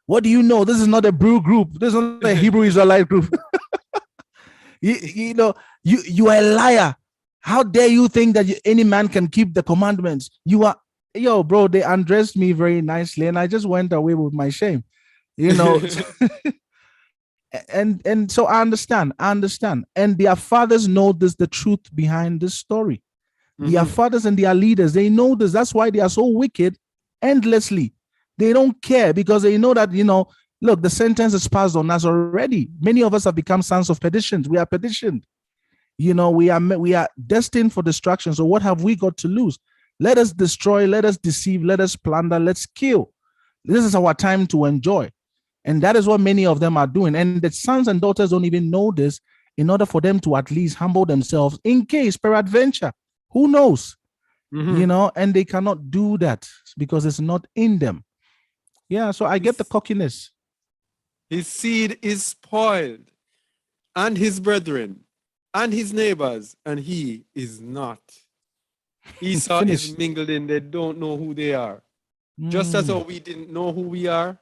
Speaker 5: What do you know? This is not a brew group. This is not a Hebrew Israelite group. you know, you are a liar. How dare you think that any man can keep the commandments? You are, bro, they undressed me very nicely, and I just went away with my shame, you know. And so I understand. And their fathers know this, the truth behind this story. Their fathers and their leaders, they know this. That's why they are so wicked endlessly. They don't care, because they know that, look, the sentence is passed on us already. Many of us have become sons of perdition. We are perditioned. We are destined for destruction. So what have we got to lose? Let us destroy, let us deceive, let us plunder, let's kill. This is our time to enjoy. And that is what many of them are doing. And the sons and daughters don't even know this, in order for them to at least humble themselves in case, peradventure, who knows, and they cannot do that because it's not in them. Yeah, so I get the cockiness.
Speaker 1: His seed is spoiled, and his brethren, and his neighbors, and he is not. Esau is
Speaker 5: Finished.
Speaker 1: mingled in, they don't know who they are. Just as
Speaker 5: Mm,
Speaker 1: how we didn't know who we are,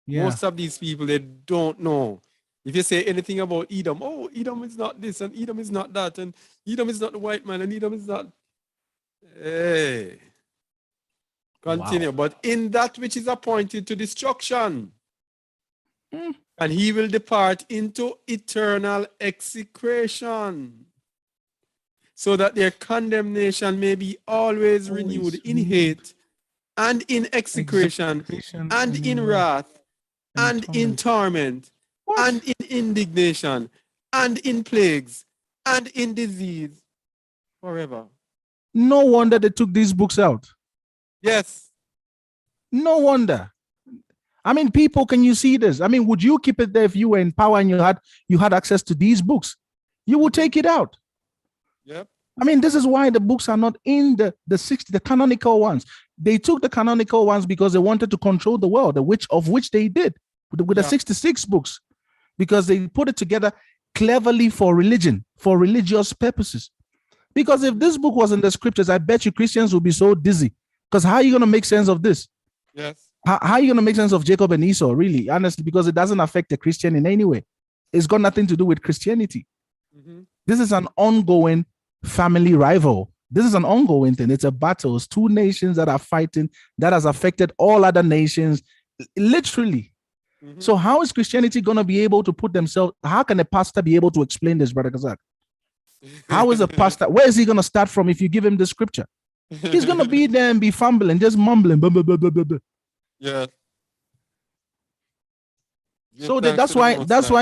Speaker 5: yeah.
Speaker 1: most of these people, they don't know. If you say anything about Edom, oh, Edom is not this, and Edom is not that, and Edom is not the white man, and Edom is not. Hey. Continue.
Speaker 5: Wow.
Speaker 1: But in that which is appointed to destruction,
Speaker 5: Mm.
Speaker 1: and he will depart into eternal execration, so that their condemnation may be always renewed in hate and in execration
Speaker 5: Execration
Speaker 1: and in wrath and in torment
Speaker 5: What?
Speaker 1: and in indignation and in plagues and in disease forever.
Speaker 5: No wonder they took these books out.
Speaker 1: Yes.
Speaker 5: No wonder. I mean, people, can you see this? I mean, would you keep it there if you were in power and you had access to these books? You would take it out.
Speaker 1: Yep.
Speaker 5: I mean, this is why the books are not in the canonical ones. They took the canonical ones because they wanted to control the world, of which they did with the 66 books, because they put it together cleverly for religion, for religious purposes. Because if this book was in the scriptures, I bet you Christians would be so dizzy. Because how are you going to make sense of this?
Speaker 1: Yes.
Speaker 5: How are you going to make sense of Jacob and Esau, really, honestly, because it doesn't affect a Christian in any way. It's got nothing to do with Christianity.
Speaker 1: Mm-hmm.
Speaker 5: This is an ongoing family rival. This is an ongoing thing. It's a battle. It's two nations that are fighting that has affected all other nations, literally.
Speaker 1: Mm-hmm.
Speaker 5: So how is Christianity going to be able to put themselves? How can a pastor be able to explain this, Brother Kazak? How is a pastor? Where is he going to start from if you give him the scripture? He's going to be there and be fumbling, just mumbling. Blah, blah, blah, blah, blah.
Speaker 1: Yeah.
Speaker 5: So that's why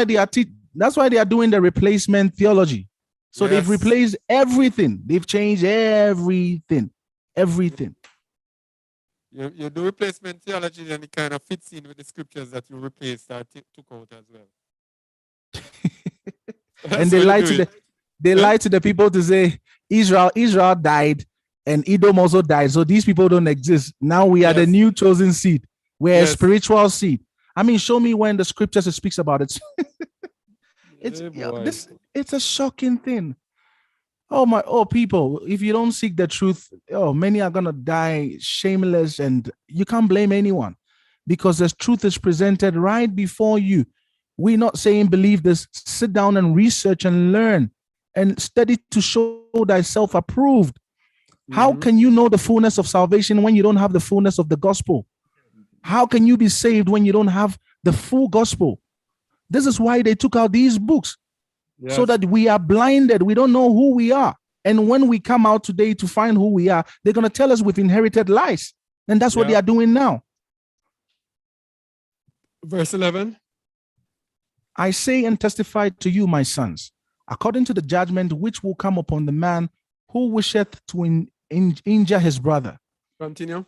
Speaker 5: they are that's why they are doing the replacement theology. So they've replaced everything. They've changed everything. Everything.
Speaker 1: You do replacement theology, and it kind of fits in with the scriptures that you replaced or took out as well.
Speaker 5: And they lie to the people to say Israel died and Edom also died. So these people don't exist. Now we are the new chosen seed. We're a spiritual seed. I mean, show me when the scriptures speaks about it. It's a shocking thing. Oh people, if you don't seek the truth, many are gonna die shameless, and you can't blame anyone because the truth is presented right before you. We're not saying believe this. Sit down and research and learn and study to show thyself approved. Mm-hmm. How can you know the fullness of salvation when you don't have the fullness of the gospel? How can you be saved when you don't have the full gospel? This is why they took out these books, so that we are blinded. We don't know who we are. And when we come out today to find who we are, they're going to tell us we've inherited lies. And that's what they are doing now.
Speaker 1: Verse 11.
Speaker 5: I say and testify to you, my sons, according to the judgment which will come upon the man who wisheth to injure his brother.
Speaker 1: Continue.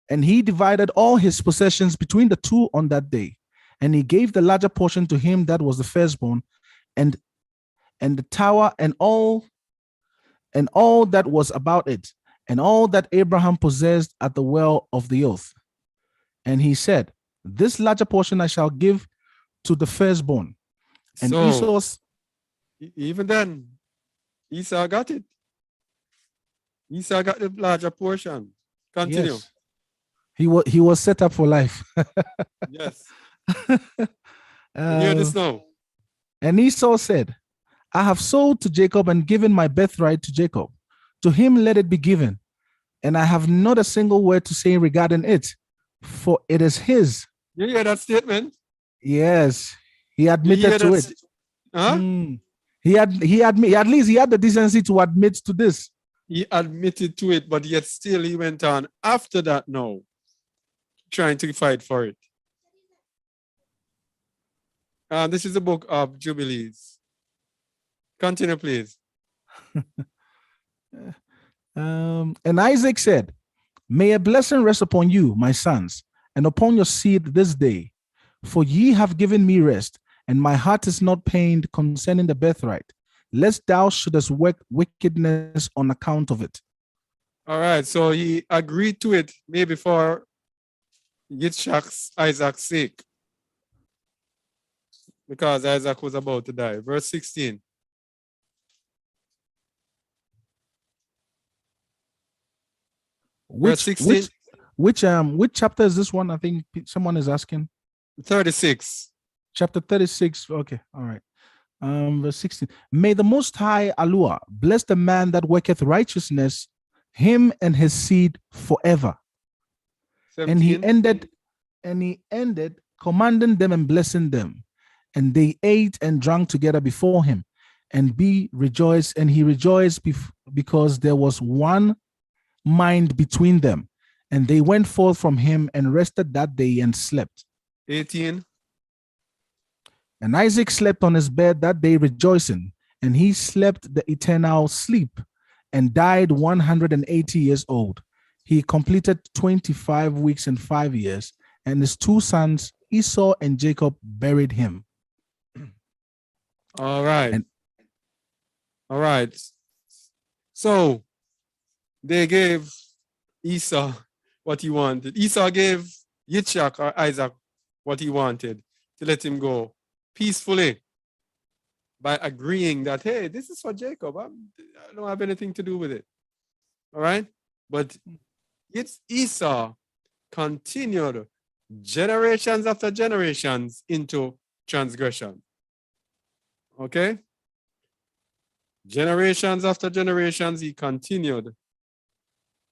Speaker 5: And he divided all his possessions between the two on that day. And he gave the larger portion to him that was the firstborn, and the tower and all that was about it, and all that Abraham possessed at the well of the oath. And he said, this larger portion I shall give to the firstborn. And
Speaker 1: so,
Speaker 5: Esau's,
Speaker 1: even then, Esau got it. Esau got the larger portion. Continue.
Speaker 5: Yes. He was set up for life.
Speaker 1: Yes. Hear this now.
Speaker 5: And Esau said, I have sold to Jacob and given my birthright to Jacob. To him let it be given. And I have not a single word to say regarding it, for it is his.
Speaker 1: You hear that statement?
Speaker 5: Yes. He admitted to it.
Speaker 1: Huh?
Speaker 5: At least he had the decency to admit to this.
Speaker 1: He admitted to it, but yet still he went on after that now, trying to fight for it. This is the book of Jubilees. Continue, please.
Speaker 5: And Isaac said, may a blessing rest upon you, my sons, and upon your seed this day, for ye have given me rest, and my heart is not pained concerning the birthright, lest thou shouldest work wickedness on account of it.
Speaker 1: All right, so he agreed to it maybe for Isaac's sake, because Isaac was about to die. Verse 16. Verse 16.
Speaker 5: Which chapter is this one? I think someone is asking.
Speaker 1: 36.
Speaker 5: Chapter 36. Okay, all right. Verse 16. May the Most High Allah bless the man that worketh righteousness, him and his seed forever.
Speaker 1: 17.
Speaker 5: And he ended commanding them and blessing them. And they ate and drank together before him, and he rejoiced because there was one mind between them. And they went forth from him and rested that day and slept.
Speaker 1: 18.
Speaker 5: And Isaac slept on his bed that day rejoicing, and he slept the eternal sleep and died 180 years old. He completed 25 weeks and 5 years, and his two sons, Esau and Jacob, buried him.
Speaker 1: All right.
Speaker 5: And-
Speaker 1: All right. So they gave Esau what he wanted. Esau gave Yitzchak or Isaac what he wanted to let him go peacefully by agreeing that, hey, this is for Jacob. I don't have anything to do with it. All right. But Esau continued generations after generations into transgression. Okay? Generations after generations, he continued.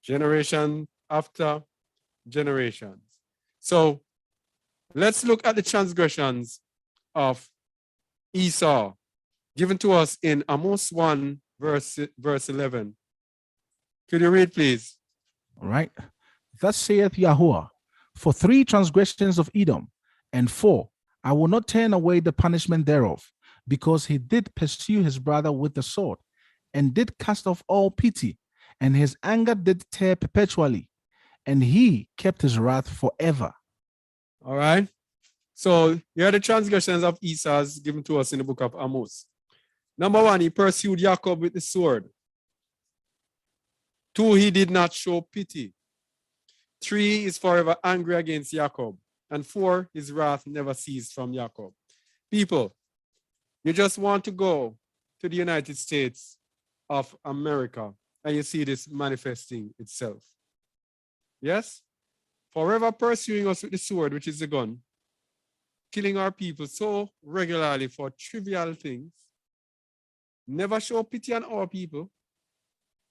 Speaker 1: Generation after generations. So let's look at the transgressions of Esau given to us in Amos 1, verse 11. Could you read, please?
Speaker 5: All right. Thus saith Yahuwah, for 3 transgressions of Edom, and 4, I will not turn away the punishment thereof, because he did pursue his brother with the sword, and did cast off all pity, and his anger did tear perpetually, and he kept his wrath forever.
Speaker 1: All right. So here are the transgressions of Esau given to us in the book of Amos. Number 1, he pursued Jacob with the sword. 2, he did not show pity. 3, is forever angry against Jacob. And 4, his wrath never ceased from Jacob. People, you just want to go to the United States of America and you see this manifesting itself. Yes? Forever pursuing us with the sword, which is the gun, killing our people so regularly for trivial things, never show pity on our people.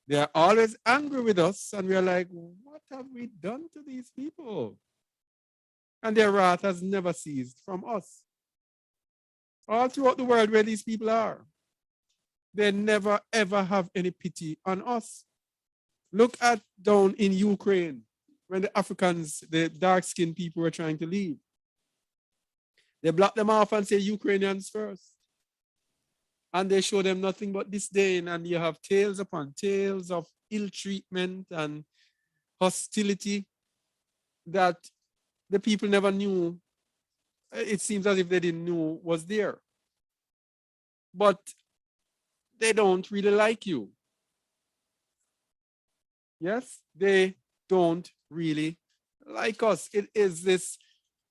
Speaker 1: They are always angry with us, and we are like, what have we done to these people? And their wrath has never ceased from us. All throughout the world where these people are, they never ever have any pity on us. Look at down in Ukraine, when the Africans, the dark-skinned people were trying to leave. They blocked them off and say Ukrainians first. And they show them nothing but disdain, and you have tales upon tales of ill treatment and hostility that the people never knew. It seems as if they didn't know was there. But they don't really like you. Yes, they don't really like us. It is this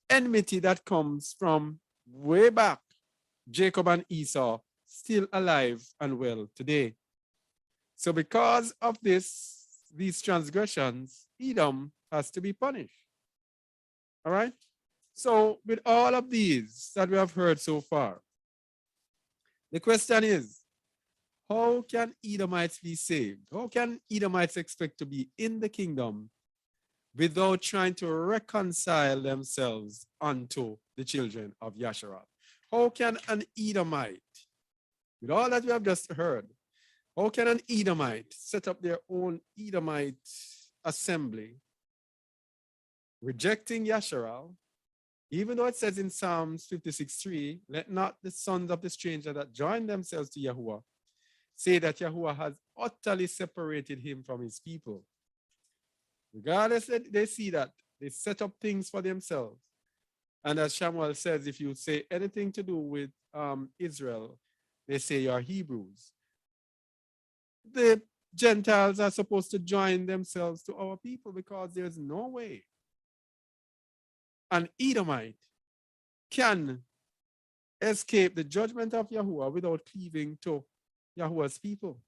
Speaker 1: enmity that comes from way back. Jacob and Esau still alive and well today. So because of these transgressions, Edom has to be punished. All right? So with all of these that we have heard so far, the question is, how can Edomites be saved? How can Edomites expect to be in the kingdom without trying to reconcile themselves unto the children of Yasharal? How can an Edomite, with all that we have just heard, how can an Edomite set up their own Edomite assembly, rejecting Yasharal, even though it says in Psalms 56:3, let not the sons of the stranger that join themselves to Yahuwah say that Yahuwah has utterly separated him from his people. Regardless, they see that, they set up things for themselves. And as Shamuel says, if you say anything to do with Israel, they say you are Hebrews. The Gentiles are supposed to join themselves to our people because there's no way an Edomite can escape the judgment of Yahuwah without cleaving to Yahuwah's people.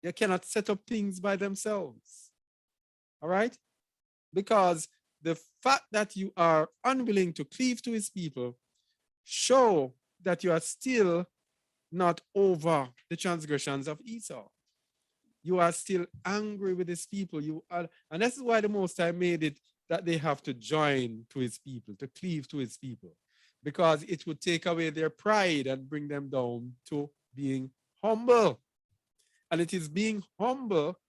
Speaker 1: They cannot set up things by themselves. All right? Because the fact that you are unwilling to cleave to his people show that you are still not over the transgressions of Esau. You are still angry with his people. You are, and this is why the Most High made it that they have to join to his people, to cleave to his people, because it would take away their pride and bring them down to being humble. And it is being humble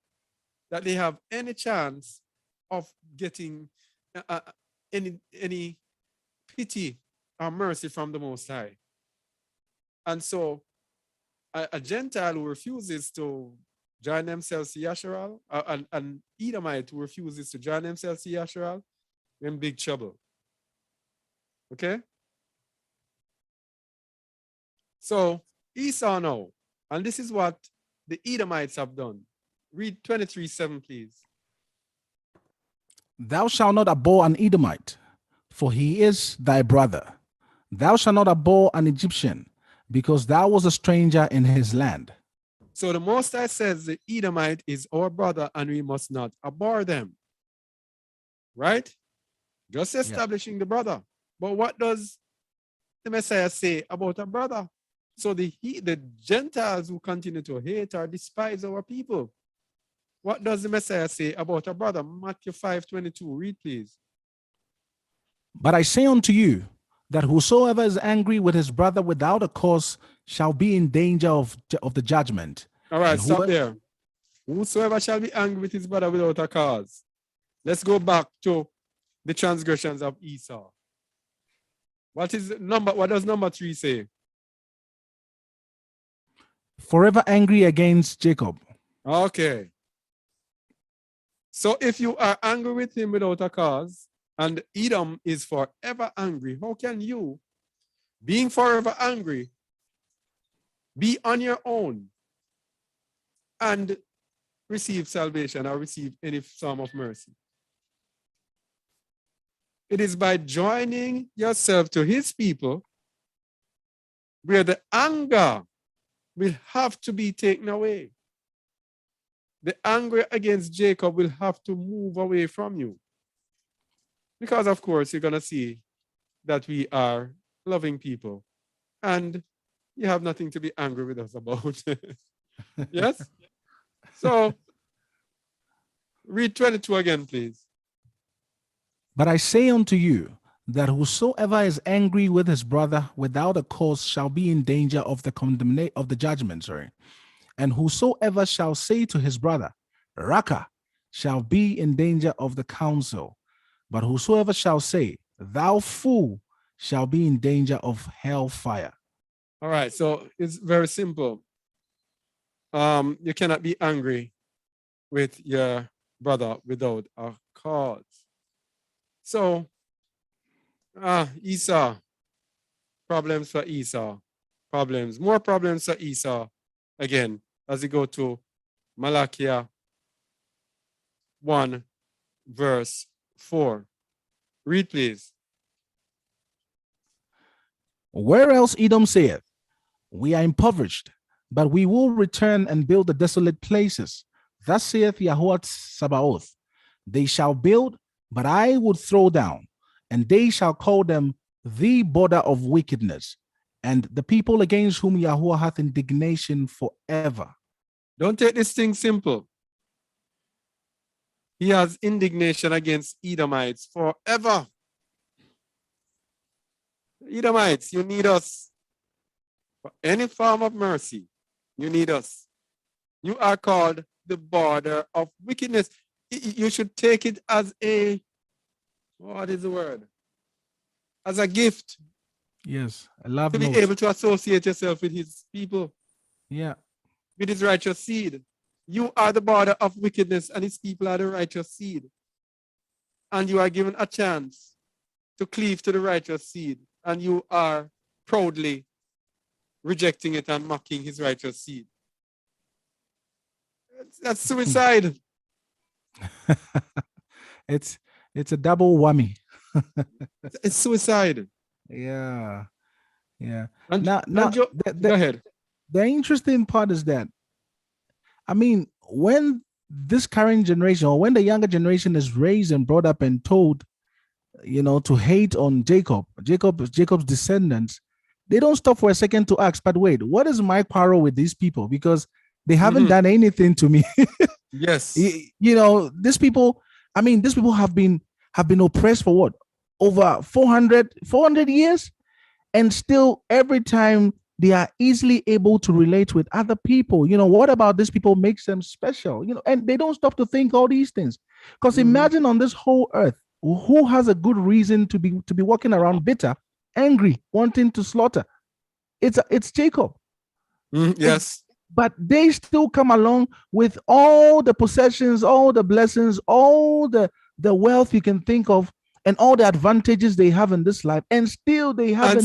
Speaker 1: that they have any chance of getting any pity or mercy from the Most High. And so a Gentile who refuses to join themselves to Yasharal, an Edomite who refuses to join themselves to Yasharal, they're in big trouble. Okay? So Esau now, and this is what the Edomites have done. Read 23:7, please.
Speaker 5: Thou shalt not abhor an Edomite, for he is thy brother. Thou shalt not abhor an Egyptian, because thou was a stranger in his land.
Speaker 1: So the Most High says the Edomite is our brother and we must not abhor them. Right? Just establishing the brother. But what does the Messiah say about a brother? So the Gentiles who continue to hate or despise our people, what does the Messiah say about a brother? Matthew 5:22. Read, please.
Speaker 5: But I say unto you, that whosoever is angry with his brother without a cause shall be in danger of the judgment.
Speaker 1: All right,
Speaker 5: And
Speaker 1: stop there. Whosoever shall be angry with his brother without a cause. Let's go back to the transgressions of Esau. What does number 3 say?
Speaker 5: Forever angry against Jacob.
Speaker 1: Okay. So if you are angry with him without a cause, and Edom is forever angry, how can you, being forever angry, be on your own and receive salvation or receive any form of mercy? It is by joining yourself to his people where the anger will have to be taken away. The anger against Jacob will have to move away from you. Because, of course, you're going to see that we are loving people and you have nothing to be angry with us about. Yes? So, read 22 again, please.
Speaker 5: But I say unto you, that whosoever is angry with his brother without a cause shall be in danger of the condemnation of the judgment. And whosoever shall say to his brother, Raka, shall be in danger of the council. But whosoever shall say, thou fool, shall be in danger of hellfire.
Speaker 1: All right, so it's very simple. You cannot be angry with your brother without a cause. So, Esau, problems for Esau, more problems for Esau. Again, as we go to Malachi 1, verse 4. Read, please.
Speaker 5: Where else Edom saith, we are impoverished, but we will return and build the desolate places. Thus saith Yahuwah Sabaoth, they shall build, but I would throw down, and they shall call them the border of wickedness, and the people against whom Yahuwah hath indignation forever.
Speaker 1: Don't take this thing simple. He has indignation against Edomites forever. Edomites, you need us. For any form of mercy, you need us. You are called the border of wickedness. You should take it as a, what is the word? As a gift.
Speaker 5: Yes, I love
Speaker 1: to be able to associate yourself with his people.
Speaker 5: Yeah.
Speaker 1: With his righteous seed. You are the border of wickedness and his people are the righteous seed. And you are given a chance to cleave to the righteous seed. And you are proudly rejecting it and mocking his righteous seed. That's suicide.
Speaker 5: It's a double whammy.
Speaker 1: It's suicide.
Speaker 5: Yeah. Yeah.
Speaker 1: And,
Speaker 5: now
Speaker 1: go ahead.
Speaker 5: The interesting part is that, I mean, when this current generation, or when the younger generation is raised and brought up and told, to hate on Jacob's descendants, they don't stop for a second to ask, but wait, what is my quarrel with these people? Because they haven't done anything to me.
Speaker 1: Yes.
Speaker 5: These people have been oppressed for what? Over 400 years? And still every time they are easily able to relate with other people. What about these people makes them special? And they don't stop to think all these things. Because imagine on this whole earth, who has a good reason to be walking around bitter, angry, wanting to slaughter? It's Jacob.
Speaker 1: Yes.
Speaker 5: But they still come along with all the possessions, all the blessings, all the wealth you can think of, and all the advantages they have in this life, and still they have a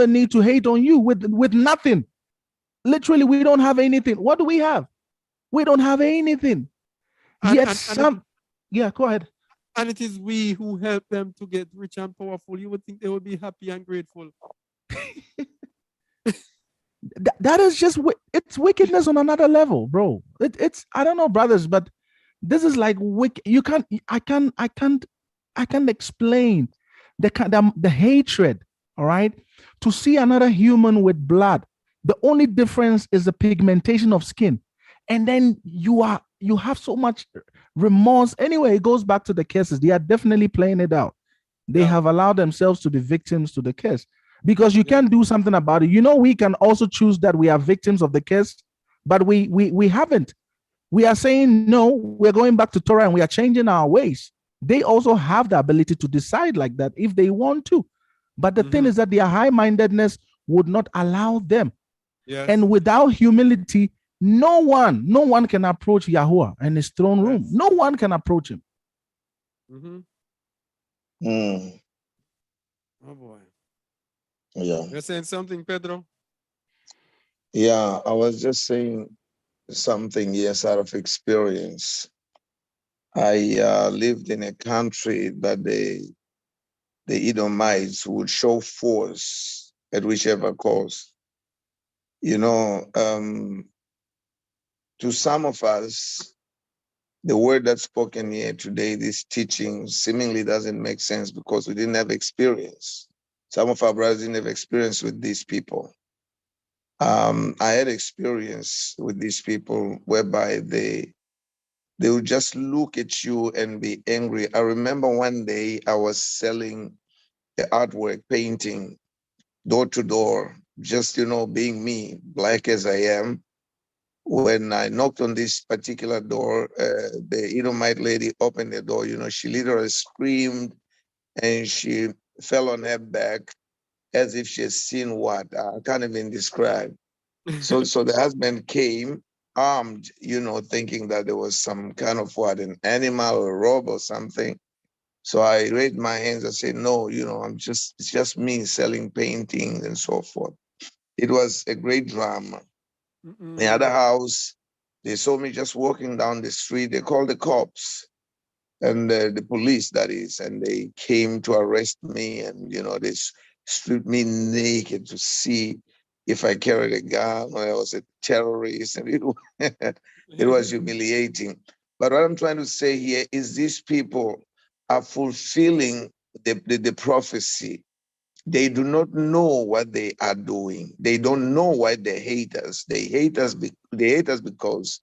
Speaker 5: need to hate on you with nothing. Literally, we don't have anything. What do we have? We don't have anything. Yeah, go ahead.
Speaker 1: And it is we who help them to get rich and powerful. You would think they would be happy and grateful.
Speaker 5: That is just, it's wickedness on another level, bro. It's I don't know, brothers, but this is like wicked. I can't explain the hatred. All right, to see another human with blood. The only difference is the pigmentation of skin, and then you have so much remorse. Anyway, it goes back to the curses. They are definitely playing it out. They have allowed themselves to be victims to the curse, because you can't do something about it. We can also choose that we are victims of the curse, but we haven't. We are saying no, we're going back to Torah and we are changing our ways. They also have the ability to decide like that if they want to. But the thing is that their high-mindedness would not allow them.
Speaker 1: Yes.
Speaker 5: And without humility, no one can approach Yahuwah and his throne room. No one can approach him.
Speaker 1: Oh boy.
Speaker 6: Yeah.
Speaker 1: You're saying something, Pedro?
Speaker 6: Yeah, I was just saying something, yes, out of experience. I lived in a country that the Edomites would show force at whichever cost. To some of us, the word that's spoken here today, this teaching, seemingly doesn't make sense because we didn't have experience. Some of our brothers didn't have experience with these people. I had experience with these people whereby they would just look at you and be angry. I remember one day I was selling the artwork, painting, door to door, just, being me, black as I am. When I knocked on this particular door, the Edomite lady opened the door, she literally screamed and she fell on her back as if she had seen what I can't even describe. So the husband came armed, thinking that there was some kind of an animal or rob or something. So I raised my hands and said, no, it's just me selling paintings and so forth. It was a great drama. The other house, they saw me just walking down the street. They called the cops and the police, that is, and they came to arrest me. And, they stripped me naked to see if I carried a gun or I was a terrorist. And it was humiliating. But what I'm trying to say here is these people are fulfilling the prophecy. They do not know what they are doing. They don't know why they hate us. They hate us because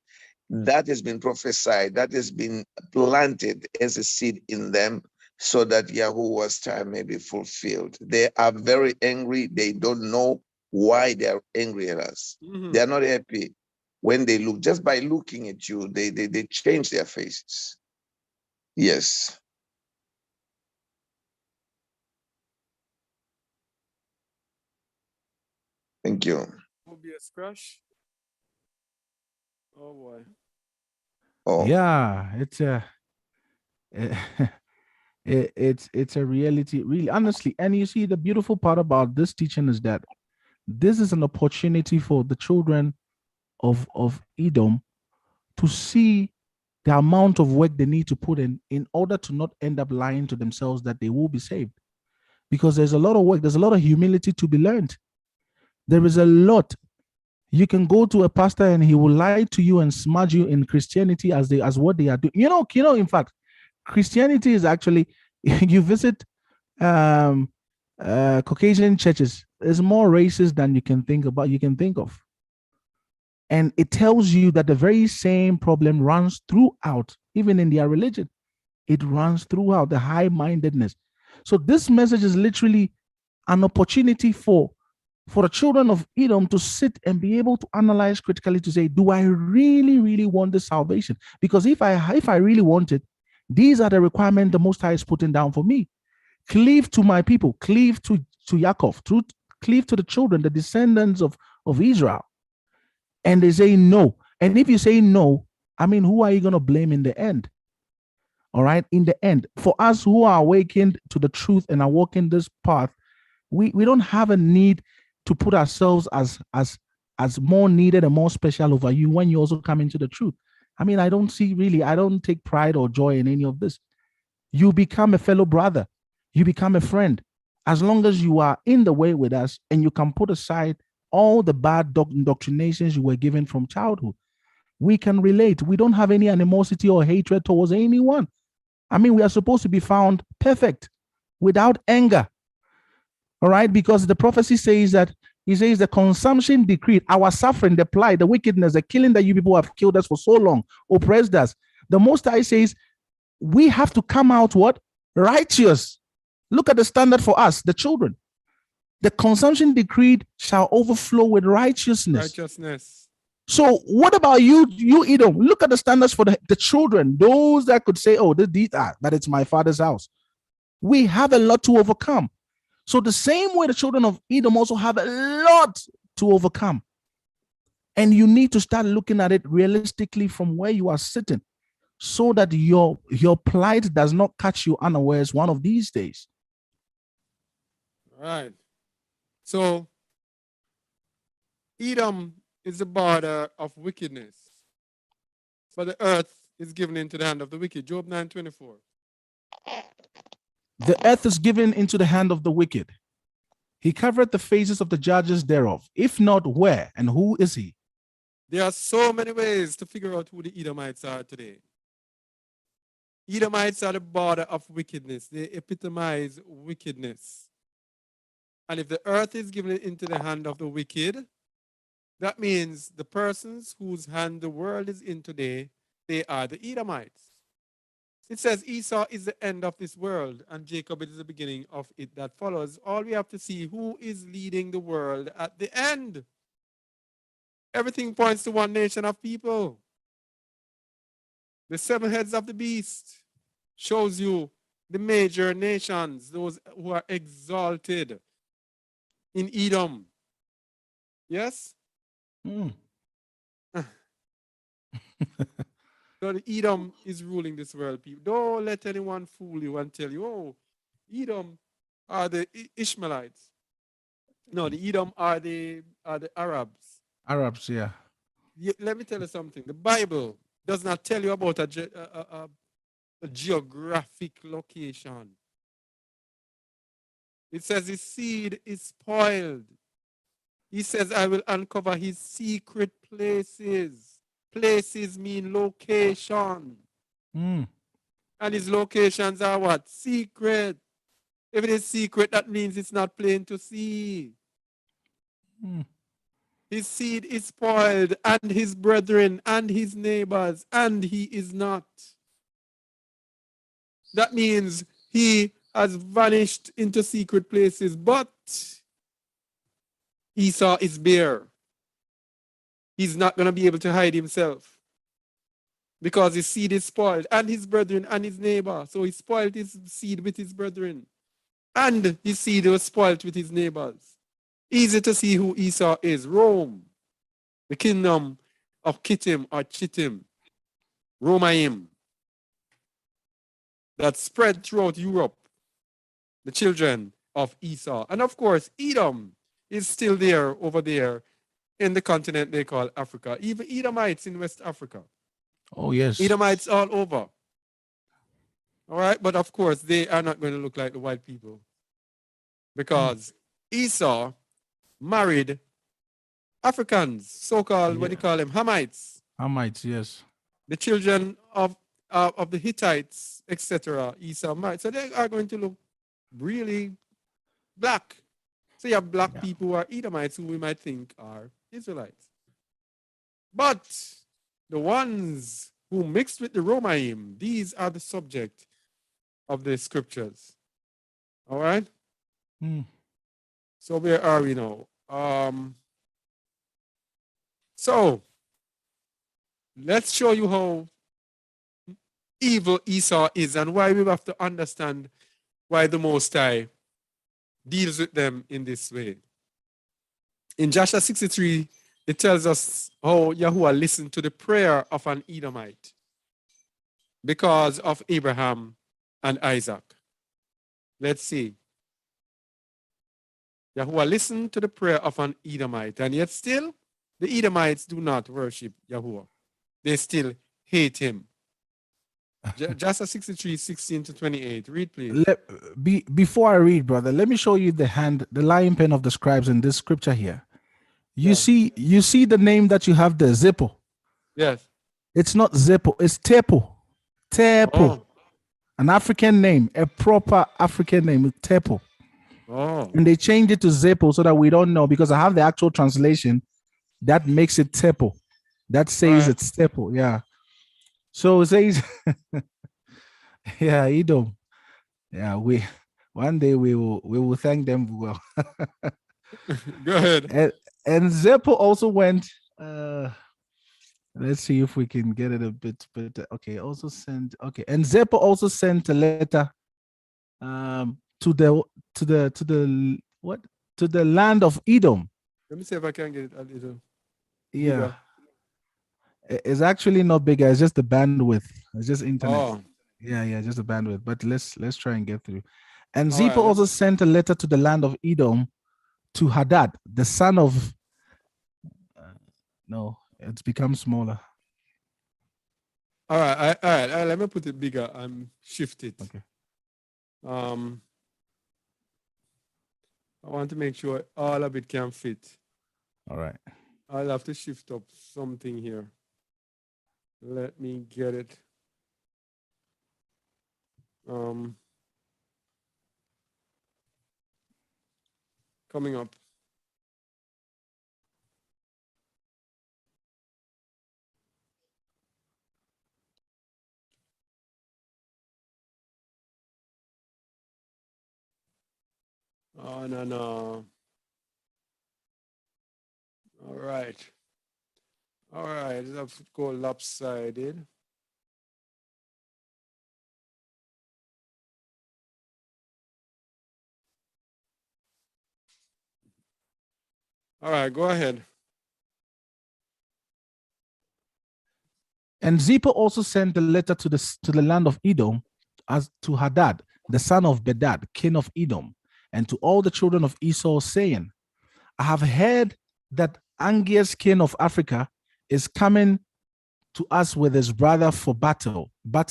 Speaker 6: that has been prophesied, that has been planted as a seed in them so that Yahuwah's time may be fulfilled. They are very angry. They don't know why they are angry at us. They are not happy when they look. Just by looking at you, they change their faces. Yes. Thank you.
Speaker 1: Will be a scratch. Oh boy.
Speaker 6: Oh.
Speaker 5: Yeah, it's it's a reality, really, honestly. And you see, the beautiful part about this teaching is that this is an opportunity for the children of Edom to see the amount of work they need to put in order to not end up lying to themselves that they will be saved. Because there's a lot of work, there's a lot of humility to be learned. There is a lot. You can go to a pastor and he will lie to you and smudge you in Christianity as what they are doing. In fact, Christianity is actually, you visit Caucasian churches, it's more racist than you can think of. And it tells you that the very same problem runs throughout, even in their religion. It runs throughout the high-mindedness. So this message is literally an opportunity for the children of Edom to sit and be able to analyze critically to say, do I really, really want this salvation? Because if I really want it, these are the requirements the Most High is putting down for me. Cleave to my people, cleave to Yaakov, cleave to the children, the descendants of Israel. And they say no. And if you say no, I mean, who are you going to blame in the end? All right, in the end, for us who are awakened to the truth and are walking this path, we don't have a need to put ourselves as more needed and more special over you when you also come into the truth. I mean, I don't take pride or joy in any of this. You become a fellow brother. You become a friend. As long as you are in the way with us and you can put aside all the bad indoctrinations you were given from childhood, we can relate. We don't have any animosity or hatred towards anyone. I mean, we are supposed to be found perfect, without anger. All right, because the prophecy says that the consumption decreed, our suffering, the plight, the wickedness, the killing that you people have killed us for so long, oppressed us. The Most High says we have to come out what? Righteous. Look at the standard for us, the children. The consumption decreed shall overflow with righteousness. So what about you Edom? Look at the standards for the children, those that could say, oh, that it's my father's house. We have a lot to overcome. So the same way the children of Edom also have a lot to overcome. And you need to start looking at it realistically from where you are sitting, so that your plight does not catch you unawares one of these days.
Speaker 1: Right. So Edom is the border of wickedness, for the earth is given into the hand of the wicked. Job 9:24.
Speaker 5: The earth is given into the hand of the wicked. He covered the faces of the judges thereof. If not, where and who is he?
Speaker 1: There are so many ways to figure out who the Edomites are today. Edomites are the border of wickedness. They epitomize wickedness. And if the earth is given into the hand of the wicked, that means the persons whose hand the world is in today, they are the Edomites. It says Esau is the end of this world and Jacob is the beginning of it that follows. All we have to see who is leading the world at the end. Everything points to one nation of people. The 7 heads of the beast shows you the major nations, those who are exalted in Edom. Yes? So the Edom is ruling this world, people. Don't let anyone fool you and tell you, oh, Edom are the Ishmaelites. No, the Edom are the Arabs.
Speaker 5: Arabs, yeah.
Speaker 1: Let me tell you something. The Bible does not tell you about a geographic location. It says his seed is spoiled. He says, I will uncover his secret places. Places mean location. And his locations are what? Secret. If it is secret, that means it's not plain to see. His seed is spoiled, and his brethren, and his neighbors, and he is not. That means he has vanished into secret places, but Esau is bare. He's not going to be able to hide himself because his seed is spoiled, and his brethren and his neighbor. So he spoiled his seed with his brethren, and his seed was spoiled with his neighbors. Easy to see who Esau is. Rome, the kingdom of Kittim or Chittim, Romaim, that spread throughout Europe, the children of Esau. And of course, Edom is still there over there in the continent they call Africa. Even Edomites in West Africa.
Speaker 5: Oh, yes.
Speaker 1: Edomites all over. All right, but of course, they are not going to look like the white people because Esau married Africans, so-called, what do you call them, Hamites,
Speaker 5: Hamites, yes.
Speaker 1: the children of the Hittites, etc., Esau, so they are going to look really black. So you have black people who are Edomites who we might think are Israelites. But the ones who mixed with the Romaim, these are the subject of the scriptures. All right? So where are we now? So let's show you how evil Esau is and why we have to understand why the Most High deals with them in this way. In Joshua 63, it tells us how Yahuwah listened to the prayer of an Edomite because of Abraham and Isaac. Let's see. Yahuwah listened to the prayer of an Edomite, and yet still the Edomites do not worship Yahuwah. They still hate him. Joshua 63, 16 to 28. Read, please.
Speaker 5: Before I read, brother, let me show you the lying pen of the scribes in this scripture here. You see the name that you have there, Zippo.
Speaker 1: Yes.
Speaker 5: It's not Zippo, it's Tepo. Tepo.
Speaker 1: Oh.
Speaker 5: An African name, a proper African name, Tepo.
Speaker 1: Oh.
Speaker 5: And they changed it to Zippo so that we don't know, because I have the actual translation that makes it Tepo. That says it's Tepo. Yeah. So it says, yeah, Edom. Yeah, one day we will thank them well.
Speaker 1: Go ahead.
Speaker 5: And Zeppo also went. Let's see if we can get it a bit better. Okay, also sent. Okay, and Zeppo also sent a letter to the land of Edom.
Speaker 1: Let me see if I can get it a little.
Speaker 5: Yeah.
Speaker 1: Bigger.
Speaker 5: It's actually not bigger, it's just the bandwidth. It's just internet.
Speaker 1: Oh.
Speaker 5: Yeah, just the bandwidth. But let's try and get through. And
Speaker 1: All
Speaker 5: Zeppo
Speaker 1: right,
Speaker 5: also sent a letter to the land of Edom to Hadad, the son of no, it's become smaller.
Speaker 1: All right, let me put it bigger and shift it.
Speaker 5: Okay.
Speaker 1: I want to make sure all of it can fit.
Speaker 5: All right.
Speaker 1: I'll have to shift up something here. Let me get it. Coming up. Oh, no. All right. Let's go lopsided. All right, go ahead.
Speaker 5: And Zeppo also sent a letter to the land of Edom, as to Hadad, the son of Bedad, king of Edom, and to all the children of Esau, saying, I have heard that Angias, king of Africa, is coming to us with his brother for battle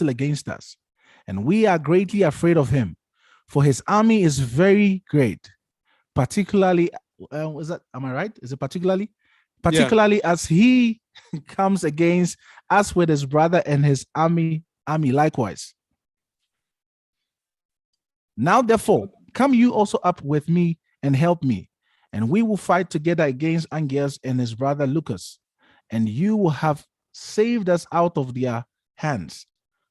Speaker 5: against us. And we are greatly afraid of him, for his army is very great, particularly, am I right? Is it particularly? Particularly as he comes against us with his brother and his army likewise. Now, therefore, come you also up with me and help me, and we will fight together against Angias and his brother Lucas, and you will have saved us out of their hands.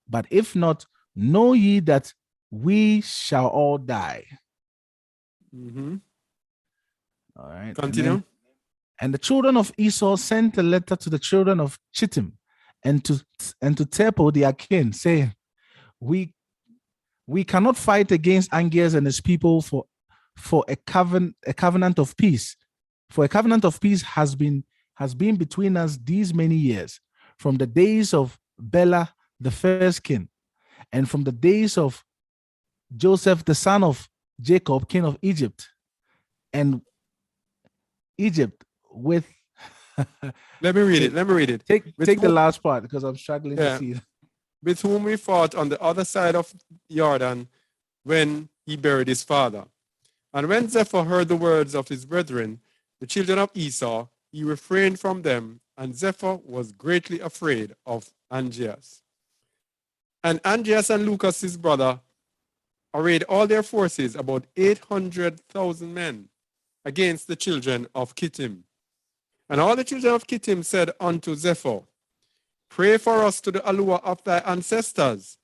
Speaker 5: But if not, know ye that we shall all die.
Speaker 1: Mm-hmm.
Speaker 5: All right.
Speaker 1: Continue.
Speaker 5: And the children of Esau sent a letter to the children of Chittim and to Tepo their king, saying, we cannot fight against Angias and his people for a covenant of peace. For a covenant of peace has been between us these many years, from the days of Bela the first king, and from the days of Joseph the son of Jacob, king of Egypt, and Egypt with
Speaker 1: Let me read it.
Speaker 5: Take the last part because I'm struggling to see it.
Speaker 1: With whom we fought on the other side of Jordan when he buried his father. And when Zepho heard the words of his brethren, the children of Esau, he refrained from them, and Zephyr was greatly afraid of Angeas. And Angeas and Lucas, his brother, arrayed all their forces, about 800,000 men, against the children of Kittim. And all the children of Kittim said unto Zephyr, Pray for us to the Allah of thy ancestors.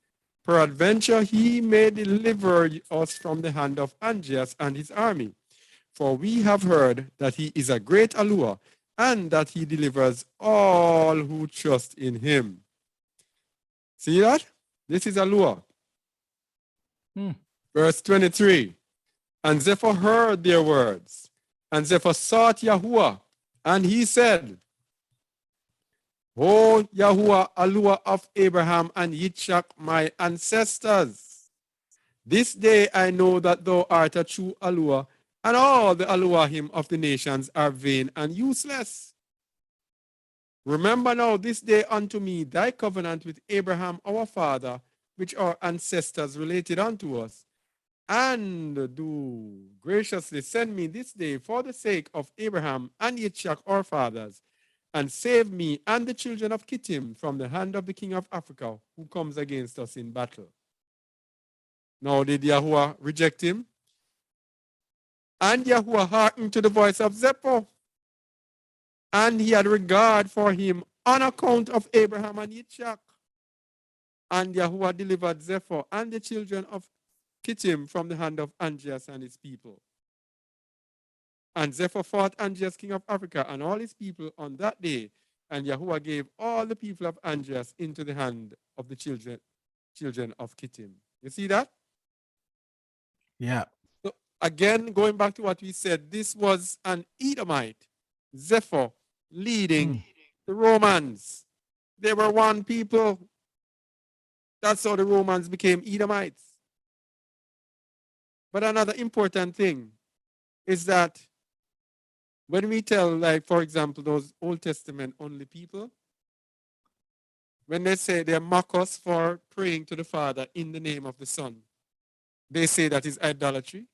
Speaker 1: Peradventure he may deliver us from the hand of Angeas and his army. For we have heard that he is a great Allah, and that he delivers all who trust in him. See that? This is Allah. Verse 23. And Zephyr heard their words, and Zephyr sought Yahuwah, and he said, O Yahuwah, Allah of Abraham and Yitzchak, my ancestors, this day I know that thou art a true Allah, and all the Elohim of the nations are vain and useless. Remember now this day unto me thy covenant with Abraham our father, which our ancestors related unto us, and do graciously send me this day for the sake of Abraham and Yitzchak our fathers, and save me and the children of Kittim from the hand of the king of Africa, who comes against us in battle. Now did Yahuwah reject him? And Yahuwah hearkened to the voice of Zephyr, and he had regard for him on account of Abraham and Yitzchak. And Yahuwah delivered Zephyr and the children of Kittim from the hand of Angeas and his people. And Zephyr fought Angeas, king of Africa, and all his people on that day. And Yahuwah gave all the people of Angeas into the hand of the children of Kittim. You see that?
Speaker 5: Yeah.
Speaker 1: So again, going back to what we said, this was an Edomite, Zephyr, leading the Romans. They were one people. That's how the Romans became Edomites. But another important thing is that when we tell, like, for example, those Old Testament only people, when they say they mock us for praying to the Father in the name of the Son, they say that is idolatry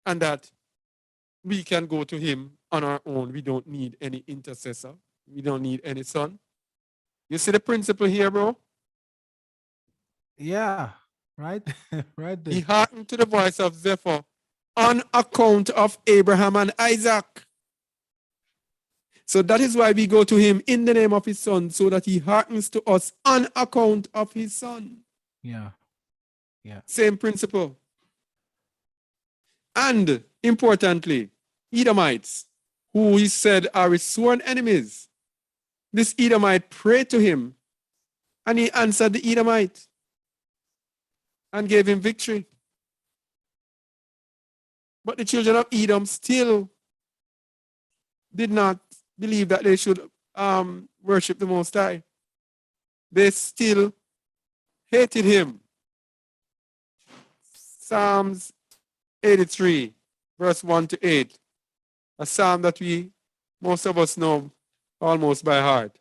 Speaker 1: and that we can go to him on our own. We don't need any intercessor. We don't need any son. You see the principle here, bro?
Speaker 5: Yeah. Right. Right there.
Speaker 1: He hearkened to the voice of Zephyr on account of Abraham and Isaac. So that is why we go to him in the name of his son, so that he hearkens to us on account of his son.
Speaker 5: Yeah. Yeah.
Speaker 1: Same principle. And importantly, Edomites, who he said are his sworn enemies, this Edomite prayed to him, and he answered the Edomite and gave him victory. But the children of Edom still did not believe that they should worship the Most High. They still hated him. Psalms 83, verse 1 to 8, a psalm that most of us know almost by heart.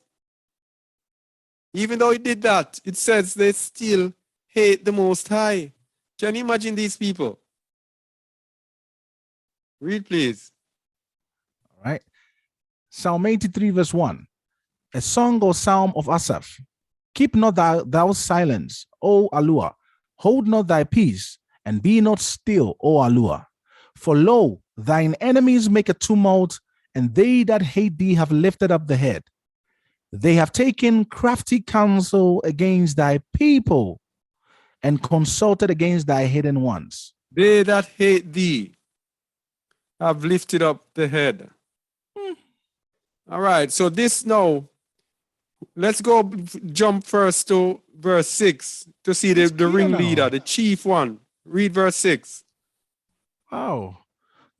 Speaker 1: Even though he did that, it says they still hate the Most High. Can you imagine these people? Read, please.
Speaker 5: All right. Psalm 83, verse 1. A song or psalm of Asaph. Keep not thou silence, O Allah. Hold not thy peace, and be not still, O Allah. For lo, thine enemies make a tumult, and they that hate thee have lifted up the head. They have taken crafty counsel against thy people, and consulted against thy hidden ones.
Speaker 1: They that hate thee have lifted up the head. All right, so this now, let's go jump first to verse 6 to see the ringleader, the chief one. Read verse 6.
Speaker 5: Wow.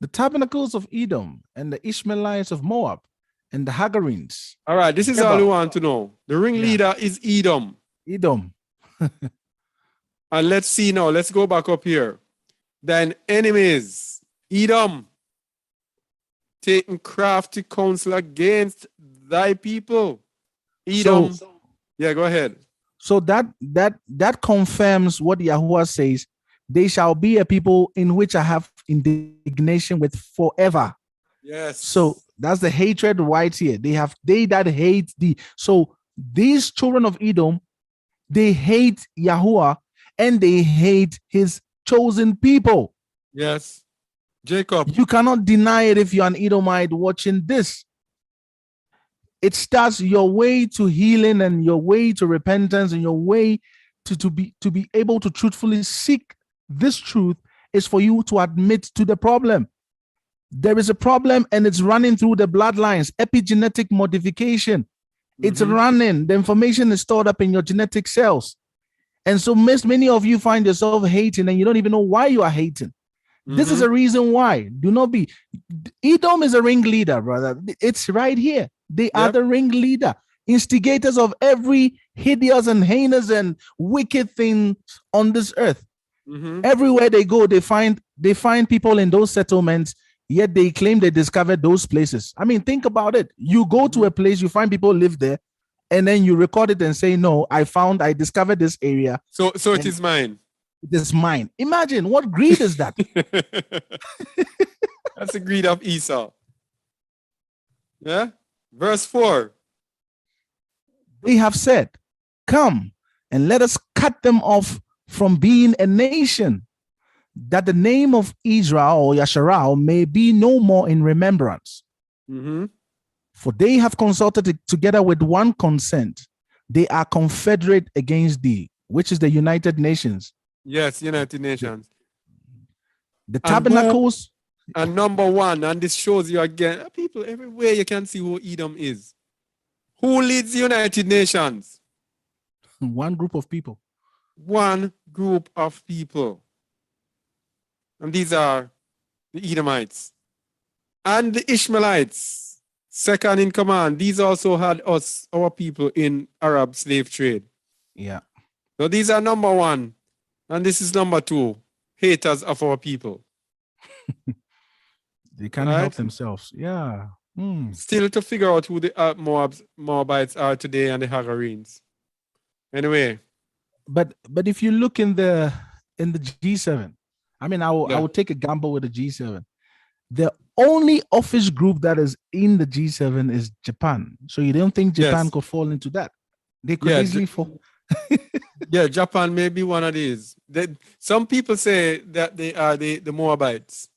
Speaker 5: The tabernacles of Edom and the Ishmaelites of Moab and the Hagarenes.
Speaker 1: All right, this is all we want to know. The ringleader is Edom.
Speaker 5: Edom.
Speaker 1: And let's see now, let's go back up here. Thine enemies, Edom, taking crafty counsel against thy people. Edom. Yeah, go ahead.
Speaker 5: So that confirms what Yahuwah says. They shall be a people in which I have indignation with forever.
Speaker 1: Yes.
Speaker 5: So that's the hatred right here. They that hate thee. So these children of Edom, they hate Yahuwah and they hate his chosen people.
Speaker 1: Yes. Jacob.
Speaker 5: You cannot deny it if you're an Edomite watching this. It starts your way to healing and your way to repentance and your way to be able to truthfully seek this truth is for you to admit to the problem. There is a problem and it's running through the bloodlines, epigenetic modification. It's running. The information is stored up in your genetic cells. And so many of you find yourself hating and you don't even know why you are hating. This is a reason why. Do not be. Edom is a ringleader, brother. It's right here. They are the ringleader, instigators of every hideous and heinous and wicked thing on this earth. Everywhere they go, they find people in those settlements, yet they claim they discovered those places. I mean, think about it. You go to a place, you find people live there, and then you record it and say, no, I discovered this area.
Speaker 1: So it is mine.
Speaker 5: It is mine. Imagine what greed is that?
Speaker 1: That's the greed of Esau. Yeah. Verse 4.
Speaker 5: They have said, come and let us cut them off from being a nation, that the name of Israel or Yasharal may be no more in remembrance. For they have consulted together with one consent. They are confederate against thee, which is the United Nations.
Speaker 1: Yes, United Nations.
Speaker 5: The tabernacles.
Speaker 1: And number one, and this shows you again, people everywhere you can see who Edom is. Who leads the United Nations?
Speaker 5: One group of people.
Speaker 1: One group of people. And these are the Edomites. And the Ishmaelites, second in command. These also had our people in Arab slave trade.
Speaker 5: Yeah.
Speaker 1: So these are number one. And this is number two, haters of our people.
Speaker 5: They can't help themselves. Yeah.
Speaker 1: Still to figure out who the Moabites are today and the Hagarenes. Anyway.
Speaker 5: But if you look in the G7, I mean, I will take a gamble with the G7. The only office group that is in the G7 is Japan. So you don't think Japan could fall into that? They could easily fall.
Speaker 1: Yeah, Japan may be one of these. Some people say that they are the Moabites.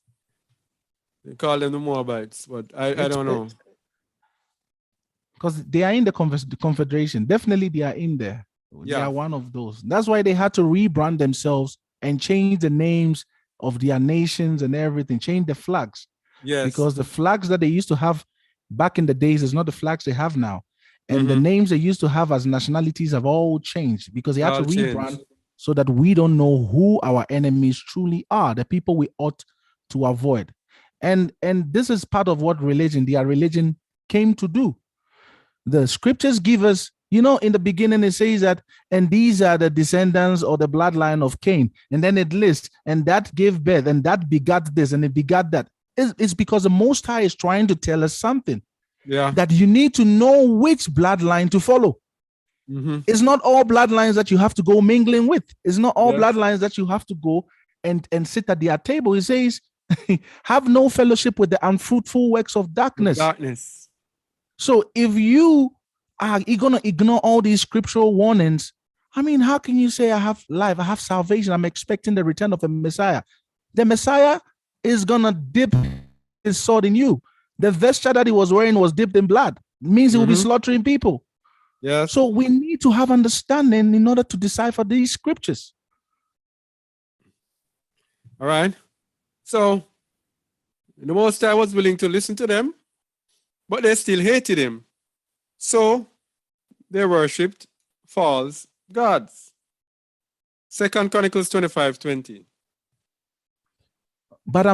Speaker 1: They call them the Moabites, but I don't know.
Speaker 5: Because they are in the Confederation. Definitely they are in there. They are one of those. That's why they had to rebrand themselves and change the names of their nations and everything, change the flags.
Speaker 1: Yes.
Speaker 5: Because the flags that they used to have back in the days is not the flags they have now. And the names they used to have as nationalities have all changed because they had to rebrand so that we don't know who our enemies truly are, the people we ought to avoid. And this is part of what their religion came to do. The scriptures give us, in the beginning it says that, and these are the descendants or the bloodline of Cain. And then it lists, and that gave birth, and that begat this, and it begat that. It's because the Most High is trying to tell us something.
Speaker 1: Yeah.
Speaker 5: That you need to know which bloodline to follow. It's not all bloodlines that you have to go mingling with. It's not all bloodlines that you have to go and sit at their table. It says, have no fellowship with the unfruitful works of darkness. So if you are going to ignore all these scriptural warnings, I mean, how can you say I have life, I have salvation, I'm expecting the return of a Messiah? The Messiah is going to dip his sword in you. The vesture that he was wearing was dipped in blood. It means he will be slaughtering people.
Speaker 1: Yeah.
Speaker 5: So we need to have understanding in order to decipher these scriptures.
Speaker 1: All right. So the Most High was willing to listen to them, but they still hated him. So they worshipped false gods. 2 Chronicles 25:20.
Speaker 5: But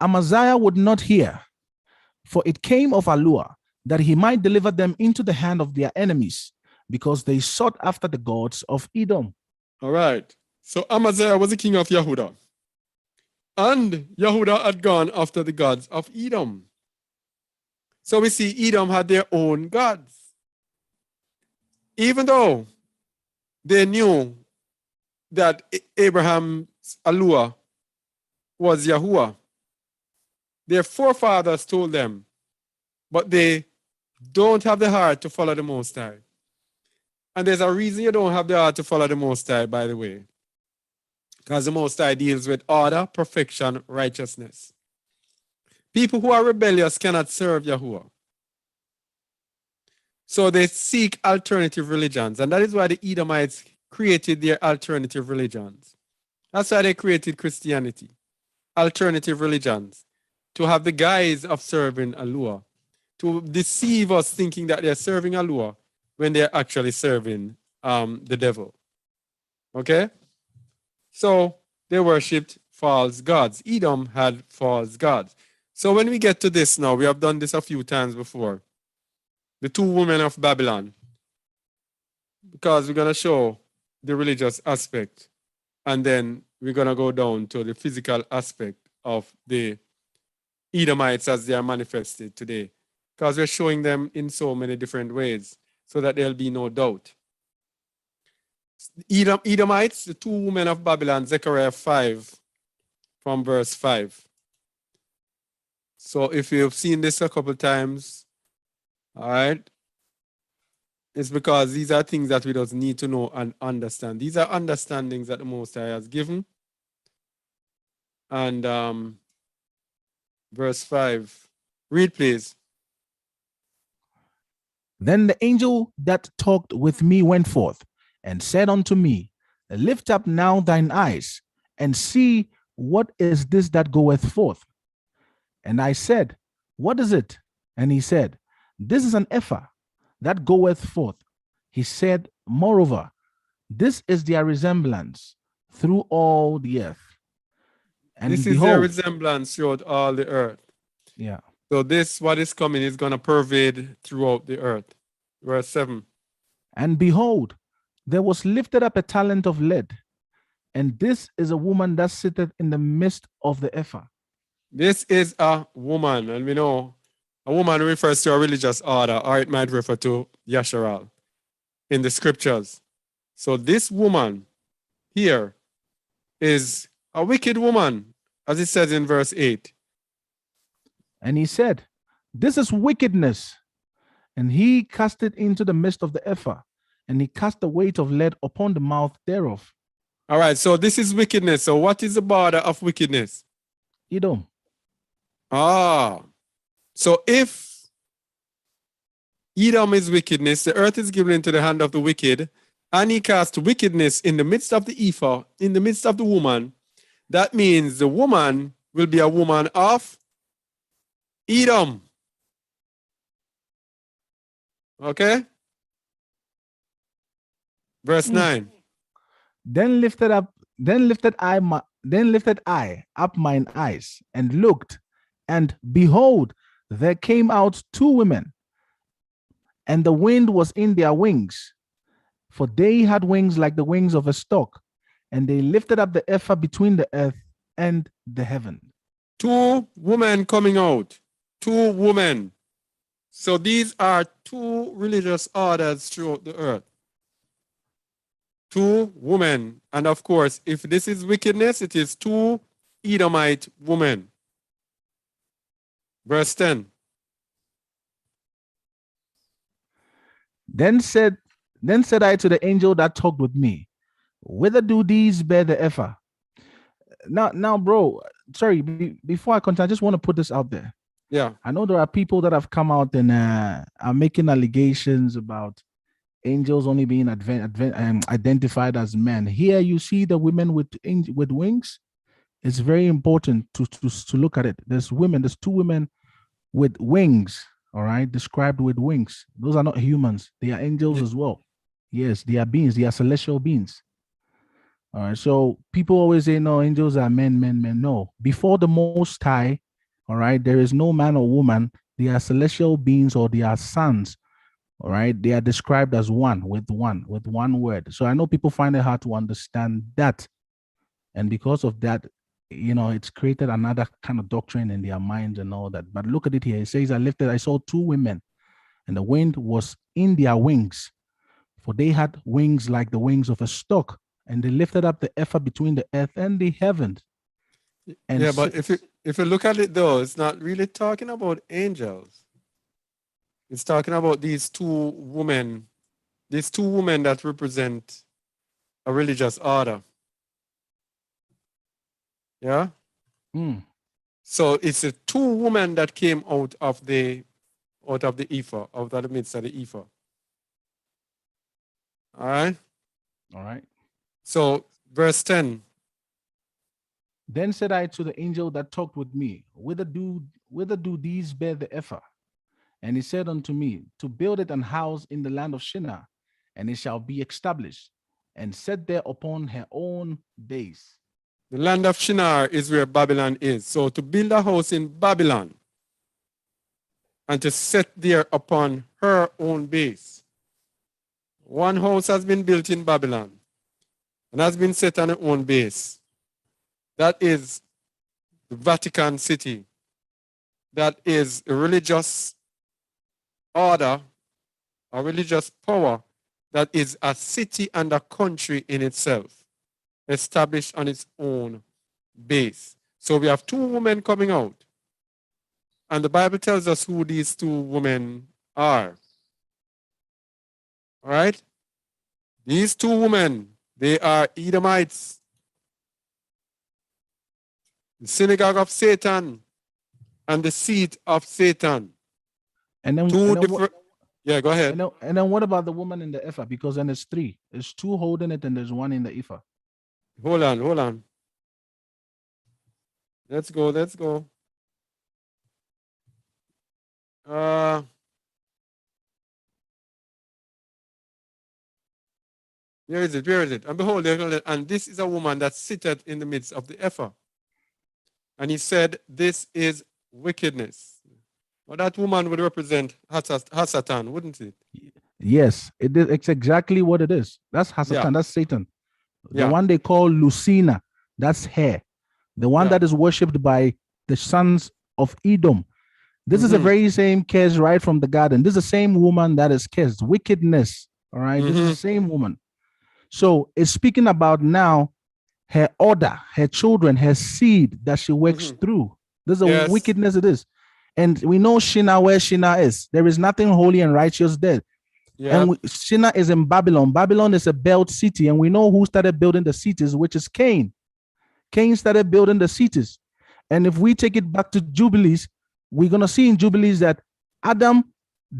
Speaker 5: Amaziah would not hear, for it came of Allure that he might deliver them into the hand of their enemies, because they sought after the gods of Edom.
Speaker 1: All right. So Amaziah was the king of Yehuda. And Yehuda had gone after the gods of Edom. So we see Edom had their own gods. Even though they knew that Abraham's Allure was Yahuwah, Their forefathers told them, but they don't have the heart to follow the Most High. And there's a reason you don't have the heart to follow the Most High, by the way. Because the Most High deals with order, perfection, righteousness. People who are rebellious cannot serve Yahuwah. So they seek alternative religions. And that is why the Edomites created their alternative religions. That's why they created Christianity. Alternative religions. To have the guise of serving Allah. To deceive us thinking that they're serving Allah when they're actually serving the devil. Okay? So they worshipped false gods. Edom had false gods. So when we get to this now, we have done this a few times before. The two women of Babylon. Because we're going to show the religious aspect. And then we're going to go down to the physical aspect of the Edomites as they are manifested today. Because we're showing them in so many different ways so that there'll be no doubt. Edomites, the two women of Babylon, Zechariah 5 from verse 5. So if you've seen this a couple times, all right, it's because these are things that we just need to know and understand. These are understandings that the Most High has given. And verse 5, read please.
Speaker 5: Then the angel that talked with me went forth and said unto me, Lift up now thine eyes and see what is this that goeth forth. And I said, What is it? And he said, This is an ephah that goeth forth. He said, Moreover, this is their resemblance through all the earth. And
Speaker 1: this
Speaker 5: behold,
Speaker 1: is their resemblance throughout all the earth.
Speaker 5: Yeah.
Speaker 1: So this, what is coming, is going to pervade throughout the earth. Verse 7.
Speaker 5: And behold, there was lifted up a talent of lead, and this is a woman that sitteth in the midst of the ephah.
Speaker 1: This is a woman, and we know a woman refers to a religious order, or it might refer to Yasharal in the scriptures. So this woman here is a wicked woman, as it says in verse 8.
Speaker 5: And he said, This is wickedness. And he cast it into the midst of the ephah, and he cast the weight of lead upon the mouth thereof.
Speaker 1: All right, so this is wickedness. So what is the border of wickedness?
Speaker 5: Edom.
Speaker 1: So if Edom is wickedness, the earth is given into the hand of the wicked, and he cast wickedness in the midst of the ephah, in the midst of the woman, that means the woman will be a woman of Edom. Okay? Verse 9.
Speaker 5: Then lifted I up mine eyes and looked, and behold, there came out two women, and the wind was in their wings, for they had wings like the wings of a stork, and they lifted up the ephah between the earth and the heaven.
Speaker 1: Two women coming out. Two women. So these are two religious orders throughout the earth. Two women. And of course, if this is wickedness, it is two Edomite women. Verse 10.
Speaker 5: Then said I to the angel that talked with me, Whither do these bear the ephah? Now, bro, sorry, before I continue, I just want to put this out there.
Speaker 1: Yeah.
Speaker 5: I know there are people that have come out and are making allegations about angels only being identified as men. Here you see the women with wings. It's very important to look at it. There's two women with wings, all right, described with wings. Those are not humans. They are angels as well. Yes, they are beings. They are celestial beings. All right, so people always say, no, angels are men. No, before the Most High, all right, there is no man or woman. They are celestial beings, or they are sons. All right, they are described as one with one word. So I know people find it hard to understand that, and because of that, it's created another kind of doctrine in their minds and all that. But look at it here. It says, I saw two women, and the wind was in their wings, for they had wings like the wings of a stork, and they lifted up the ephah between the earth and the heavens. And
Speaker 1: Yeah, but if you look at it though, it's not really talking about angels. It's talking about these two women that represent a religious order. Yeah.
Speaker 5: Mm,
Speaker 1: So it's the two women that came out of the ephah, out of the midst of the ephah. All right.
Speaker 5: all right.
Speaker 1: So verse 10.
Speaker 5: Then said I to the angel that talked with me, whither do these bear the ephah? And he said unto me, to build it an house in the land of Shinar, and it shall be established, and set there upon her own base.
Speaker 1: The land of Shinar is where Babylon is. So to build a house in Babylon and to set there upon her own base. One house has been built in Babylon and has been set on her own base. That is the Vatican City. That is a religious order, a religious power that is a city and a country in itself, established on its own base. So we have two women coming out. And the Bible tells us who these two women are. All right? These two women, they are Edomites, the synagogue of Satan and the seat of Satan.
Speaker 5: And then,
Speaker 1: Two
Speaker 5: and then
Speaker 1: different. Yeah, go ahead.
Speaker 5: and then what about the woman in the ephah? Because then it's three. There's two holding it and there's one in the ephah.
Speaker 1: Hold on. Let's go. Where is it? And behold, and this is a woman that sitteth in the midst of the ephah. And he said, this is wickedness. Well, that woman would represent Hasatan, wouldn't it?
Speaker 5: Yes, it's exactly what it is. That's Hasatan,
Speaker 1: Yeah.
Speaker 5: that's Satan. The
Speaker 1: Yeah.
Speaker 5: one they call Lucina, that's her. The one
Speaker 1: Yeah.
Speaker 5: that is worshipped by the sons of Edom. This is the
Speaker 1: Mhm.
Speaker 5: very same case right from the garden. This is the same woman that is cursed. Wickedness. All right. This is the same woman. So it's speaking about now her order, her children, her seed that she works through. This is a
Speaker 1: Yes.
Speaker 5: wickedness it is. And we know Shinar, where Shinar is. There is nothing holy and righteous there.
Speaker 1: Yeah.
Speaker 5: And Shinar is in Babylon. Babylon is a belt city. And we know who started building the cities, which is Cain. Cain started building the cities. And if we take it back to Jubilees, we're going to see in Jubilees that Adam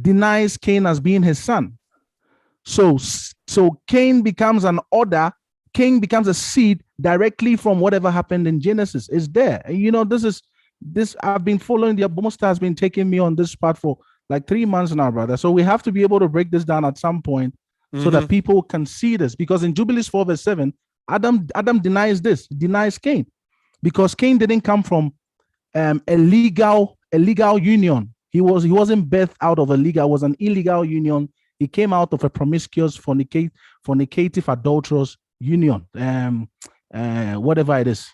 Speaker 5: denies Cain as being his son. So Cain becomes an order. Cain becomes a seed directly from whatever happened in Genesis. It's there. And you know, this I've been following, the Abomosta has been taking me on this part for like 3 months now, brother. So we have to be able to break this down at some point so that people can see this. Because in Jubilees 4 verse 7, Adam denies this, denies Cain. Because Cain didn't come from a legal union. He wasn't birthed out of a legal, it was an illegal union. He came out of a promiscuous, fornicative, adulterous union, whatever it is.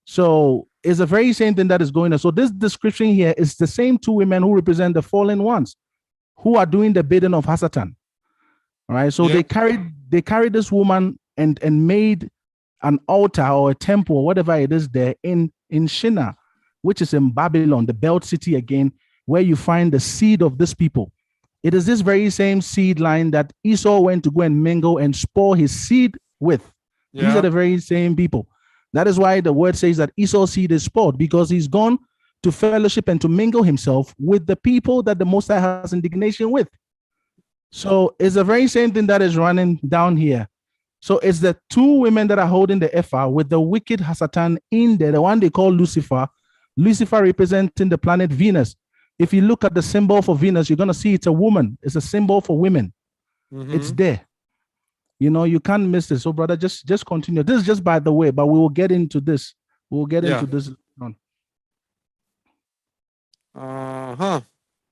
Speaker 5: So it's the very same thing that is going on. So this description here is the same two women who represent the fallen ones, who are doing the bidding of Hasatan. All right. So they carried this woman and made an altar or a temple or whatever it is there in Shinar, which is in Babylon, the belt city again, where you find the seed of this people. It is this very same seed line that Esau went to go and mingle and spore his seed with. Yeah. These are the very same people. That is why the word says that Esau's seed is spoiled, because he's gone to fellowship and to mingle himself with the people that the Most High has indignation with. So it's the very same thing that is running down here. So it's the two women that are holding the ephah with the wicked Hasatan in there, the one they call Lucifer. Lucifer representing the planet Venus. If you look at the symbol for Venus, you're going to see it's a woman. It's a symbol for women. It's there. You know, you can't miss this. So, brother, just continue. This is just by the way, but we will get into this. We'll get into this.
Speaker 1: All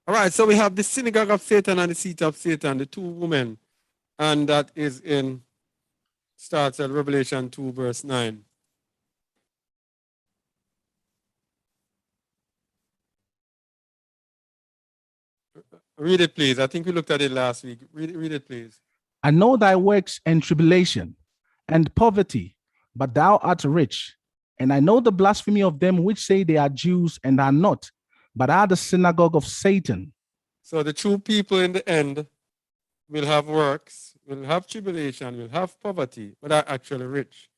Speaker 1: right. So we have the synagogue of Satan and the seat of Satan, the two women. And that is starts at Revelation 2, verse 9. Read it, please. I think we looked at it last week. Read it, please.
Speaker 5: I know thy works and tribulation and poverty, but thou art rich. And I know the blasphemy of them which say they are Jews and are not, but are the synagogue of Satan.
Speaker 1: So the true people in the end will have works, will have tribulation, will have poverty, but are actually rich.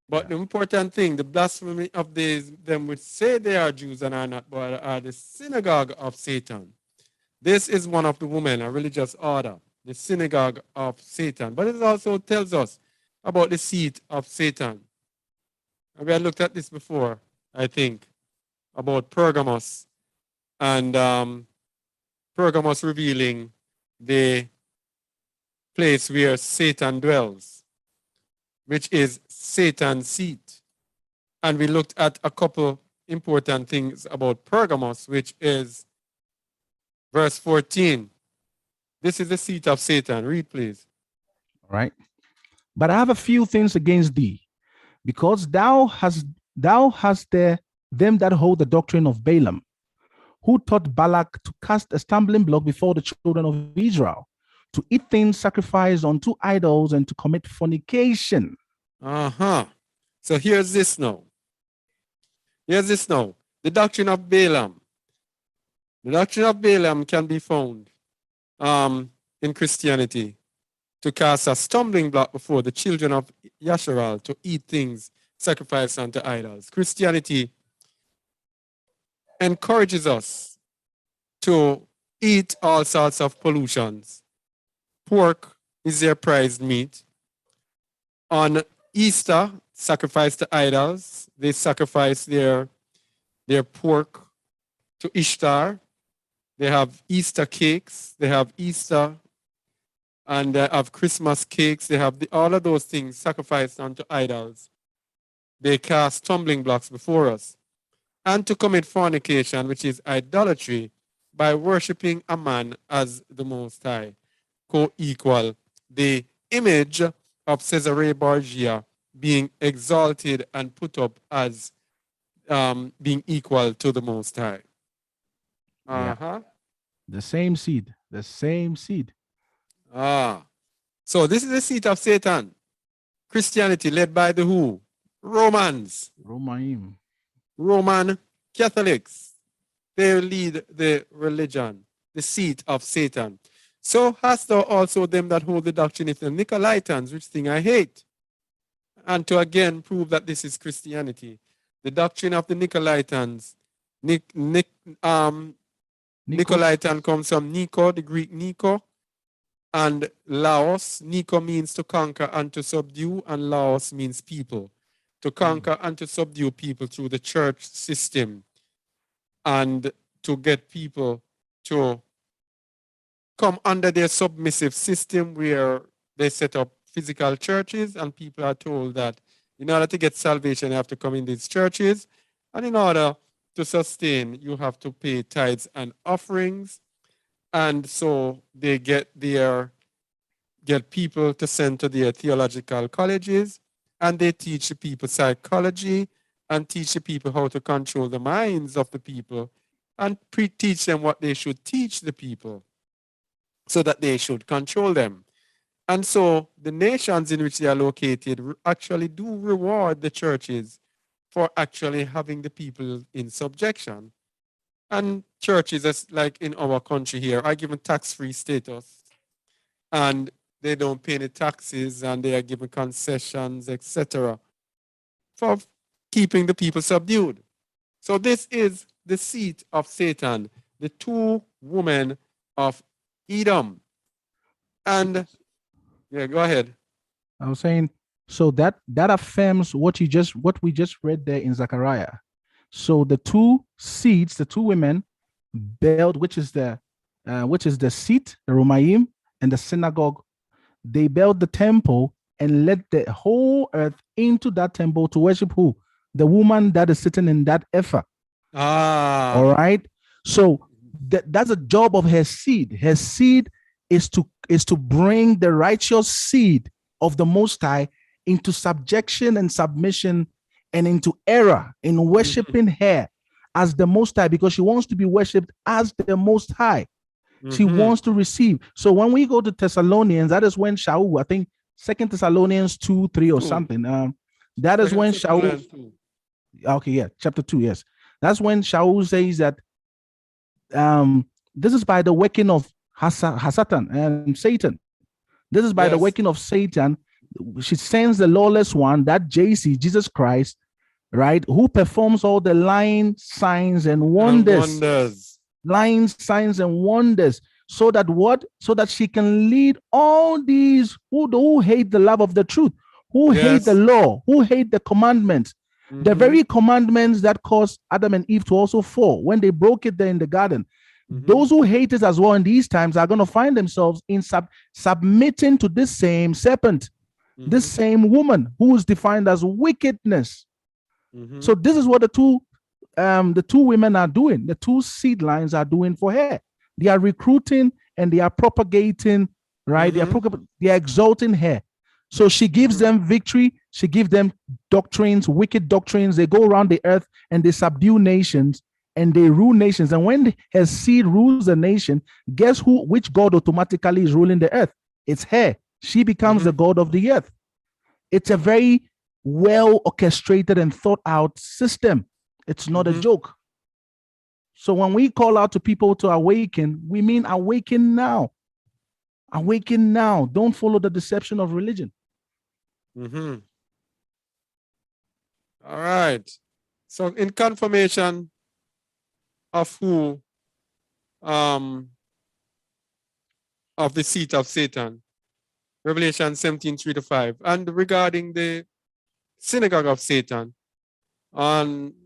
Speaker 1: But the important thing, the blasphemy of them which say they are Jews and are not, but are the synagogue of Satan. This is one of the women, a religious order, the synagogue of Satan. But it also tells us about the seat of Satan. And we had looked at this before, I think, about Pergamos, and Pergamos revealing the place where Satan dwells, which is Satan's seat. And we looked at a couple important things about Pergamos, which is verse 14. This is the seat of Satan. Read, please.
Speaker 5: All right. But I have a few things against thee, because thou hast there them that hold the doctrine of Balaam, who taught Balak to cast a stumbling block before the children of Israel, to eat things sacrificed unto idols, and to commit fornication.
Speaker 1: So here's this now. The doctrine of Balaam. The doctrine of Balaam can be found in Christianity, to cast a stumbling block before the children of Yasharal, to eat things sacrificed unto idols. Christianity encourages us to eat all sorts of pollutions. Pork is their prized meat. On Easter, sacrifice to idols. They sacrifice their pork to Ishtar. They have Easter cakes. They have Easter, and they have Christmas cakes. They have all of those things sacrificed unto idols. They cast stumbling blocks before us. And to commit fornication, which is idolatry, by worshiping a man as the Most High, co-equal, the image of Caesarea Borgia being exalted and put up as being equal to the Most High.
Speaker 5: The same seed.
Speaker 1: So this is the seat of Satan. Christianity led by the who? Romans. Roman Catholics. They lead the religion, the seat of Satan. So hast thou also them that hold the doctrine of the Nicolaitans, which thing I hate. And to again prove that this is Christianity, the doctrine of the Nicolaitans, Nicolaitan comes from Nico, the Greek Nico, and Laos. Nico means to conquer and to subdue, and Laos means people. To conquer and to subdue people through the church system, and to get people to come under their submissive system where they set up physical churches, and people are told that in order to get salvation, you have to come in these churches, and in order to sustain, you have to pay tithes and offerings. And so they get people to send to their theological colleges, and they teach the people psychology and teach the people how to control the minds of the people, and teach them what they should teach the people so that they should control them. And so the nations in which they are located actually do reward the churches for actually having the people in subjection. And churches, as like in our country here, are given tax-free status, and they don't pay any taxes, and they are given concessions, etc., for keeping the people subdued. So this is the seat of Satan, the two women of Edom. And yeah, go ahead.
Speaker 5: I was saying, so that affirms what we just read there in Zechariah. So the two seeds, the two women, built, which is the seat, the Romaim, and the synagogue. They built the temple and led the whole earth into that temple to worship who? The woman that is sitting in that ephah. All right. So that's a job of her seed. Her seed is to bring the righteous seed of the Most High into subjection and submission and into error in worshiping her as the Most High, because she wants to be worshipped as the Most High. She wants to receive. So when we go to Thessalonians, that is when Shaul, I think 2 Thessalonians 2:3 or something. That is when Shaul. Okay, yeah, chapter 2, yes. That's when Shaul says that this is by the working of Hasatan and Satan. This is by the
Speaker 1: Yes.
Speaker 5: working of Satan. She sends the lawless one, that JC, Jesus Christ, right, who performs all the lying signs and wonders. Lying signs and wonders, so that what? So that she can lead all these who hate the love of the truth, who hate the law, who hate the commandments, the very commandments that caused Adam and Eve to also fall when they broke it there in the garden. Those who hate it as well in these times are going to find themselves in submitting to this same serpent, this same woman who is defined as wickedness. So this is what the two women are doing. The two seed lines are doing for her. They are recruiting and they are propagating, right? They are exalting her. So she gives them victory. She gives them doctrines, wicked doctrines. They go around the earth and they subdue nations and they rule nations. And when her seed rules a nation, guess which God automatically is ruling the earth? It's her. She becomes the God of the earth. It's a very well orchestrated and thought out system. It's not a joke. So when we call out to people to awaken, we mean awaken now. Awaken now. Don't follow the deception of religion.
Speaker 1: All right. So in confirmation of who of the seat of Satan, Revelation 17:3-5, and regarding the synagogue of Satan,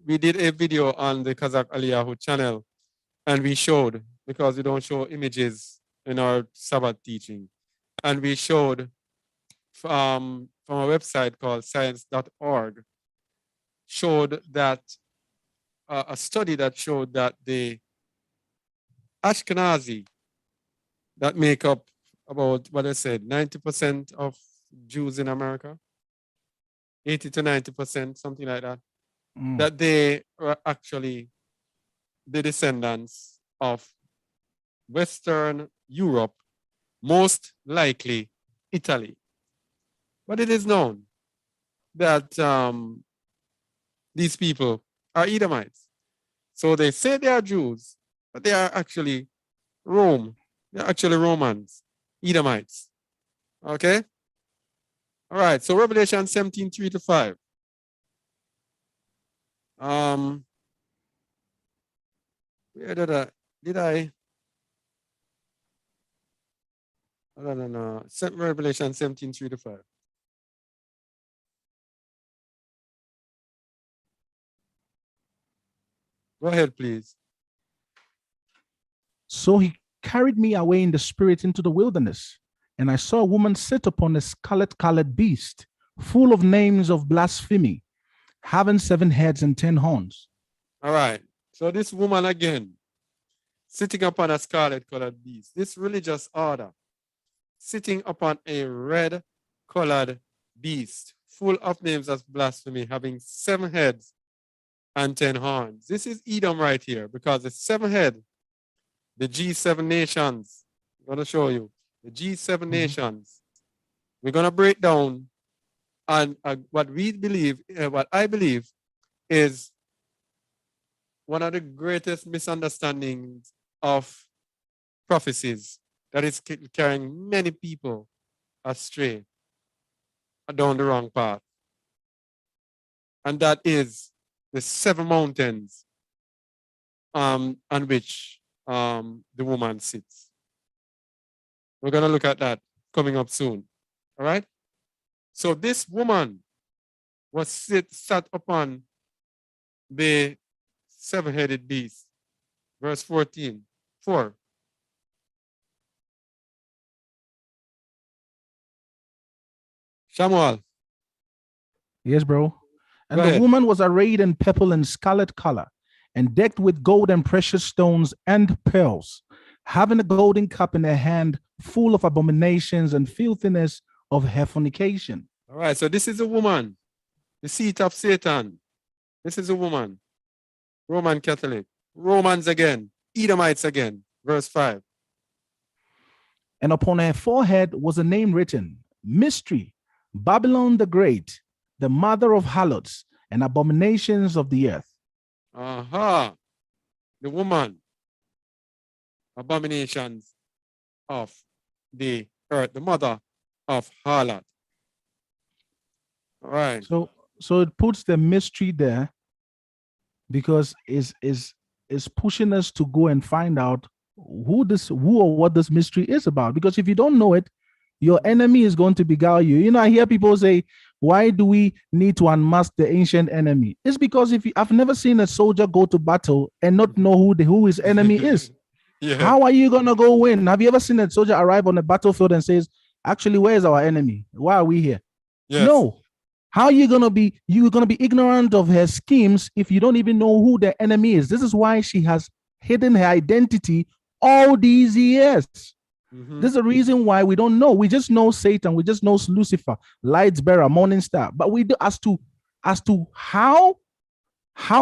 Speaker 1: we did a video on the Kazakh Aliyahu channel, and we showed, because we don't show images in our Sabbath teaching, and we showed from a website called science.org, showed that a study that showed that the Ashkenazi that make up about, what I said, 90% of Jews in America, 80 to 90%, something like that, that they are actually the descendants of Western Europe, most likely Italy. But it is known that these people are Edomites. So they say they are Jews, but they are actually They're actually Romans, Edomites. Okay? All right, so Revelation 17:3-5. Where did I? No. Revelation 17:3-5. Go ahead, please.
Speaker 5: So he carried me away in the spirit into the wilderness, and I saw a woman sit upon a scarlet-colored beast, full of names of blasphemy, having 7 heads and 10 horns.
Speaker 1: All right. So this woman again, sitting upon a scarlet-colored beast, this religious order, sitting upon a red-colored beast, full of names of blasphemy, having 7 heads and 10 horns. This is Edom right here, because the 7 head, the G7 nations, I'm going to show you, the G7 nations, we're going to break down on what I believe is one of the greatest misunderstandings of prophecies that is carrying many people astray down the wrong path. And that is the 7 mountains on which the woman sits. We're going to look at that coming up soon. All right? So this woman was sat upon the 7-headed beast. Verse 14. 4. Shamuel.
Speaker 5: Yes, bro. And the woman was arrayed in purple and scarlet color, and decked with gold and precious stones and pearls, having a golden cup in her hand, full of abominations and filthiness of her fornication.
Speaker 1: All right, so this is a woman, the seat of Satan. This is a woman, Roman Catholic, Romans again, Edomites again. Verse 5.
Speaker 5: And upon her forehead was a name written, Mystery, Babylon the Great, the mother of harlots and abominations of the earth.
Speaker 1: Aha. The woman. Abominations of the earth. The mother of harlot. All right.
Speaker 5: So it puts the mystery there because is pushing us to go and find out who or what this mystery is about. Because if you don't know it, your enemy is going to beguile you. You know, I hear people say, why do we need to unmask the ancient enemy? It's because I've never seen a soldier go to battle and not know who his enemy is.
Speaker 1: Yeah.
Speaker 5: How are you gonna go win? Have you ever seen a soldier arrive on a battlefield and says, actually, where is our enemy? Why are we here?
Speaker 1: Yes.
Speaker 5: No. How are you gonna be ignorant of her schemes if you don't even know who the enemy is? This is why she has hidden her identity all these years.
Speaker 1: Mhm.
Speaker 5: This is the reason why we don't know. We just know Satan. We just know Lucifer, light's bearer, morning star. But we do as to how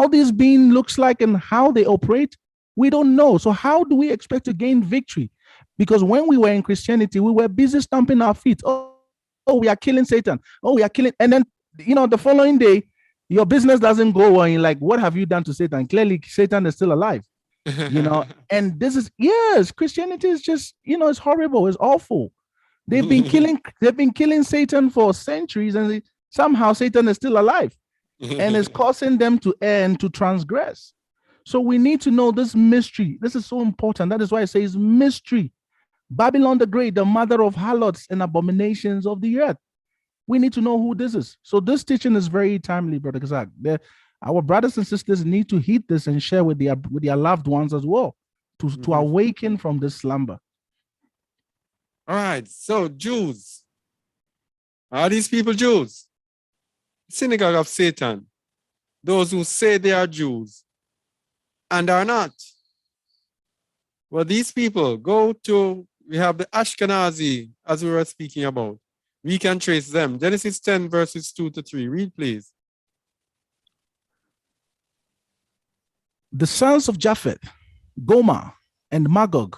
Speaker 5: this being looks like and how they operate, we don't know. So how do we expect to gain victory? Because when we were in Christianity, we were busy stamping our feet. Oh, we are killing Satan. Oh, we are killing. And then, the following day, your business doesn't go well. You're like, what have you done to Satan? Clearly, Satan is still alive. And this is, yes, Christianity is just, it's horrible. It's awful. They've been killing Satan for centuries, and somehow Satan is still alive and is causing them to err and to transgress. So we need to know this mystery. This is so important. That is why it says mystery. Babylon the Great, the mother of harlots and abominations of the earth. We need to know who this is. So this teaching is very timely, Brother Kazak. Our brothers and sisters need to heed this and share with their loved ones as well to awaken from this slumber.
Speaker 1: All right. So Jews. Are these people Jews? Synagogue of Satan. Those who say they are Jews and are not. Well, these people we have the Ashkenazi, as we were speaking about. We can trace them. Genesis 10, verses 2-3. Read, please.
Speaker 5: The sons of Japheth, Gomer, and Magog,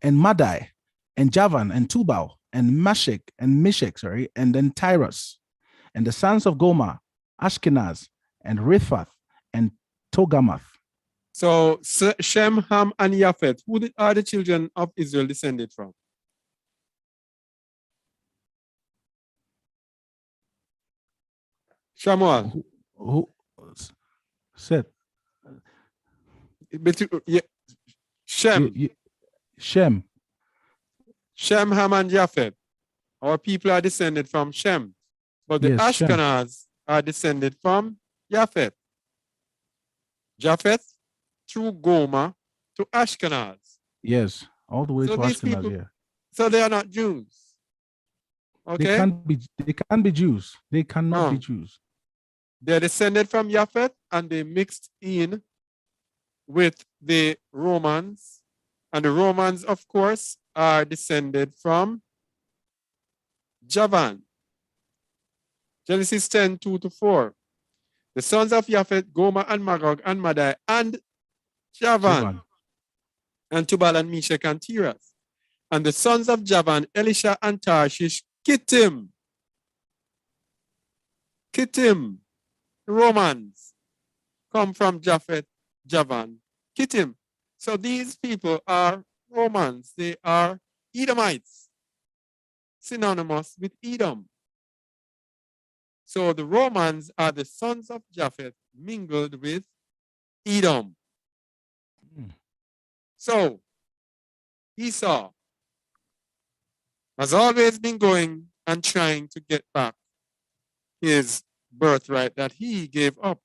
Speaker 5: and Madai, and Javan, and Tubal, and Meshech, and then Tyrus. And the sons of Gomer, Ashkenaz, and Riphath, and Togamath.
Speaker 1: So Shem, Ham, and Japheth, who are the children of Israel descended from? Shamuel.
Speaker 5: Who said?
Speaker 1: Shem.
Speaker 5: Shem.
Speaker 1: Shem, Ham, and Japheth. Our people are descended from Shem. But the Ashkenaz are descended from Japheth. Japheth through Gomer to Ashkenaz.
Speaker 5: Yes, all the way to Ashkenaz, yeah.
Speaker 1: So they are not Jews. Okay?
Speaker 5: They can't be Jews. They cannot be Jews.
Speaker 1: They're descended from Japheth and they mixed in with the Romans. And the Romans, of course, are descended from Javan. Genesis 10, 2-4. The sons of Japheth, Gomer and Magog and Madai and Javan. And Tubal and Meshech and Tiras. And the sons of Javan, Elisha and Tarshish, Kittim. Kittim. Romans come from Japheth, Javan, Kittim. So these people are Romans. They are Edomites, synonymous with Edom. So the Romans are the sons of Japheth mingled with Edom. So Esau has always been going and trying to get back his birthright that he gave up.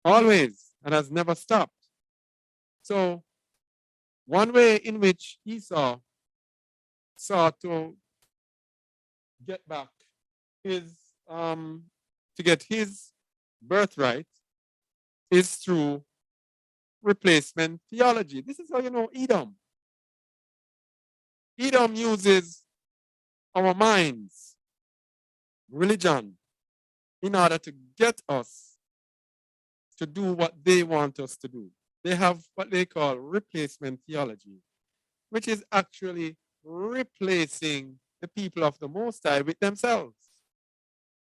Speaker 1: Always, and has never stopped. So one way in which Esau sought to get back his to get his birthright is through replacement theology. This is how you know Edom. Edom uses our minds, religion, in order to get us to do what they want us to do. They have what they call replacement theology, which is actually replacing the people of the Most High with themselves.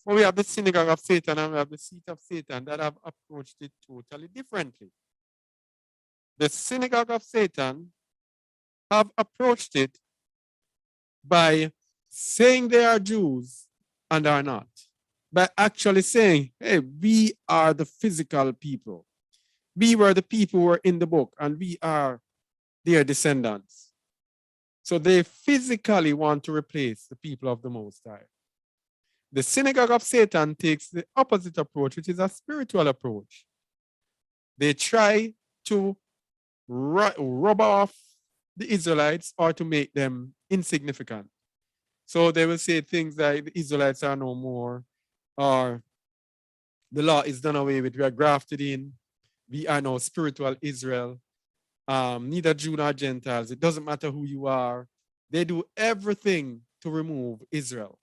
Speaker 1: Well, we have the synagogue of Satan and we have the seat of Satan that have approached it totally differently. The synagogue of Satan have approached it by saying they are Jews and are not. By actually saying, hey, we are the physical people. We were the people who were in the book and we are their descendants. So they physically want to replace the people of the Most High. The synagogue of Satan takes the opposite approach, which is a spiritual approach. They try to rub off the Israelites or to make them insignificant. So they will say things like the Israelites are no more, or the law is done away with, we are grafted in, we are now spiritual Israel, neither Jew nor Gentiles, it doesn't matter who you are. They do everything to remove Israel.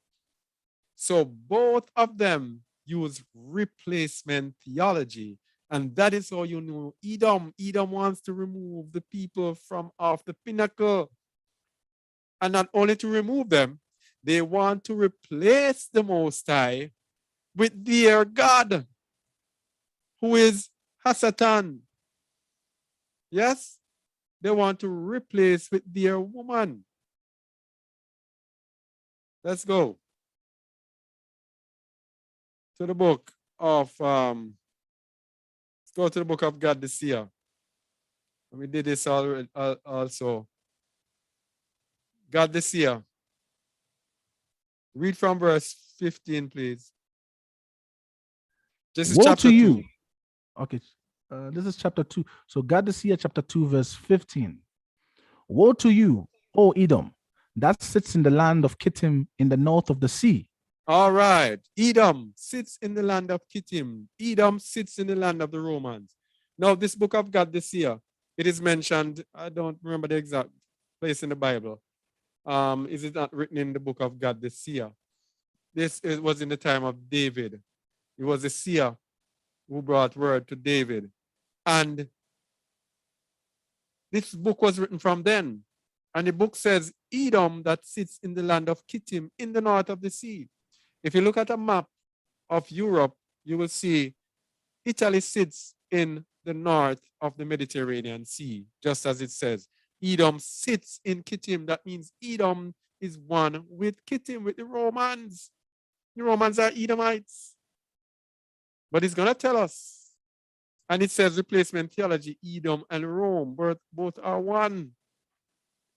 Speaker 1: So both of them use replacement theology. And that is how you know Edom. Edom wants to remove the people from off the pinnacle. And not only to remove them, they want to replace the Most High with their God, who is Hasatan. Yes? They want to replace with their woman. Let's go to the book of, let's go to the book of God the Seer. We did this already, also. God the Seer. Read from verse 15, please. This is
Speaker 5: Woe
Speaker 1: chapter
Speaker 5: to you.
Speaker 1: 2.
Speaker 5: Okay. This is chapter 2. So God the Seer, chapter 2, verse 15. Woe to you, O Edom, that sits in the land of Kittim in the north of the sea.
Speaker 1: All right. Edom sits in the land of Kittim. Edom sits in the land of the Romans. Now, this book of God the Seer, it is mentioned, I don't remember the exact place in the Bible. Is it not written in the book of God the Seer? It was in the time of David. It was a seer who brought word to David. And this book was written from then. And the book says, Edom that sits in the land of Kittim in the north of the sea. If you look at a map of Europe, you will see Italy sits in the north of the Mediterranean Sea, just as it says. Edom sits in Kittim. That means Edom is one with Kittim, with the Romans. The Romans are Edomites. But it's going to tell us. And it says replacement theology, Edom and Rome, both are one.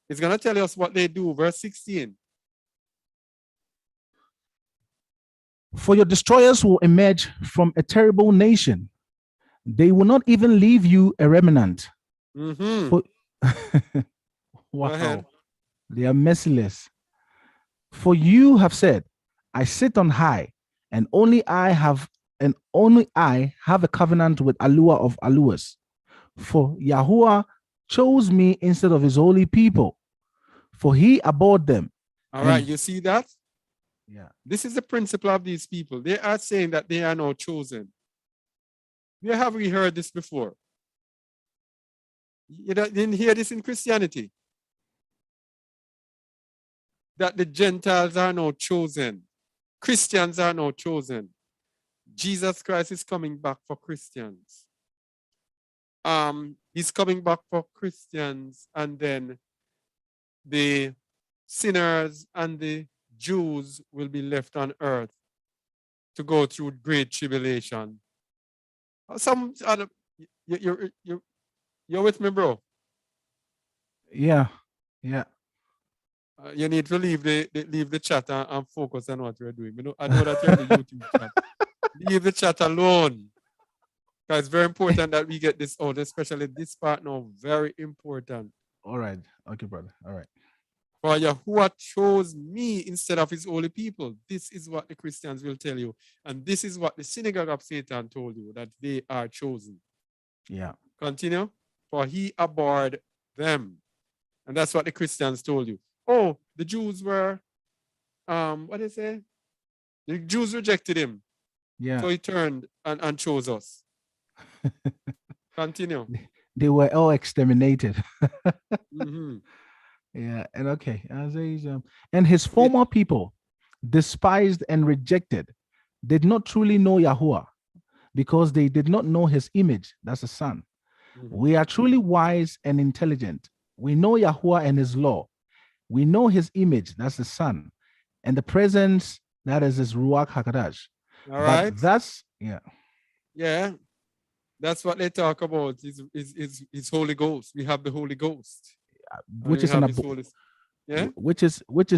Speaker 1: It's going to tell us what they do. Verse 16.
Speaker 5: For your destroyers will emerge from a terrible nation. They will not even leave you a remnant.
Speaker 1: Mm-hmm.
Speaker 5: For
Speaker 1: Go
Speaker 5: wow,
Speaker 1: ahead.
Speaker 5: they are merciless. For you have said, I sit on high, and only I have a covenant with Alua of Aluas. For Yahuwah chose me instead of his holy people, for he abhorred them.
Speaker 1: All
Speaker 5: And-
Speaker 1: right, you see that?
Speaker 5: Yeah.
Speaker 1: This is the principle of these people. They are saying that they are now chosen. Where have we heard this before? You didn't hear this in Christianity? That the Gentiles are now chosen. Christians are now chosen. Jesus Christ is coming back for Christians. He's coming back for Christians, and then the sinners and the Jews will be left on earth to go through great tribulation. Some other, you're with me, bro.
Speaker 5: Yeah.
Speaker 1: You need to leave the chat and focus on what we're doing. I know that you're in the YouTube chat. Leave the chat alone. Because it's very important that we get this out, especially this part now. Very important.
Speaker 5: All right. Okay, brother. All right.
Speaker 1: For Yahuwah chose me instead of his holy people. This is what the Christians will tell you. And this is what the synagogue of Satan told you, that they are chosen.
Speaker 5: Yeah.
Speaker 1: Continue. For he abhorred them. And that's what the Christians told you. Oh, the Jews were, what did they say? The Jews rejected him.
Speaker 5: Yeah.
Speaker 1: So he turned and chose us. Continue.
Speaker 5: They were all exterminated.
Speaker 1: Mm-hmm.
Speaker 5: Yeah. And okay. And his former people despised and rejected, did not truly know Yahuwah because they did not know his image. That's the Son. We are truly wise and intelligent. We know Yahuwah and his law. We know his image. That's the Son. And the presence, that is his Ruach HaKadosh.
Speaker 1: All right.
Speaker 5: But that's, yeah.
Speaker 1: Yeah. That's what they talk about. Is Holy Ghost. We have the Holy Ghost.
Speaker 5: Which is
Speaker 1: yeah.
Speaker 5: Which is what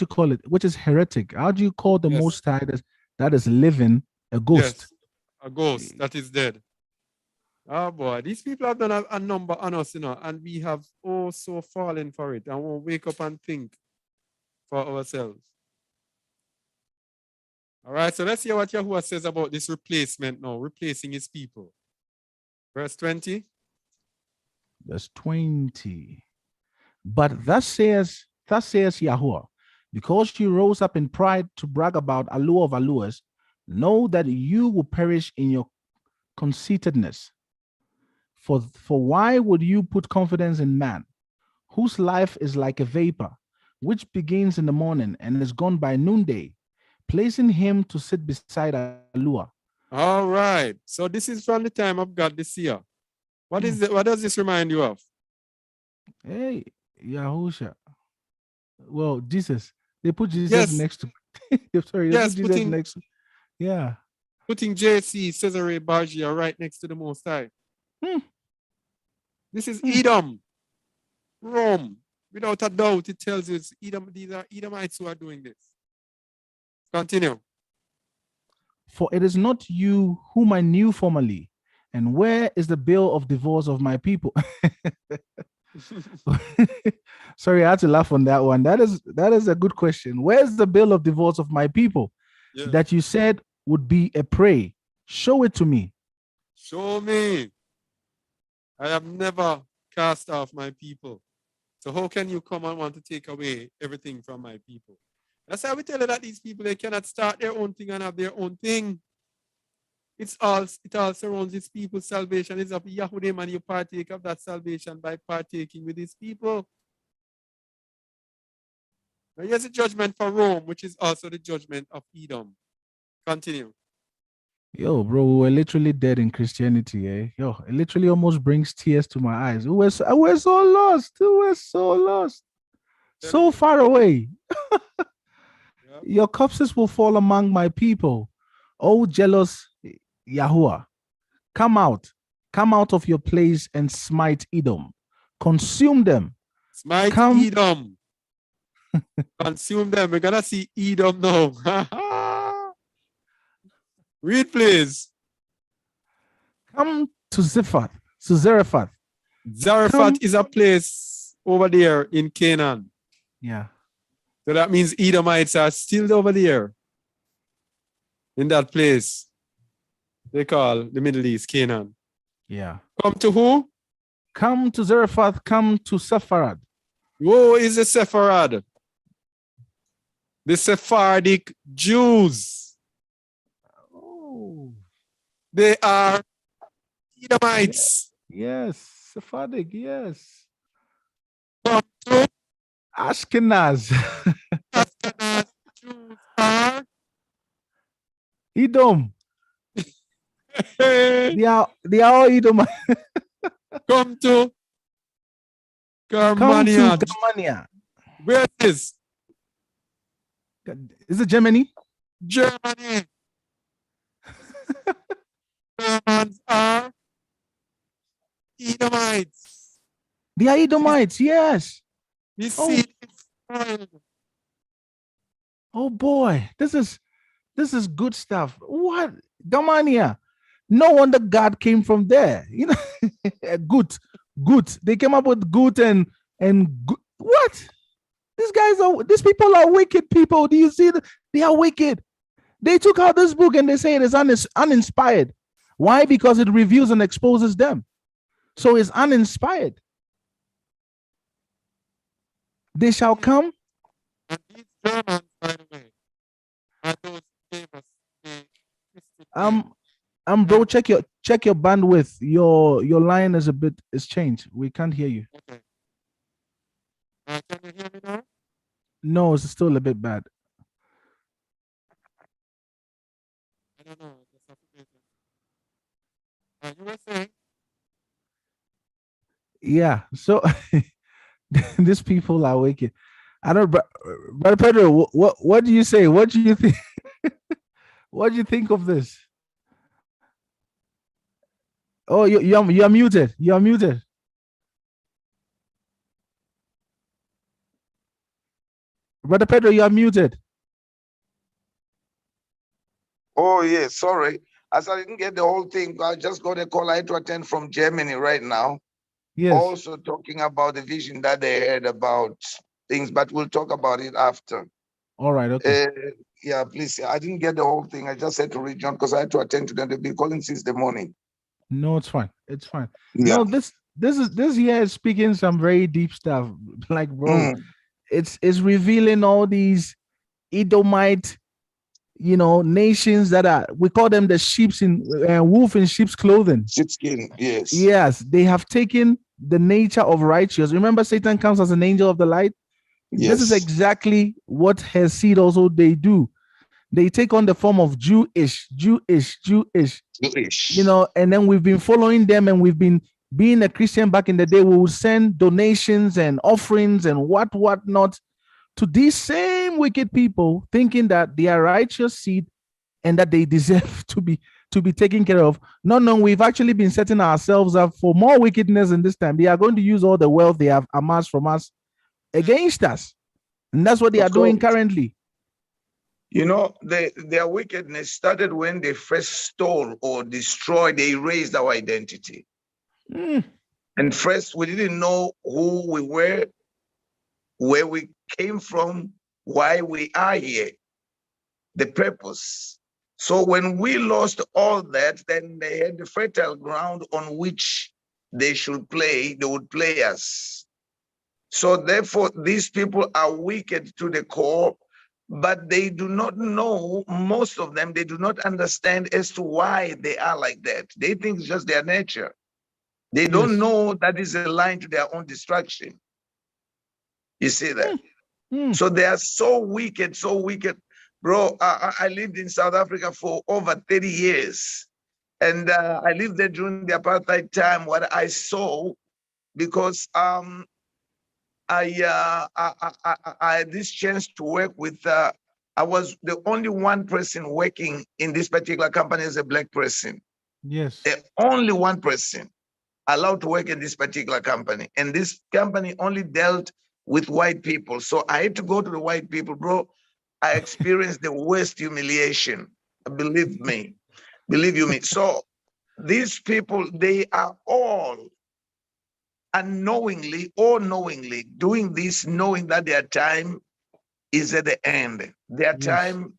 Speaker 5: you call it? Which is heretic? How do you call the
Speaker 1: Yes.
Speaker 5: Most High that is living a ghost?
Speaker 1: Yes. A ghost that is dead. Oh boy, these people have done a number on us, and we have so fallen for it, and we'll wake up and think for ourselves. All right, so let's hear what Yahuwah says about this replacement now, replacing his people. Verse 20.
Speaker 5: Verse 20. But thus says Yahuwah, because you rose up in pride to brag about allure of allures, know that you will perish in your conceitedness. For why would you put confidence in man, whose life is like a vapor, which begins in the morning and is gone by noonday, placing him to sit beside allure?
Speaker 1: All right, so this is from the time of God this year. What is it? What does this remind you of?
Speaker 5: Hey, Yahusha. Well, Jesus. They put Jesus next to. Sorry, they put Jesus next to. Yeah.
Speaker 1: Putting JC, Cesare Borgia, right next to the Most High. This is Edom, Rome. Without a doubt, it tells you it's Edom. These are Edomites who are doing this. Continue.
Speaker 5: For it is not you whom I knew formerly, and where is the bill of divorce of my people? Sorry, I had to laugh on that one. That is a good question. Where's the bill of divorce of my people that you said would be a prey? Show it to me.
Speaker 1: Show me. I have never cast off my people. So how can you come and want to take away everything from my people? That's why we tell you that these people, they cannot start their own thing and have their own thing. It all surrounds his people's salvation. It's of Yahudim, and you partake of that salvation by partaking with his people. Now here's a judgment for Rome, which is also the judgment of Edom. Continue.
Speaker 5: Yo, bro, we were literally dead in Christianity, eh? Yo, it literally almost brings tears to my eyes. We're so lost. We're so lost. So far away. Your corpses will fall among my people. Oh, jealous Yahuwah. Come out of your place and smite Edom. Consume them.
Speaker 1: Smite Edom. Consume them. We're gonna see Edom now. Read, please.
Speaker 5: Come to Zarephath.
Speaker 1: Zarephath is a place over there in Canaan.
Speaker 5: Yeah.
Speaker 1: So that means Edomites are still over there in that place they call the Middle East, Canaan.
Speaker 5: Yeah.
Speaker 1: Come to who?
Speaker 5: Come to Zarephath. Come to Sepharad.
Speaker 1: Who is the Sepharad? The Sephardic Jews. They are Edomites.
Speaker 5: Yes, Sephardic, yes.
Speaker 1: Come to
Speaker 5: Ashkenaz.
Speaker 1: Ashkenaz Jews are
Speaker 5: Edom. They are all Edom.
Speaker 1: Come to
Speaker 5: Germania.
Speaker 1: Where is?
Speaker 5: Is it Germany?
Speaker 1: Germany. Germans are Edomites.
Speaker 5: They are Edomites, yes.
Speaker 1: You see
Speaker 5: Oh boy, this is good stuff. What? Germania. No wonder God came from there. You know, good. They came up with good and good. What? These people are wicked people. Do you see that? They are wicked. They took out this book and they say it is uninspired. Why? Because it reveals and exposes them. So it's uninspired. They shall come.
Speaker 1: And these Germans, by the way, are those famous.
Speaker 5: Bro, check your bandwidth. Your line is changed. We can't hear you.
Speaker 1: Okay. Can you hear me now?
Speaker 5: No, it's still a bit bad. Yeah. So these people are wicked. I don't, Brother Pedro. What do you say? What do you think? What do you think of this? Oh, you're muted. You're muted. Brother Pedro, you are muted.
Speaker 6: Oh, yeah, sorry. As I didn't get the whole thing, I just got a call I had to attend from Germany right now.
Speaker 5: Yes.
Speaker 6: Also talking about the vision that they had about things, but we'll talk about it after.
Speaker 5: All right. Okay.
Speaker 6: Yeah, please. I didn't get the whole thing. I just had to read John because I had to attend to them. They've been calling since the morning.
Speaker 5: No, it's fine. It's fine.
Speaker 6: Yeah.
Speaker 5: No, this here is speaking some very deep stuff. Like, bro, it's revealing all these Edomite, nations that are, we call them the sheep's in wolf in sheep's clothing.
Speaker 6: Sheepskin, yes.
Speaker 5: Yes, they have taken the nature of righteous. Remember, Satan comes as an angel of the light.
Speaker 6: Yes.
Speaker 5: This is exactly what her seed also they do. They take on the form of Jewish. And then we've been following them, and we've been being a Christian back in the day. We would send donations and offerings and what not to these same wicked people, thinking that they are righteous seed and that they deserve to be taken care of. No, we've actually been setting ourselves up for more wickedness in this time. They are going to use all the wealth they have amassed from us against us. And that's what they are doing currently.
Speaker 6: Their wickedness started when they first stole or destroyed, they erased our identity. And first, we didn't know who we were, where we came from, why we are here, the purpose. So when we lost all that, then they had the fertile ground on which they would play us. So therefore, these people are wicked to the core, but they do not know, most of them, they do not understand as to why they are like that. They think it's just their nature. They don't know that is a line to their own destruction. You see that? So they are so wicked. Bro, I lived in South Africa for over 30 years. And I lived there during the apartheid time. What I saw, because I had this chance to work with, I was the only one person working in this particular company as a black person.
Speaker 5: Yes.
Speaker 6: The only one person allowed to work in this particular company. And this company only dealt with white people. So I had to go to the white people, bro. I experienced the worst humiliation. Believe you me. So these people, they are all unknowingly or knowingly doing this, knowing that their time is at the end. Their time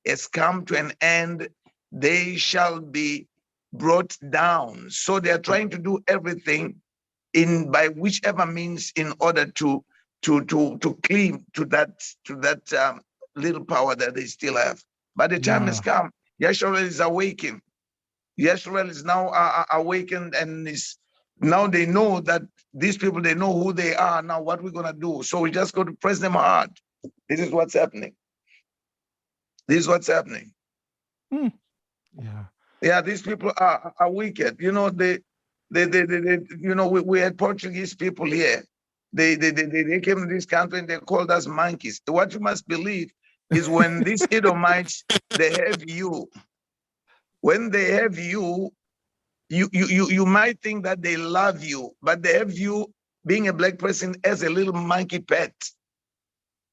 Speaker 6: has come to an end. They shall be brought down. So they are trying to do everything by whichever means in order to cling to that little power that they still have. But the time has come. Yeshua is awakened. Yeshua is now awakened, and now they know that these people, they know who they are. Now what we're going to do. So we just got to press them hard. This is what's happening. Yeah, these people are wicked. We had Portuguese people here. They came to this country and they called us monkeys. What you must believe is when these Edomites, they have you. When they have you might think that they love you, but they have you being a black person as a little monkey pet.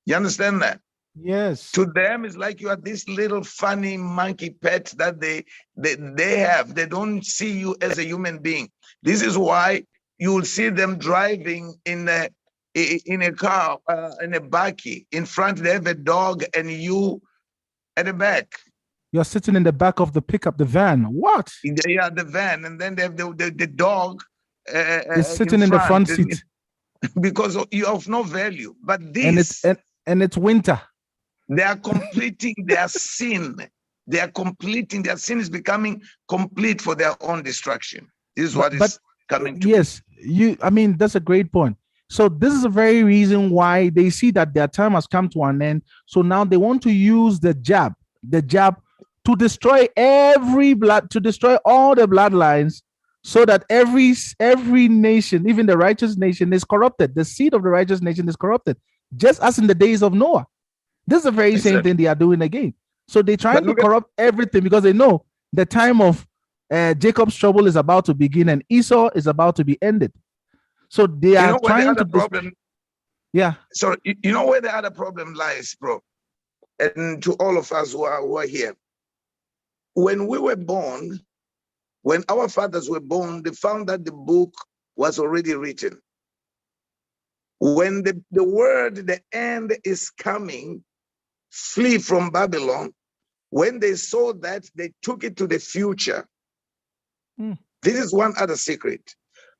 Speaker 6: You understand that?
Speaker 5: Yes.
Speaker 6: To them, it's like you are this little funny monkey pet that they have. They don't see you as a human being. This is why you will see them driving in a car, in a bakkie. In front, they have a dog, and you at the back.
Speaker 5: You're sitting in the back of the pickup, the van. What?
Speaker 6: Yeah, the van, and then they have the dog.
Speaker 5: Is sitting in the front seat
Speaker 6: because you have no value. But this,
Speaker 5: and it's winter.
Speaker 6: They are completing their sin. Their sin is becoming complete for their own destruction. This is what is coming to.
Speaker 5: Yes, that's a great point. So this is the very reason why they see that their time has come to an end. So now they want to use the jab to destroy to destroy all the bloodlines so that every nation, even the righteous nation, is corrupted. The seed of the righteous nation is corrupted, just as in the days of Noah. This is the very same
Speaker 6: Exactly.
Speaker 5: thing they are doing again. So they're trying
Speaker 6: But
Speaker 5: to
Speaker 6: look at
Speaker 5: corrupt everything because they know the time of Jacob's trouble is about to begin and Esau is about to be ended. So they
Speaker 6: you
Speaker 5: are
Speaker 6: know where the
Speaker 5: trying
Speaker 6: other
Speaker 5: to
Speaker 6: problem.
Speaker 5: yeah.
Speaker 6: So you know where the other problem lies, bro, and to all of us who are here. When we were born, when our fathers were born, they found that the book was already written. When the word, the end is coming, flee from Babylon, when they saw that, they took it to the future. This is one other secret.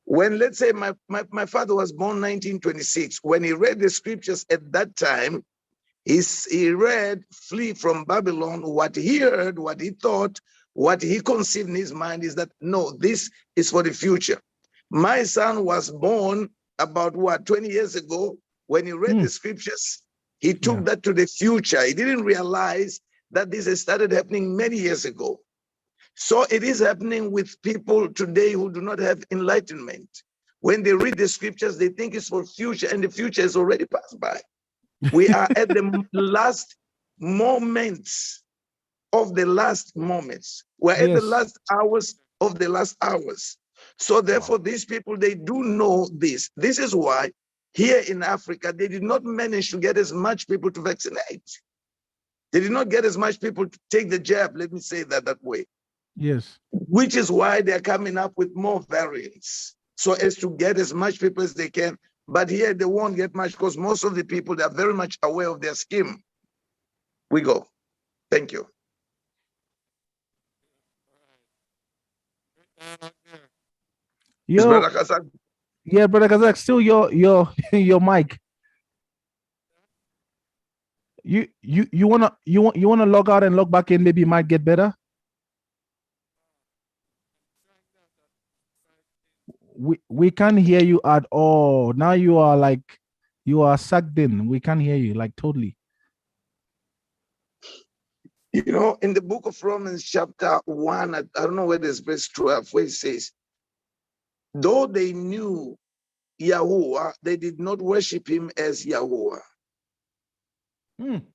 Speaker 6: When, let's say, my father was born 1926, when he read the scriptures at that time, he read, flee from Babylon. What he heard, what he thought, what he conceived in his mind is that, no, this is for the future. My son was born about, 20 years ago. When he read the scriptures, he took that to the future. He didn't realize that this has started happening many years ago. So it is happening with people today who do not have enlightenment. When they read the scriptures, they think it's for future, and the future has already passed by. We are at the last moments of the last moments. We're at the last hours of the last hours. So therefore, these people, they do know this. This is why here in Africa, they did not manage to get as much people to vaccinate. They did not get as much people to take the jab, let me say that way.
Speaker 5: Yes.
Speaker 6: Which is why they're coming up with more variants, so as to get as much people as they can. But here they won't get much because most of the people, they are very much aware of their scheme. We go. Thank you. Is
Speaker 5: Yo,
Speaker 6: Brother Kazak?
Speaker 5: yeah, brother Kazak, still your your mic. You wanna log out and log back in, maybe it might get better. We can't hear you at all. Now you are like you are sucked in. We can't hear you like totally.
Speaker 6: You know, in the book of Romans, chapter 1, I don't know whether it's verse 12, where it says, though they knew Yahuwah, they did not worship him as Yahuwah.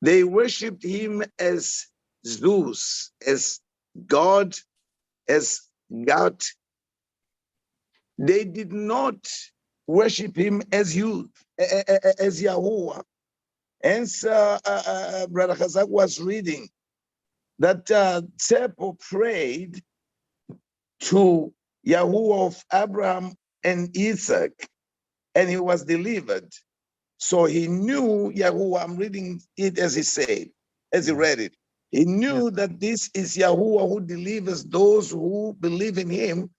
Speaker 6: They worshipped him as Zeus, as God, as God. They did not worship him as you, as Yahuwah. Hence, Brother Kazak was reading that Tsepo prayed to Yahuwah of Abraham and Isaac, and he was delivered. So he knew Yahuwah. I'm reading it as he said, as he read it. He knew that this is Yahuwah who delivers those who believe in him,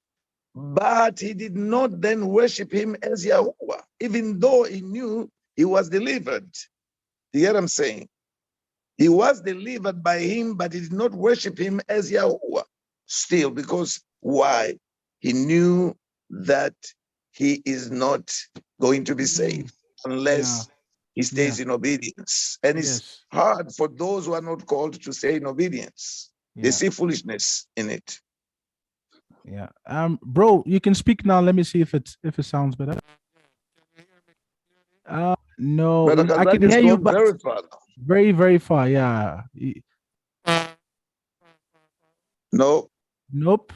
Speaker 6: but he did not then worship him as Yahuwah, even though he knew he was delivered. You get what I'm saying? He was delivered by him, but he did not worship him as Yahuwah still, because why? He knew that he is not going to be saved unless he stays in obedience. And it's hard for those who are not called to stay in obedience. They see foolishness in it.
Speaker 5: Yeah. Bro, you can speak now. Let me see if it sounds better. No,
Speaker 6: Brother
Speaker 5: I can
Speaker 6: Kazak is
Speaker 5: hear you,
Speaker 6: gone
Speaker 5: but
Speaker 6: very far now.
Speaker 5: very, very far. Yeah.
Speaker 6: No,
Speaker 5: Nope.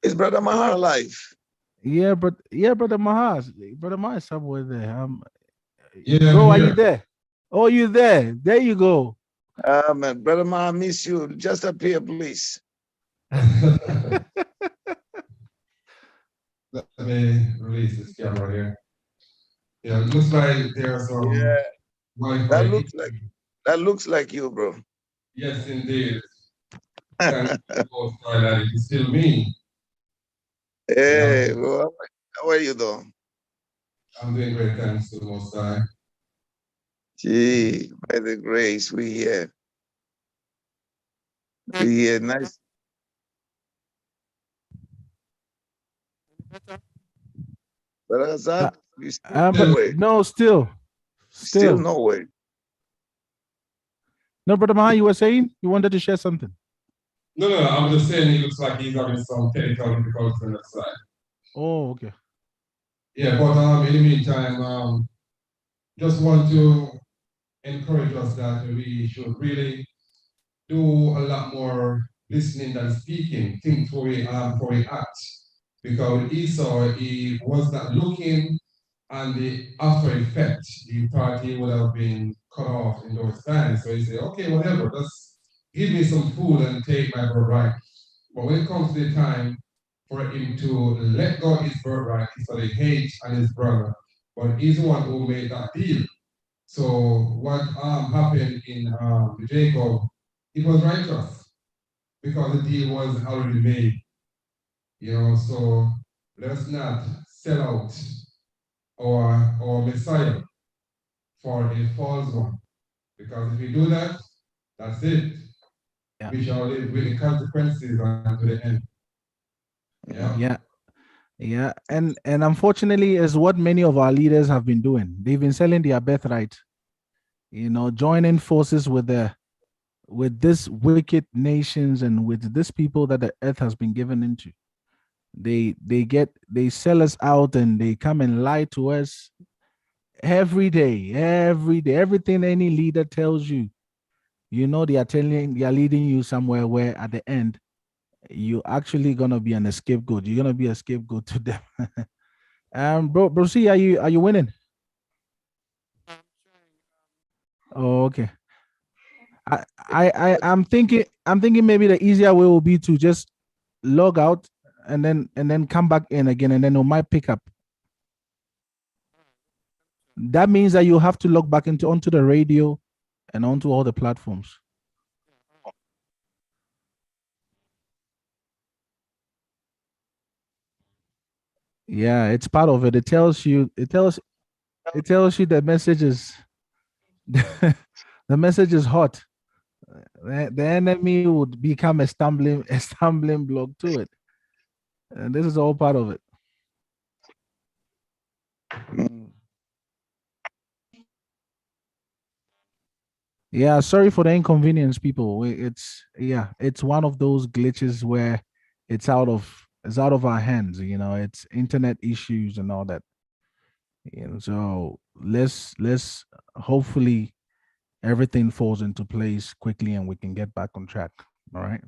Speaker 6: is Brother Mahar alive?
Speaker 5: Yeah, but brother Mahas, brother Mahas somewhere there.
Speaker 2: Yeah,
Speaker 5: Bro,
Speaker 2: I'm
Speaker 5: are you
Speaker 2: here.
Speaker 5: there? Oh, you there? There you go.
Speaker 6: Man, Brother Mahar, miss you. Just appear, please.
Speaker 2: Let me release this camera here. Yeah, it looks like there's
Speaker 6: Yeah,
Speaker 2: Wi-Fi.
Speaker 6: that looks like you, bro.
Speaker 2: Yes, indeed. Thank you both for that. It is still me.
Speaker 6: Hey, bro, how are you though?
Speaker 2: I'm doing great, thanks to the Most High.
Speaker 6: Gee, by the grace, we here. We here, nice. Brother Azad, you still
Speaker 5: But
Speaker 6: nowhere.
Speaker 5: no, still.
Speaker 6: Still nowhere.
Speaker 5: No, brother Mahas, you were saying you wanted to share something.
Speaker 2: No, no, I'm just saying he looks like he's having some technical difficulties on the side.
Speaker 5: Oh, okay.
Speaker 2: Yeah, but in the meantime, just want to encourage us that we should really do a lot more listening than speaking, think before we act. Because Esau, he was not looking, and the after effect, the party would have been cut off in those times. So he said, okay, whatever, just give me some food and take my birthright. But when it comes to the time for him to let go of his birthright, he started hate on his brother. But he's the one who made that deal. So what happened in Jacob, it was righteous because the deal was already made. So let's not sell out our Messiah for a false one. Because if we do that, that's it.
Speaker 5: Yeah.
Speaker 2: We shall live with the consequences unto the end.
Speaker 5: Yeah. Yeah. And unfortunately is what many of our leaders have been doing. They've been selling their birthright, joining forces with this wicked nations and with this people that the earth has been given into. They sell us out and they come and lie to us every day, everything any leader tells you, they are leading you somewhere where at the end you're actually gonna be an scapegoat. You're gonna be a scapegoat to them. Bro, see, are you winning? Oh, okay. I'm thinking maybe the easier way will be to just log out and then come back in again, and then it might pick up. That means that you have to log back onto the radio and onto all the platforms. Yeah, it's part of it. It tells you the message is the message is hot. The enemy would become a stumbling block to it. And this is all part of it.
Speaker 6: Mm.
Speaker 5: Yeah, sorry for the inconvenience, people. It's one of those glitches where it's out of our hands. It's internet issues and all that. So let's hopefully everything falls into place quickly and we can get back on track. All right.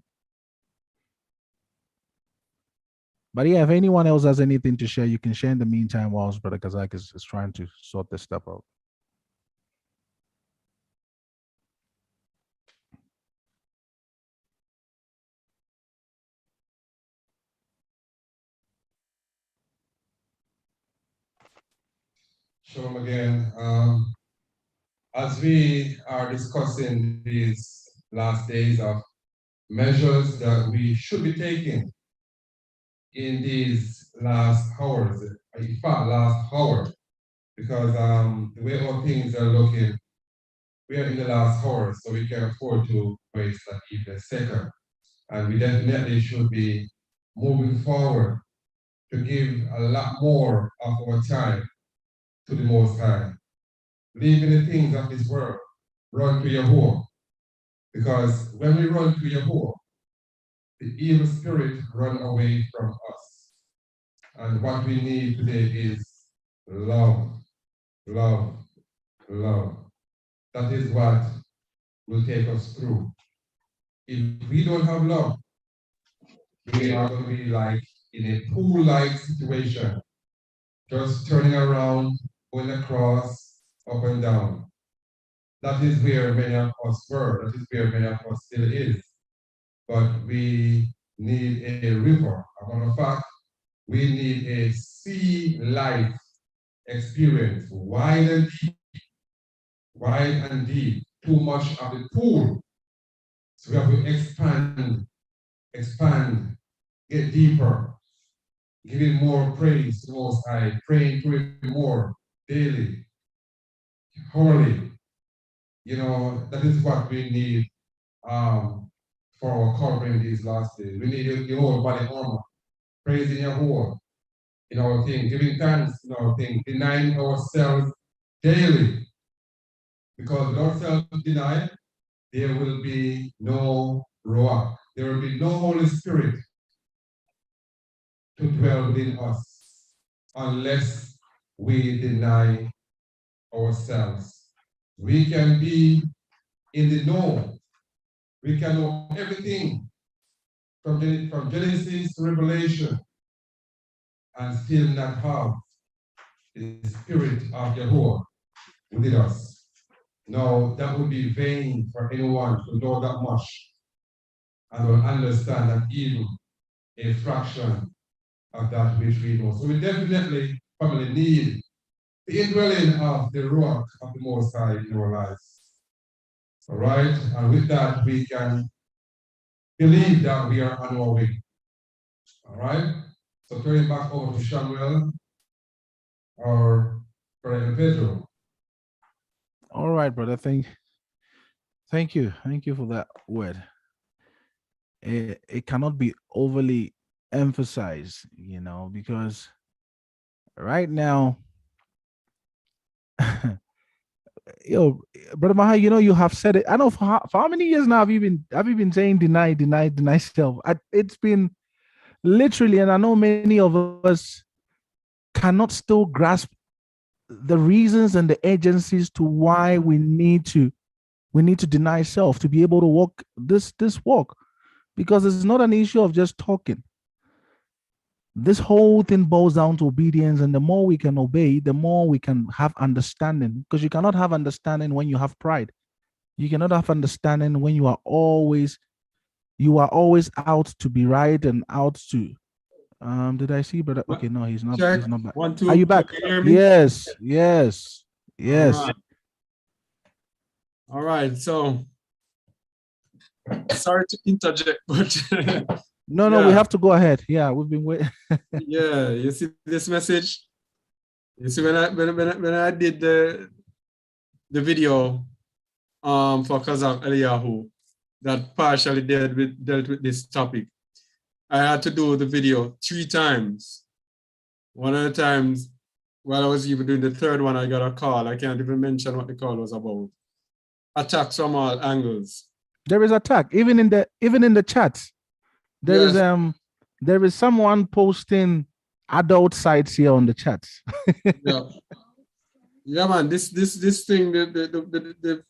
Speaker 5: But yeah, if anyone else has anything to share, you can share in the meantime whilst Brother Kazak is trying to sort this stuff out.
Speaker 2: Shalom again. As we are discussing these last days of measures that we should be taking in these last hours, in fact, last hour, because the way all things are looking, we are in the last hour, so we can afford to waste that even a second. And we definitely should be moving forward to give a lot more of our time to the Most High. Leaving the things of this world, run to Yahuwah. Because when we run to Yahuwah, the evil spirit run away from us. And what we need today is love, love, love. That is what will take us through. If we don't have love, we are going to be like in a pool-like situation, just turning around, going across, up and down. That is where many of us were. That is where many of us still is. But we need a river. As a matter of fact, we need a sea life experience, wide and deep. Too much of the pool. So we have to expand, get deeper, giving more praise to the Most High, praying to Him more daily, hourly. That is what we need for our covering these last days. We need the whole body armor, praising Yahuwah in our thing, giving thanks in our thing, denying ourselves daily. Because without self-denial, there will be no Ruach. there will be no Holy Spirit to dwell within us unless we deny ourselves. We can be in the know. We can know everything from Genesis to Revelation and still not have the Spirit of Yahuwah within us. No, that would be vain for anyone to know that much and will understand that even a fraction of that which we know. So we definitely probably need the indwelling of the Ruach of the Most High in our lives. All right, and with that we can believe that we are on our way. All right, so turning back over to Samuel or Brother Pedro.
Speaker 5: All right, brother. Thank you. Thank you for that word. It cannot be overly emphasized, because right now, brother Maha, you have said it. I know for how many years now have you been saying deny self? It's been literally, and I know many of us cannot still grasp the reasons and the agencies to why we need to deny self to be able to walk this walk, because it's not an issue of just talking. This whole thing boils down to obedience, and the more we can obey, the more we can have understanding, because you cannot have understanding when you have pride. You cannot have understanding when you are always out to be right and out to did I see brother? Okay, no, he's not.
Speaker 1: Check.
Speaker 5: He's not back.
Speaker 1: 1, 2.
Speaker 5: Are you back?
Speaker 1: Can you hear me?
Speaker 5: Yes.
Speaker 1: All right. So sorry to interject, but
Speaker 5: No, we have to go ahead. Yeah, we've been waiting.
Speaker 1: yeah, you see this message? You see when I did the video for Kazakh Eliyahu that partially dealt with this topic, I had to do the video 3 times. One of the times, while I was even doing the third one, I got a call. I can't even mention what the call was about. Attacks from all angles.
Speaker 5: There is attack, even in the chat. There is someone posting adult sites here on the chat.
Speaker 1: Yeah, man. This thing, the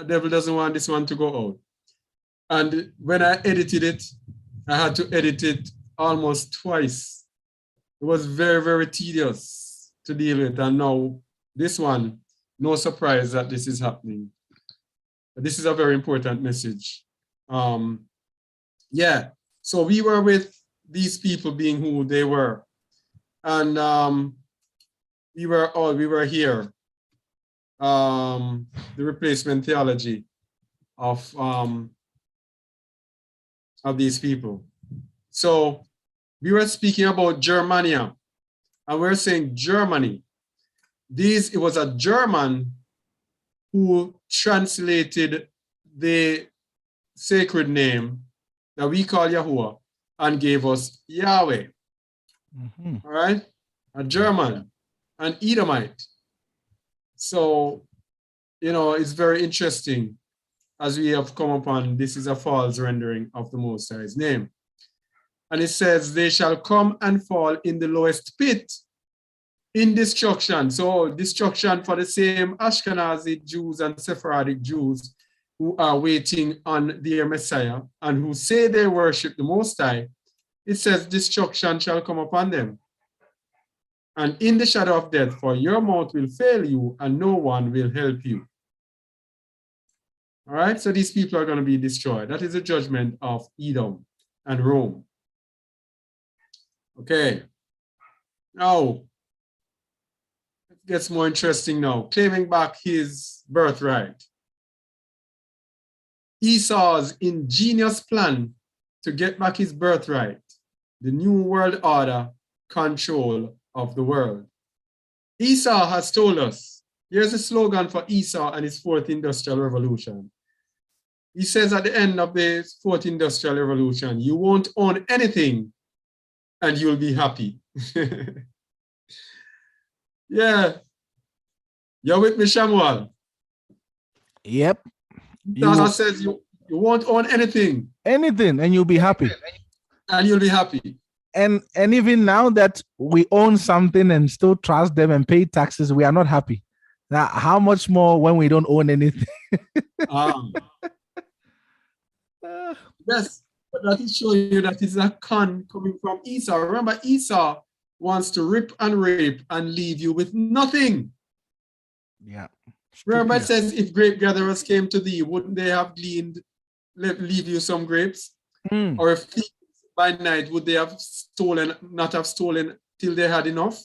Speaker 1: devil doesn't want this one to go out. And when I edited it, I had to edit it almost twice. It was very, very tedious to deal with. And now this one, no surprise that this is happening. But this is a very important message. Yeah, so we were with these people being who they were. And we were here. The replacement theology of these people. So we were speaking about Germania, and we're saying Germany. It was a German who translated the sacred name that we call Yahuwah and gave us Yahweh.
Speaker 5: Mm-hmm.
Speaker 1: All right? A German, an Edomite. So, it's very interesting as we have come upon, this is a false rendering of the Most High's name. And it says, they shall come and fall in the lowest pit in destruction. So destruction for the same Ashkenazi Jews and Sephardic Jews who are waiting on their Messiah and who say they worship the Most High. It says destruction shall come upon them. And in the shadow of death, for your mouth will fail you and no one will help you. All right, so these people are going to be destroyed. That is the judgment of Edom and Rome. Okay, now it gets more interesting now. Claiming back his birthright. Esau's ingenious plan to get back his birthright, the new world order control of the world. Esau has told us, here's a slogan for Esau and his 4th industrial revolution. He says at the end of the 4th industrial revolution, you won't own anything and you'll be happy. Yeah. You're with me, Shamuel?
Speaker 5: Yep.
Speaker 1: Esau says You won't own anything,
Speaker 5: Anything, and you'll be happy.
Speaker 1: and you'll be happy.
Speaker 5: And even now that we own something and still trust them and pay taxes, we are not happy. Now, how much more when we don't own anything?
Speaker 1: Um, yes, but that is showing you that it's a con coming from Esau. Remember, Esau wants to rip and rape and leave you with nothing.
Speaker 5: Yeah.
Speaker 1: Remember, it says, if grape gatherers came to thee, wouldn't they have gleaned, leave you some grapes?
Speaker 5: Mm.
Speaker 1: Or if thieves by night, would they have stolen, not have stolen till they had enough?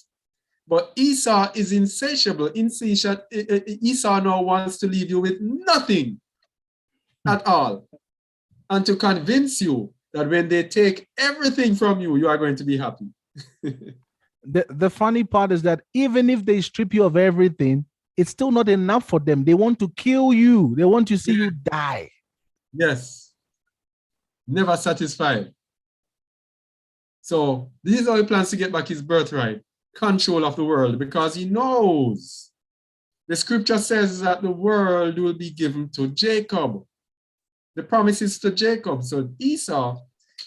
Speaker 1: But Esau is insatiable. Esau now wants to leave you with nothing at all. And to convince you that when they take everything from you, you are going to be happy.
Speaker 5: The funny part is that even if they strip you of everything, it's still not enough for them. They want to kill you. They want to see you die.
Speaker 1: Yes. Never satisfied. So this is how he plans to get back his birthright, control of the world, because he knows the scripture says that the world will be given to Jacob. The promise is to Jacob. So Esau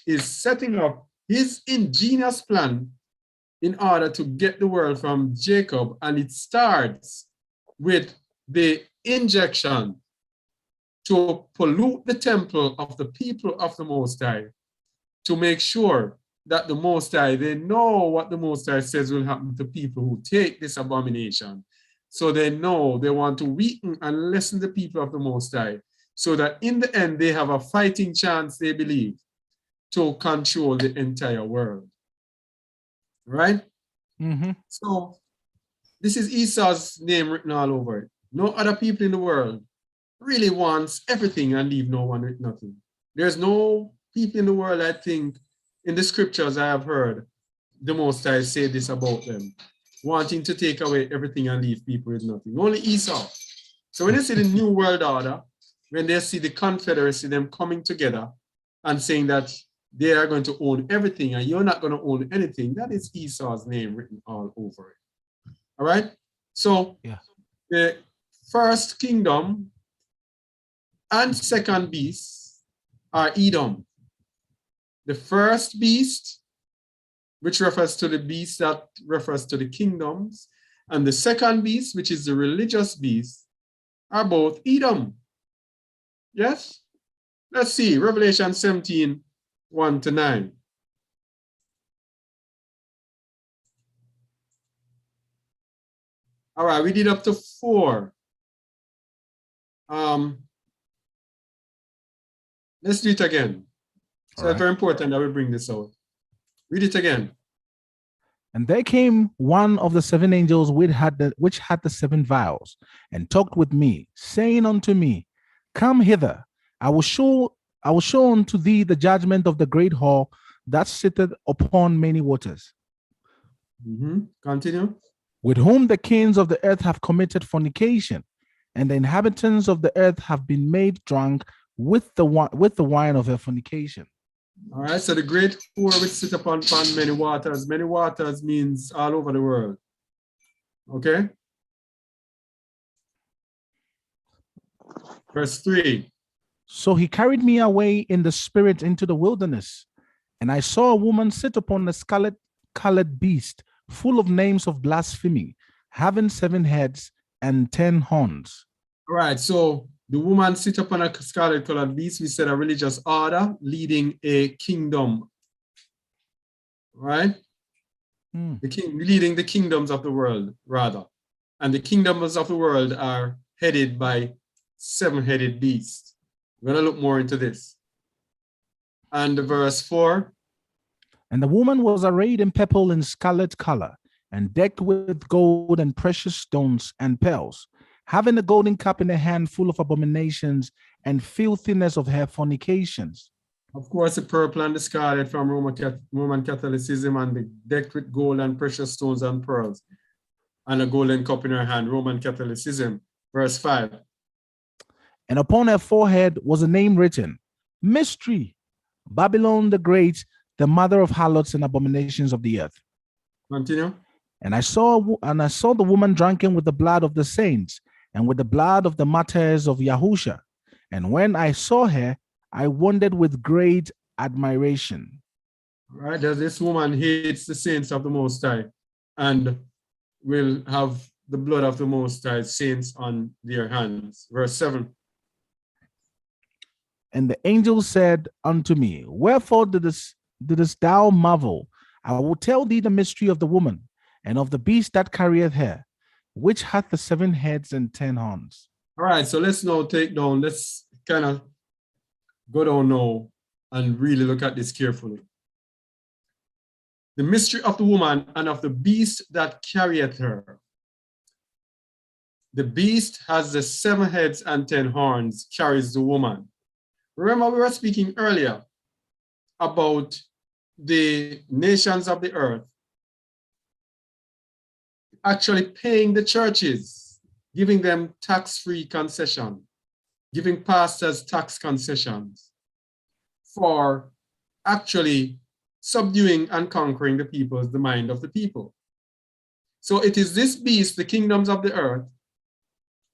Speaker 1: is setting up his ingenious plan in order to get the world from Jacob, and it starts with the injection to pollute the temple of the people of the Most High, to make sure that the Most High, they know what the Most High says will happen to people who take this abomination. So they know they want to weaken and lessen the people of the Most High, so that in the end they have a fighting chance, they believe, to control the entire world. Right?
Speaker 5: Mm-hmm.
Speaker 1: So this is Esau's name written all over it. No other people in the world really wants everything and leave no one with nothing. There's no people in the world, I think, in the scriptures I have heard the Most High say this about them, wanting to take away everything and leave people with nothing. Only Esau. So when you see the New World Order, when they see the Confederacy, them coming together and saying that they are going to own everything and you're not going to own anything, that is Esau's name written all over it. All right? So
Speaker 5: yeah,
Speaker 1: the first kingdom and second beast are Edom. The first beast, which refers to the beast that refers to the kingdoms, and the second beast, which is the religious beast, are both Edom. Yes? Let's see, Revelation 17, 1-9. All right, we did up to 4. Let's do it again. So it's very important that we bring this out. Read it again.
Speaker 5: And there came one of the 7 angels which had the 7 vials, and talked with me, saying unto me, Come hither, I will show unto thee the judgment of the great hall that sitteth upon many waters,
Speaker 1: Continue.
Speaker 5: with whom the kings of the earth have committed fornication, and the inhabitants of the earth have been made drunk with the wine of their fornication.
Speaker 1: All right, so the great whore which sit upon many waters. Many waters means all over the world. Okay? Verse 3.
Speaker 5: So he carried me away in the spirit into the wilderness, and I saw a woman sit upon a scarlet-colored beast, full of names of blasphemy, having 7 heads and 10 horns.
Speaker 1: All right, so the woman sit upon a scarlet-colored beast. We said a religious order leading a kingdom. Right? The king leading the kingdoms of the world, rather. And the kingdoms of the world are headed by 7-headed beasts. We're going to look more into this. And verse 4.
Speaker 5: And the woman was arrayed in purple and scarlet color, and decked with gold and precious stones and pearls, having a golden cup in her hand full of abominations and filthiness of her fornications.
Speaker 1: Of course, the purple and the scarlet from Roman Catholicism, and the decked with gold and precious stones and pearls, and a golden cup in her hand, Roman Catholicism. Verse 5.
Speaker 5: And upon her forehead was a name written, Mystery, Babylon the Great, the mother of harlots and abominations of the earth.
Speaker 1: Continue.
Speaker 5: And I saw the woman drunken with the blood of the saints, and with the blood of the martyrs of Yahusha. And when I saw her, I wondered with great admiration.
Speaker 1: Right? That this woman hates the saints of the Most High and will have the blood of the Most High saints on their hands. Verse 7.
Speaker 5: And the angel said unto me, wherefore didst thou marvel? I will tell thee the mystery of the woman and of the beast that carrieth her, which hath the 7 heads and 10 horns.
Speaker 1: All right, so let's kind of go down now and really look at this carefully. The mystery of the woman and of the beast that carrieth her. The beast has the 7 heads and 10 horns, carries the woman. Remember, we were speaking earlier about the nations of the earth actually paying the churches, giving them tax-free concession, giving pastors tax concessions for actually subduing and conquering the mind of the people. So it is this beast, the kingdoms of the earth,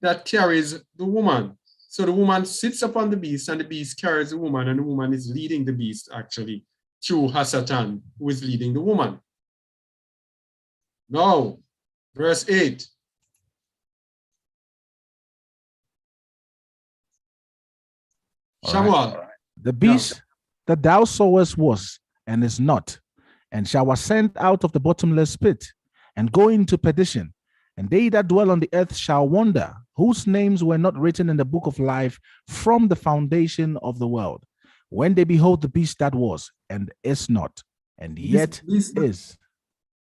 Speaker 1: that carries the woman. So the woman sits upon the beast and the beast carries the woman, and the woman is leading the beast actually through Hasatan, who is leading the woman. Now, verse 8. Shamuel.
Speaker 5: The beast that thou sawest was and is not, and shall ascend out of the bottomless pit and go into perdition. And they that dwell on the earth shall wonder, whose names were not written in the book of life from the foundation of the world, when they behold the beast that was and is not, and yet is.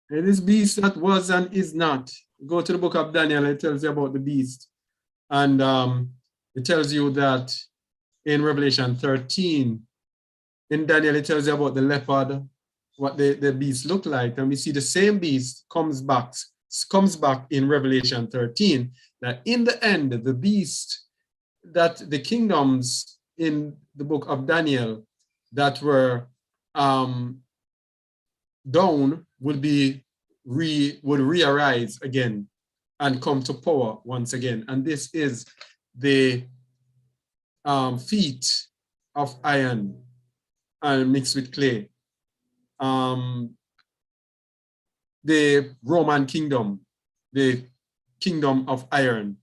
Speaker 1: And this beast that was and is not. Go to the book of Daniel, it tells you about the beast. And it tells you that in Revelation 13, in Daniel, it tells you about the leopard, what the beast looked like. And we see the same beast comes back in Revelation 13, that in the end, the beast, that the kingdoms in the book of Daniel that were down would re-arise again and come to power once again. And this is the feet of iron and mixed with clay. The Roman kingdom, the kingdom of iron,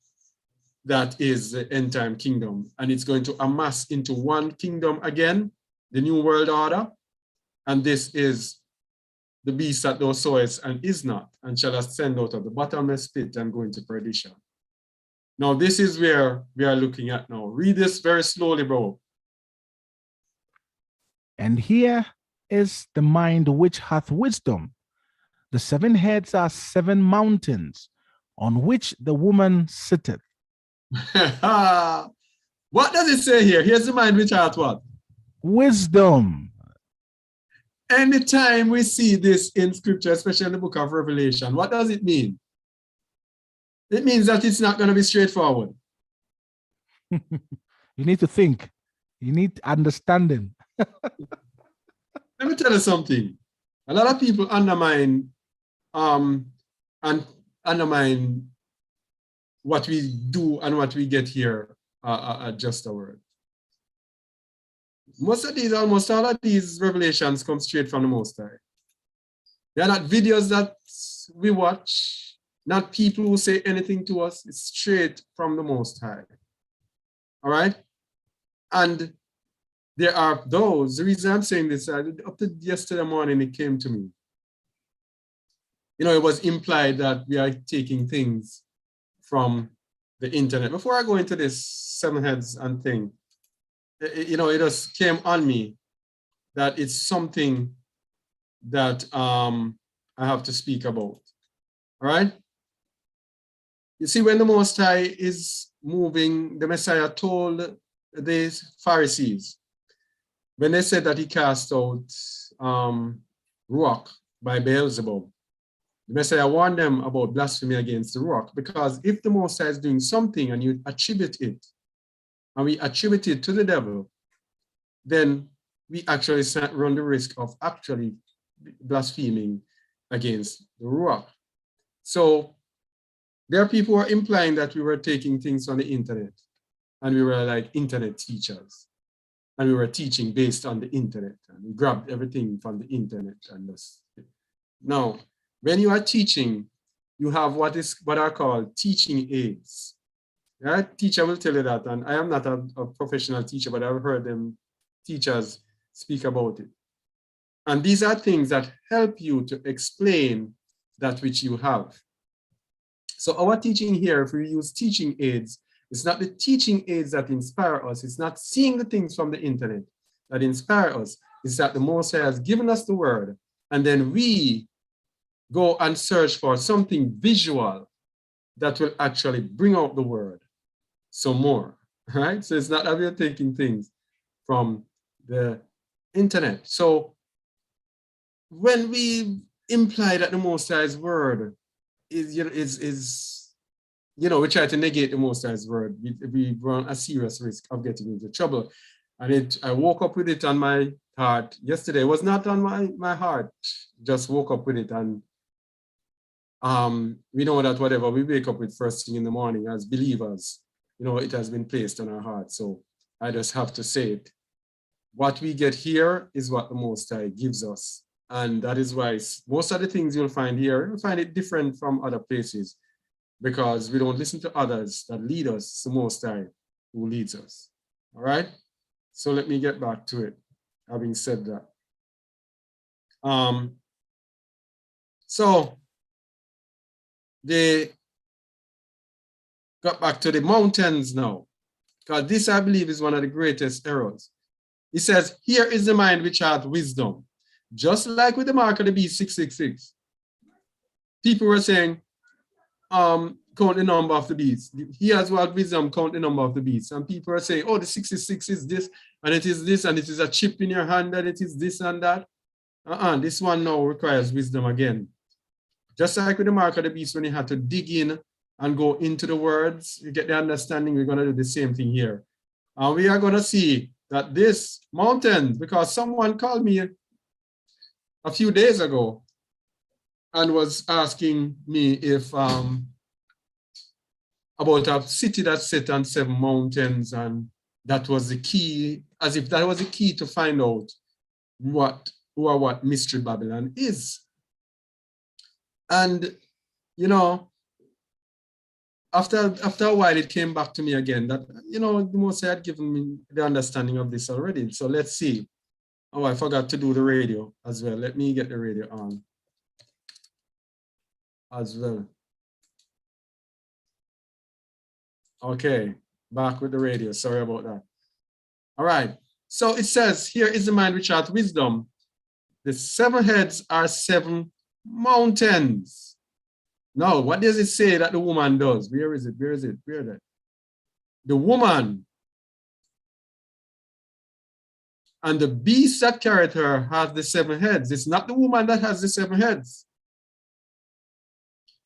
Speaker 1: that is the end time kingdom. And it's going to amass into one kingdom again, the New World Order. And this is the beast that thou sawest and is not, and shall ascend out of the bottomless pit and go into perdition. Now, this is where we are looking at now. Read this very slowly, bro.
Speaker 5: And here is the mind which hath wisdom. The 7 heads are 7 mountains on which the woman sitteth.
Speaker 1: What does it say here? Here's the mind which hath what?
Speaker 5: Wisdom.
Speaker 1: Anytime we see this in scripture, especially in the book of Revelation, what does it mean? It means that it's not going to be straightforward.
Speaker 5: You need to think. You need understanding.
Speaker 1: Let me tell you something. A lot of people undermine what we do and what we get here at Just a Word. Almost all of these revelations come straight from the Most High. They are not videos that we watch, not people who say anything to us. It's straight from the Most High. All right? And there are those, the reason I'm saying this, up to yesterday morning, it came to me. You know, it was implied that we are taking things from the internet. Before I go into this 7 heads and thing, you know, it just came on me that it's something that I have to speak about. All right? You see, when the Most High is moving, the Messiah told the Pharisees, when they said that he cast out Ruach by Beelzebub, the Messiah warned them about blasphemy against the Ruach, because if the Most High is doing something and you attribute it, and we attribute it to the devil, then we actually run the risk of actually blaspheming against the Ruach. So there are people who are implying that we were taking things on the internet and we were like internet teachers. and we were teaching based on the internet, and we grabbed everything from the internet. And this. Now, when you are teaching, you have what are called teaching aids. Right? Teacher will tell you that, and I am not a professional teacher, but I've heard them teachers speak about it. And these are things that help you to explain that which you have. So our teaching here, if we use teaching aids, it's not the teaching aids that inspire us. It's not seeing the things from the internet that inspire us. It's that the Most High has given us the word, and then we go and search for something visual that will actually bring out the word some more, right? So it's not that we're taking things from the internet. So when we imply that the Most High's word is we try to negate the Most High's word, we run a serious risk of getting into trouble. And I woke up with it on my heart yesterday. It was not on my heart, just woke up with it. And we know that whatever we wake up with first thing in the morning as believers, it has been placed on our heart. So I just have to say it. What we get here is what the Most High gives us. And that is why most of the things you'll find here, you'll find it different from other places, because we don't listen to others that lead us. It's the Most High who leads us. All right? So let me get back to it, having said that. So they got back to the mountains now, because this, I believe, is one of the greatest errors. He says, here is the mind which hath wisdom. Just like with the mark of the beast 666. People were saying, count the number of the beast. He has what wisdom, count the number of the beast. And people are saying, oh, the 66 is this, and it is this, and it is a chip in your hand, and it is this and that. This one now requires wisdom again. Just like with the mark of the beast, when you had to dig in and go into the words, you get the understanding. We're going to do the same thing here. And we are going to see that this mountain, because someone called me a few days ago and was asking me if about a city that's set on 7 mountains, and that was the key, as if that was the key to find out what Mystery Babylon is. And after a while, it came back to me again that the Most High had given me the understanding of this already. So let's see. Oh, I forgot to do the radio as well. Let me get the radio on as well. Okay, back with the radio. Sorry about that. All right. So it says, here is the mind which hath wisdom. The 7 heads are 7 mountains. Now, what does it say that the woman does? Where is it? Where is it? Where is it? The woman and the beast that carried her has the 7 heads. It's not the woman that has the 7 heads.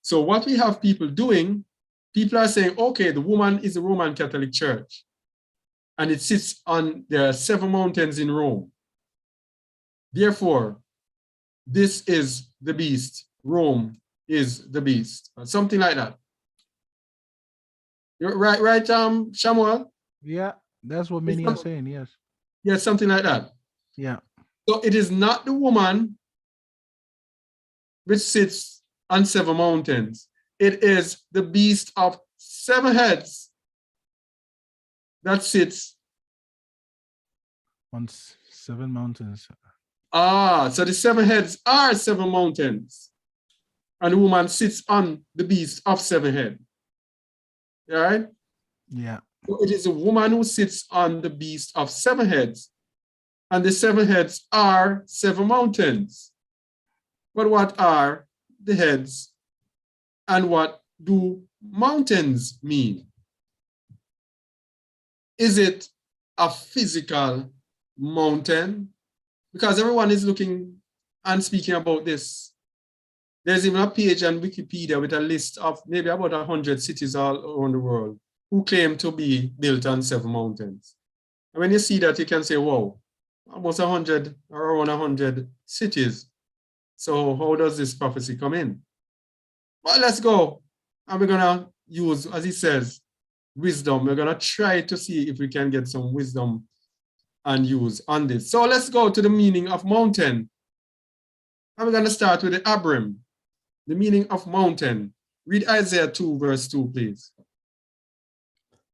Speaker 1: So what we have people doing, people are saying, okay, the woman is the Roman Catholic Church, and it sits on the 7 mountains in Rome. Therefore, this is the beast. Rome is the beast. Something like that. You're right, Shamuel?
Speaker 5: Yeah, that's what many are saying, yes.
Speaker 1: Yeah, something like that.
Speaker 5: Yeah.
Speaker 1: So it is not the woman which sits on 7 mountains. It is the beast of 7 heads that sits
Speaker 5: on 7 mountains.
Speaker 1: So the 7 heads are 7 mountains, and the woman sits on the beast of 7 heads. All right?
Speaker 5: Yeah.
Speaker 1: So it is a woman who sits on the beast of 7 heads, and the 7 heads are 7 mountains. But what are the heads, and what do mountains mean? Is it a physical mountain? Because everyone is looking and speaking about this. There's even a page on Wikipedia with a list of maybe about 100 cities all around the world who claim to be built on 7 mountains. And when you see that, you can say, wow, almost 100 or around 100 cities. So how does this prophecy come in? Well, let's go. And we're going to use, as he says, wisdom. We're going to try to see if we can get some wisdom and use on this. So let's go to the meaning of mountain. I'm going to start with the Abram, the meaning of mountain. Read Isaiah 2, verse 2, please.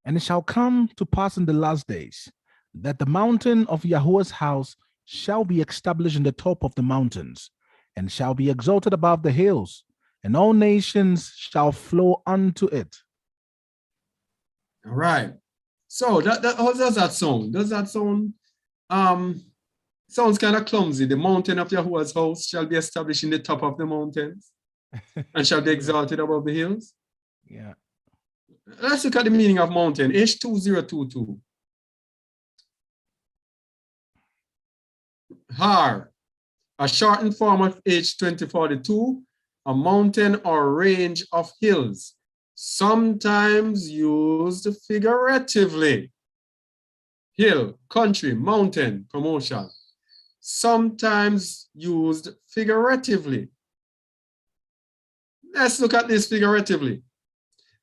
Speaker 5: And it shall come to pass in the last days that the mountain of Yahuwah's house shall be established in the top of the mountains, and shall be exalted above the hills, and all nations shall flow unto it.
Speaker 1: All right. So how does that sound? Does that sound sounds kind of clumsy? The mountain of Yahuwah's house shall be established in the top of the mountains and shall be exalted above the hills.
Speaker 5: Yeah.
Speaker 1: Let's look at the meaning of mountain. H2022. Har, a shortened form of H2042, a mountain or range of hills, sometimes used figuratively. Hill, country, mountain, promotion, sometimes used figuratively. Let's look at this figuratively.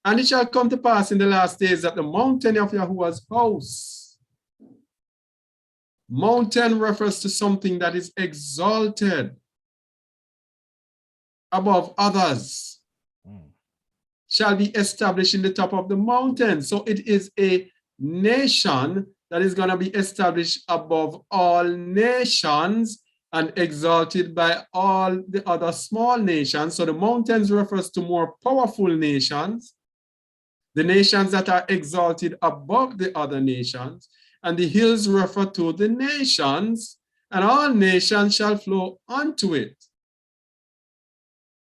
Speaker 1: And it shall come to pass in the last days that the mountain of Yahuwah's house. Mountain refers to something that is exalted above others. Shall be established in the top of the mountain. So it is a nation that is going to be established above all nations and exalted by all the other small nations. So the mountains refers to more powerful nations, the nations that are exalted above the other nations, and the hills refer to the nations, and all nations shall flow unto it.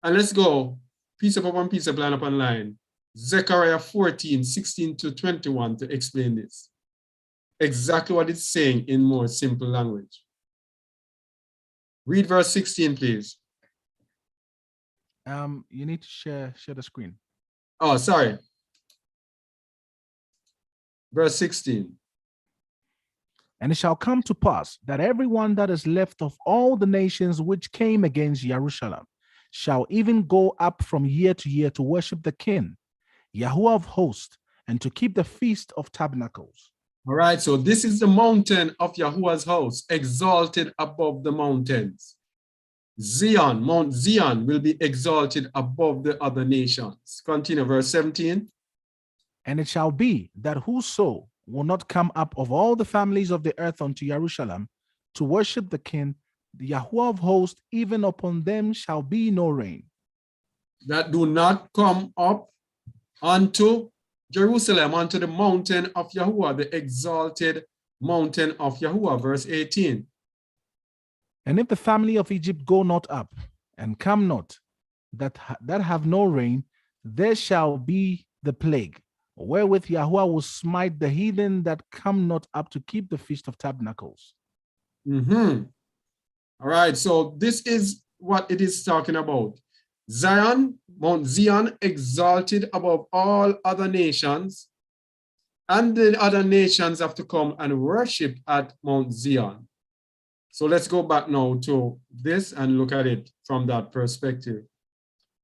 Speaker 1: And let's go piece upon piece, line upon line. Zechariah 14, 16 to 21 to explain this. Exactly what it's saying in more simple language. Read verse 16, please.
Speaker 5: You need to share the screen.
Speaker 1: Oh, sorry. Verse 16.
Speaker 5: And it shall come to pass that everyone that is left of all the nations which came against Jerusalem shall even go up from year to year to worship the King, Yahuwah of hosts, and to keep the Feast of Tabernacles.
Speaker 1: All right, so this is the mountain of Yahuwah's house, exalted above the mountains. Zion, Mount Zion will be exalted above the other nations. Continue, verse 17.
Speaker 5: And it shall be that whoso will not come up of all the families of the earth unto Jerusalem to worship the King, the Yahuwah of hosts, even upon them shall be no rain.
Speaker 1: That do not come up unto Jerusalem, unto the mountain of Yahuwah, the exalted mountain of Yahuwah, verse 18.
Speaker 5: And if the family of Egypt go not up and come not, that have no rain, there shall be the plague, wherewith Yahuwah will smite the heathen that come not up to keep the Feast of Tabernacles.
Speaker 1: All right, so this is what it is talking about. Zion, Mount Zion, exalted above all other nations, and the other nations have to come and worship at Mount Zion. So let's go back now to this and look at it from that perspective.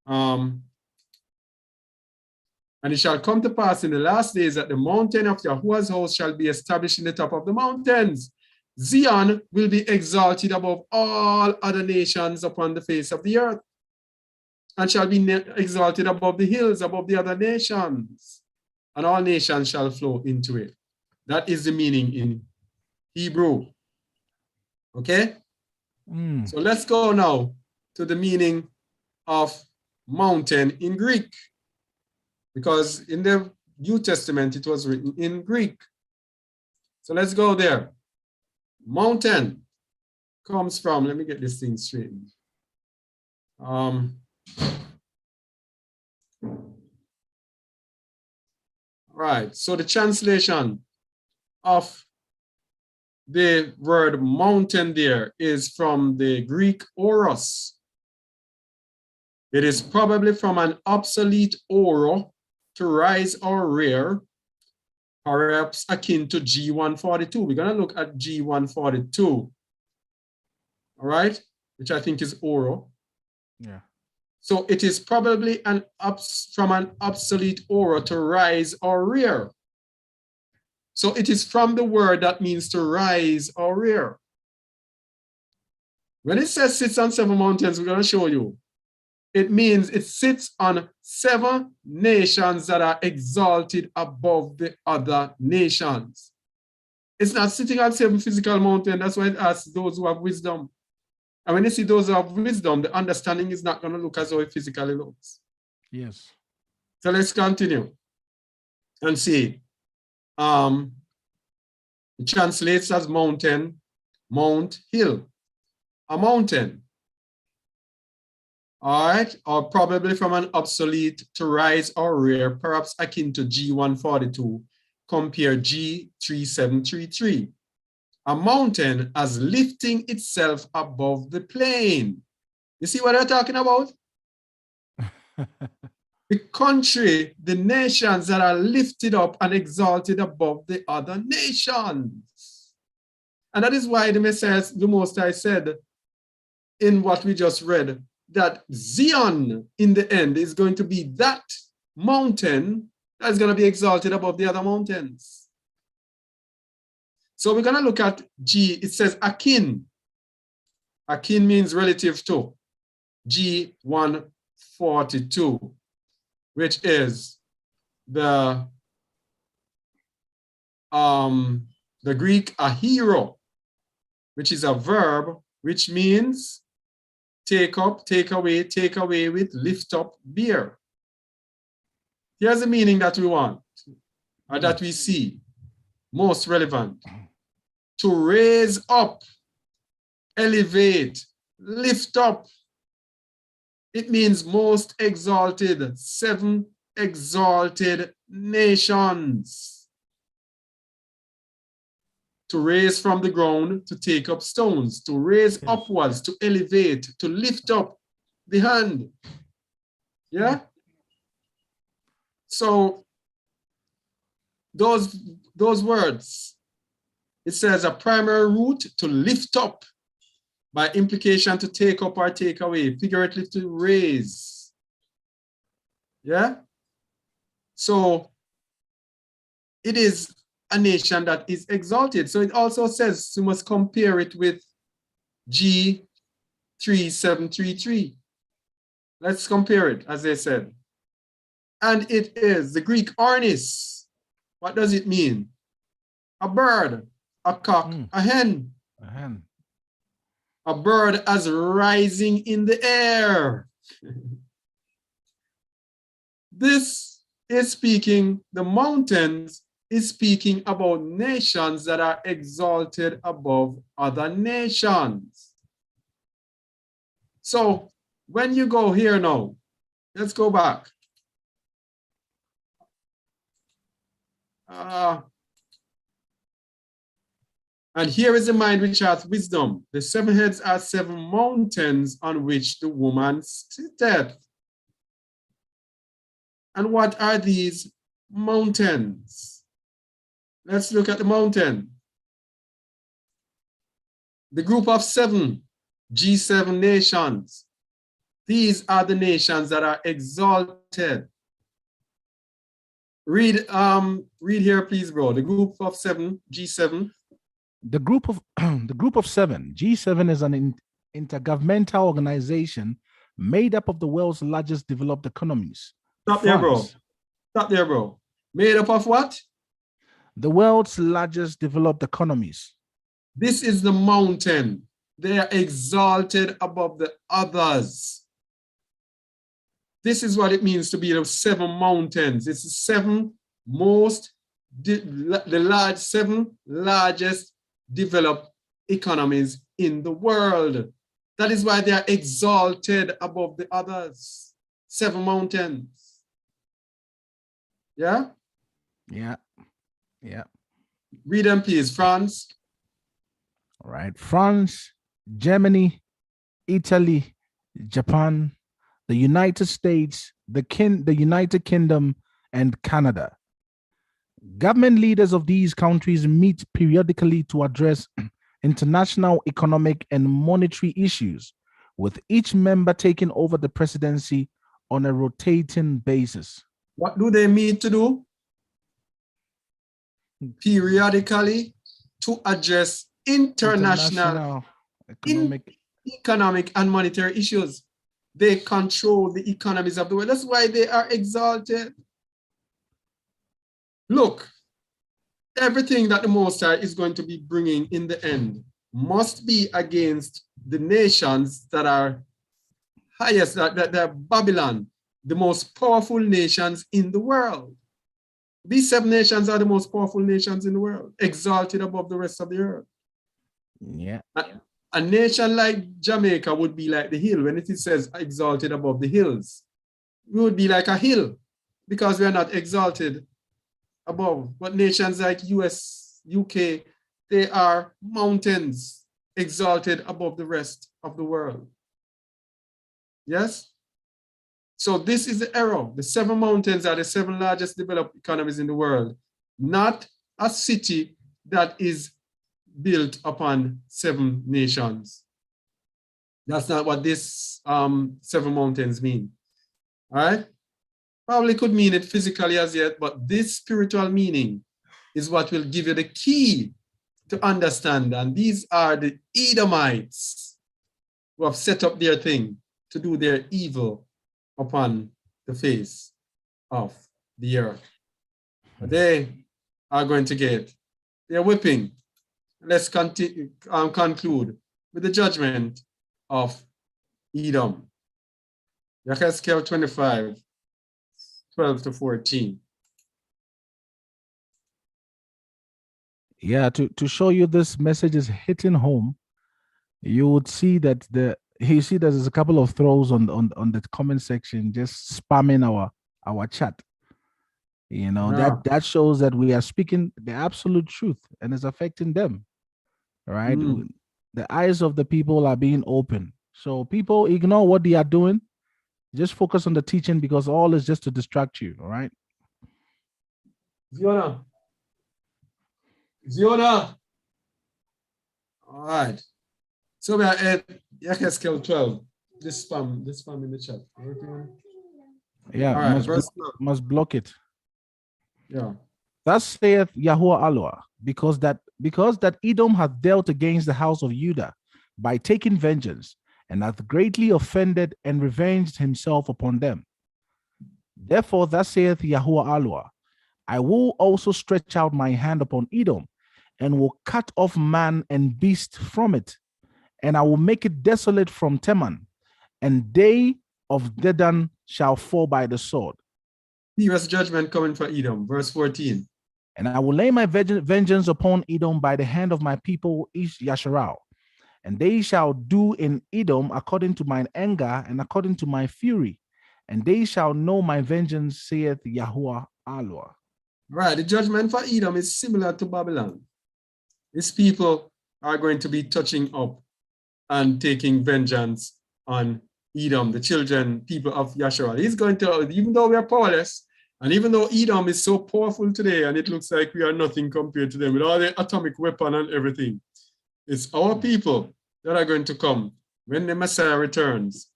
Speaker 1: And it shall come to pass in the last days that the mountain of Yahuwah's house shall be established in the top of the mountains. Zion will be exalted above all other nations upon the face of the earth, and shall be exalted above the hills, above the other nations, and all nations shall flow into it. That is the meaning in Hebrew. Okay? So let's go now to the meaning of mountain in Greek, because in the New Testament it was written in Greek. So let's go there. Mountain comes from, let me get this thing straightened. Right, so the translation of the word mountain there is from the Greek oros. It is probably from an obsolete oro, to rise or rear, perhaps akin to G142. We're going to look at G142, all right, which I think is oro.
Speaker 5: Yeah.
Speaker 1: So it is probably from an obsolete oro, to rise or rear. So it is from the word that means to rise or rear. When it says sits on 7 mountains, we're going to show you. It means it sits on 7 nations that are exalted above the other nations. It's not sitting on 7 physical mountains. That's why it asks those who have wisdom. And when you see those who have wisdom, the understanding is not going to look as though it physically looks.
Speaker 5: Yes.
Speaker 1: So let's continue and see. It translates as mountain, mount, hill, a mountain. All right, or probably from an obsolete to rise or rear, perhaps akin to G142, compare G3733. A mountain as lifting itself above the plain. You see what they're talking about? The country, the nations that are lifted up and exalted above the other nations. And that is why the Messiah, the Most High, said in what we just read, that Zion in the end is going to be that mountain that is going to be exalted above the other mountains. So we're going to look at G. It says akin. Akin means relative to. G142, which is the Greek ahiro, which is a verb, which means take up, take away with, lift up, bear. Here's the meaning that we want, or that we see, most relevant. To raise up, elevate, lift up. It means most exalted, 7 exalted nations. To raise from the ground, to take up stones, to raise upwards, to elevate, to lift up the hand. Yeah? So those words, it says a primary root to lift up, by implication to take up or take away, figuratively to raise. Yeah? So it is a nation that is exalted. So it also says you must compare it with G3733. Let's compare it, as they said. And it is the Greek ornis. What does it mean? A bird, a cock, a hen.
Speaker 5: A hen.
Speaker 1: A bird as rising in the air. This is speaking, the mountains is speaking about nations that are exalted above other nations. So when you go here now, let's go back. And here is the mind which hath wisdom. The 7 heads are 7 mountains on which the woman sitteth. And what are these mountains? Let's look at the mountain. The group of 7, G7 nations. These are the nations that are exalted. Read here, please, bro. The group of 7, G7.
Speaker 5: The group of 7, G7, is an intergovernmental organization made up of the world's largest developed economies.
Speaker 1: Stop there, bro. Stop there, bro. Made up of what?
Speaker 5: The world's largest developed economies.
Speaker 1: This is the mountain. They are exalted above the others. This is what it means to be the 7 mountains. It's the 7 largest developed economies in the world. That is why they are exalted above the others. 7 mountains. Yeah?
Speaker 5: Yeah. Yeah.
Speaker 1: Read them, please. France.
Speaker 5: All right. France, Germany, Italy, Japan, the United States, the United Kingdom, and Canada. Government leaders of these countries meet periodically to address international economic and monetary issues, with each member taking over the presidency on a rotating basis.
Speaker 1: What do they meet to do? periodically to address international economic and monetary issues. They control the economies of the world. That's why they are exalted. Look, everything that the Most High is going to be bringing in the end must be against the nations that are highest, that Babylon, the most powerful nations in the world. These 7 nations are the most powerful nations in the world, exalted above the rest of the earth.
Speaker 5: Yeah.
Speaker 1: A nation like Jamaica would be like the hill. When it says exalted above the hills, we would be like a hill because we are not exalted above. But nations like US, UK, they are mountains exalted above the rest of the world. Yes? So this is the error. The 7 mountains are the 7 largest developed economies in the world, not a city that is built upon 7 nations. That's not what this 7 mountains mean. All right? Probably could mean it physically as yet, but this spiritual meaning is what will give you the key to understand. And these are the Edomites who have set up their thing to do their evil upon the face of the earth. They are going to get their whipping. Let's continue, conclude with the judgment of Edom. Yechezkel 25, 12 to 14.
Speaker 5: Yeah, to show you this message is hitting home, you would see that there's a couple of throws on the comment section just spamming our chat. You know, that shows that we are speaking the absolute truth and it's affecting them. Right? The eyes of the people are being opened. So people ignore what they are doing. Just focus on the teaching because all is just to distract you. All right.
Speaker 1: Ziona. All right. So we are at Yechezkel 12. This spam in the chat.
Speaker 5: Yeah,
Speaker 1: all right,
Speaker 5: must block it.
Speaker 1: Yeah.
Speaker 5: Thus saith Yahuwah Allah, because that Edom hath dealt against the house of Judah by taking vengeance, and hath greatly offended and revenged himself upon them. Therefore, thus saith Yahuwah Allah, I will also stretch out my hand upon Edom, and will cut off man and beast from it, and I will make it desolate from Teman, and they of Dedan shall fall by the sword.
Speaker 1: Serious judgment coming for Edom, verse 14.
Speaker 5: And I will lay my vengeance upon Edom by the hand of my people Yasharal, and they shall do in Edom according to mine anger and according to my fury, and they shall know my vengeance, saith Yahuwah Allah.
Speaker 1: Right, the judgment for Edom is similar to Babylon. These people are going to be touching up and taking vengeance on Edom, the people of Yasharal. He's going to, even though we are powerless, and even though Edom is so powerful today, and it looks like we are nothing compared to them with all the atomic weapon and everything, it's our people that are going to come when the Messiah returns,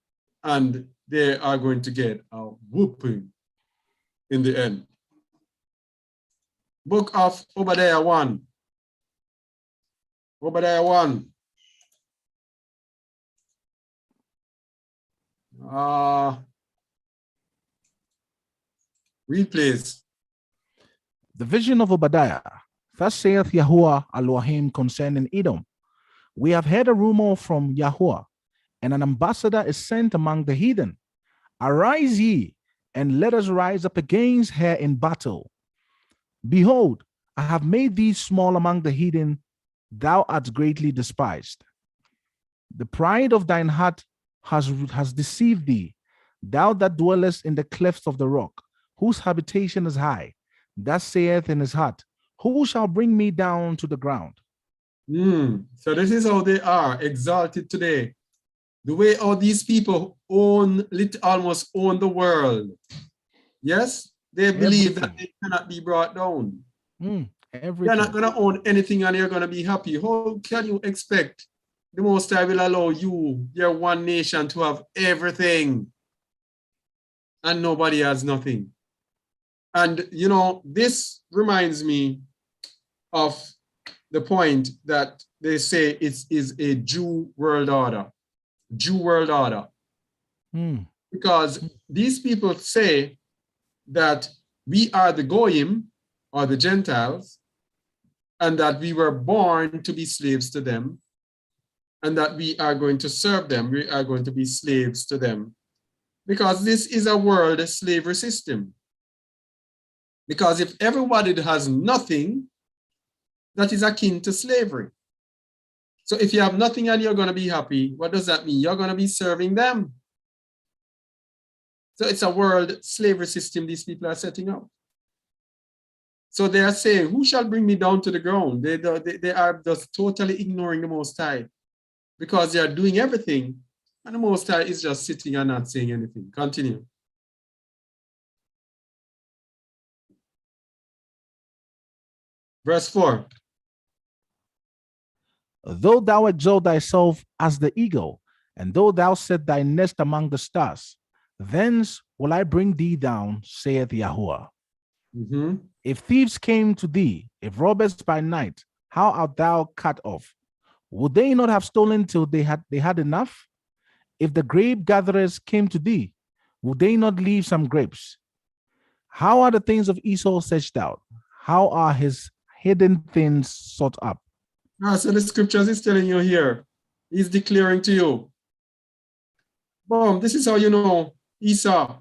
Speaker 1: and they are going to get a whooping in the end. Book of Obadiah 1. Obadiah 1. Read, please.
Speaker 5: The vision of Obadiah. Thus saith Yahuwah Elohim concerning Edom. We have heard a rumor from Yahuwah, and an ambassador is sent among the heathen. Arise ye, and let us rise up against her in battle. Behold, I have made thee small among the heathen, thou art greatly despised. The pride of thine heart has deceived thee, thou that dwellest in the clefts of the rock, whose habitation is high. Thus saith in his heart, who shall bring me down to the ground?
Speaker 1: So this is how they are exalted today. The way all these people almost own the world. Yes, they believe that they cannot be brought down. You're not going to own anything and you're going to be happy. How can you expect the Most High will allow you, your one nation, to have everything and nobody has nothing? And, you know, this reminds me of the point that they say it is a Jew world order. Jew world order. Because these people say that we are the Goyim, or the Gentiles, and that we were born to be slaves to them, and that we are going to serve them, we are going to be slaves to them. Because this is a world slavery system. Because if everybody has nothing, that is akin to slavery. So if you have nothing and you're going to be happy, what does that mean? You're going to be serving them. So it's a world slavery system these people are setting up. So they are saying, who shall bring me down to the ground? They are just totally ignoring the Most High, because they are doing everything, and the Most High is just sitting and not saying anything. Continue. Verse 4.
Speaker 5: Though thou exalt thyself as the eagle, and though thou set thy nest among the stars, thence will I bring thee down, saith Yahuwah. If thieves came to thee, if robbers by night, how art thou cut off? Would they not have stolen till they had enough? If the grape gatherers came to thee, would they not leave some grapes? How are the things of Esau searched out? How are his hidden things sought up?
Speaker 1: So the scriptures is telling you here, he's declaring to you, boom, this is how you know Esau.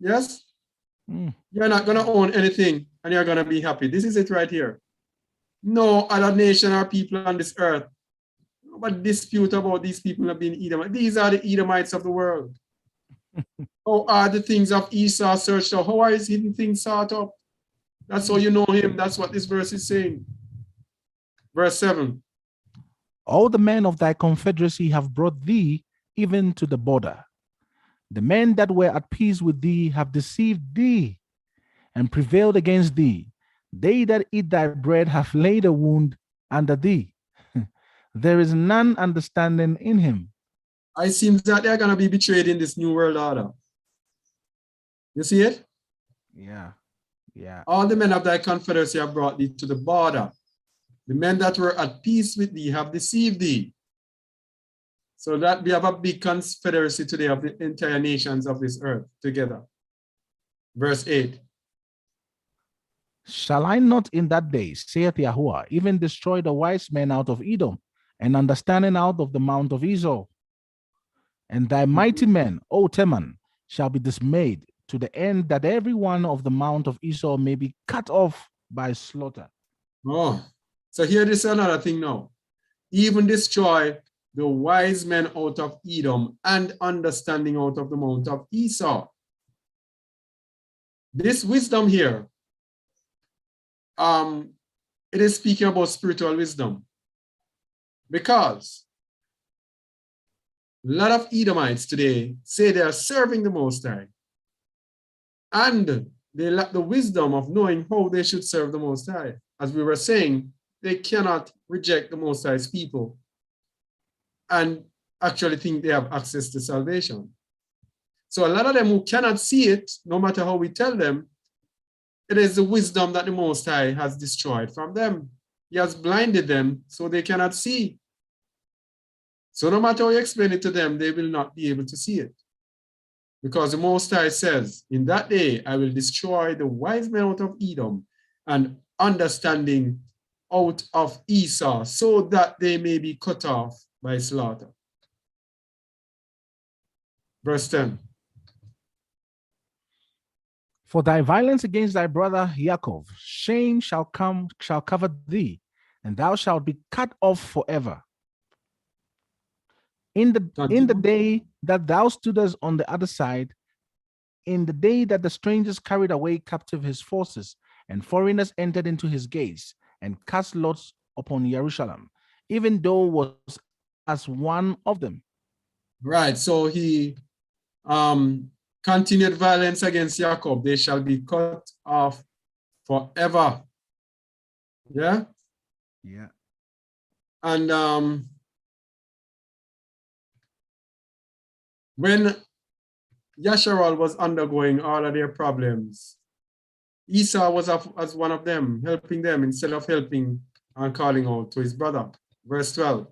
Speaker 1: Yes? You're not going to own anything and you're going to be happy. This is it right here. No other nation or people on this earth but dispute about these people have been Edomite. These are the Edomites of the world. How are the things of Esau searched out? How are his hidden things sought up? That's how you know him. That's what this verse is saying. Verse 7.
Speaker 5: All the men of thy confederacy have brought thee even to the border. The men that were at peace with thee have deceived thee and prevailed against thee. They that eat thy bread have laid a wound under thee. There is none understanding in him.
Speaker 1: It seems that they're going to be betrayed in this new world order. You see it?
Speaker 5: Yeah.
Speaker 1: All the men of thy confederacy have brought thee to the border. The men that were at peace with thee have deceived thee. So that we have a big confederacy today of the entire nations of this earth together. Verse 8.
Speaker 5: Shall I not in that day, saith Yahuwah, even destroy the wise men out of Edom, and understanding out of the mount of Esau? And thy mighty men, O Teman, shall be dismayed, to the end that every one of the mount of Esau may be cut off by slaughter.
Speaker 1: Oh, so here this is another thing now. Even destroy the wise men out of Edom and understanding out of the mount of Esau. This wisdom here, it is speaking about spiritual wisdom, because a lot of Edomites today say they are serving the Most High, and they lack the wisdom of knowing how they should serve the Most High. As we were saying, they cannot reject the Most High's people and actually think they have access to salvation. So a lot of them who cannot see it, no matter how we tell them, it is the wisdom that the Most High has destroyed from them. He has blinded them so they cannot see. So no matter how you explain it to them, they will not be able to see it. Because the Most High says, in that day, I will destroy the wise men out of Edom and understanding out of Esau, so that they may be cut off by slaughter. Verse 10.
Speaker 5: For thy violence against thy brother Yaakov, shame shall cover thee, and thou shalt be cut off forever. In the day that thou stoodest on the other side, in the day that the strangers carried away captive his forces, and foreigners entered into his gates, and cast lots upon Jerusalem, even though was as one of them.
Speaker 1: Right, so he continued violence against Jacob. They shall be cut off forever. Yeah?
Speaker 5: Yeah.
Speaker 1: And when Yasharal was undergoing all of their problems, Esau was as one of them, helping them instead of helping and calling out to his brother. Verse 12.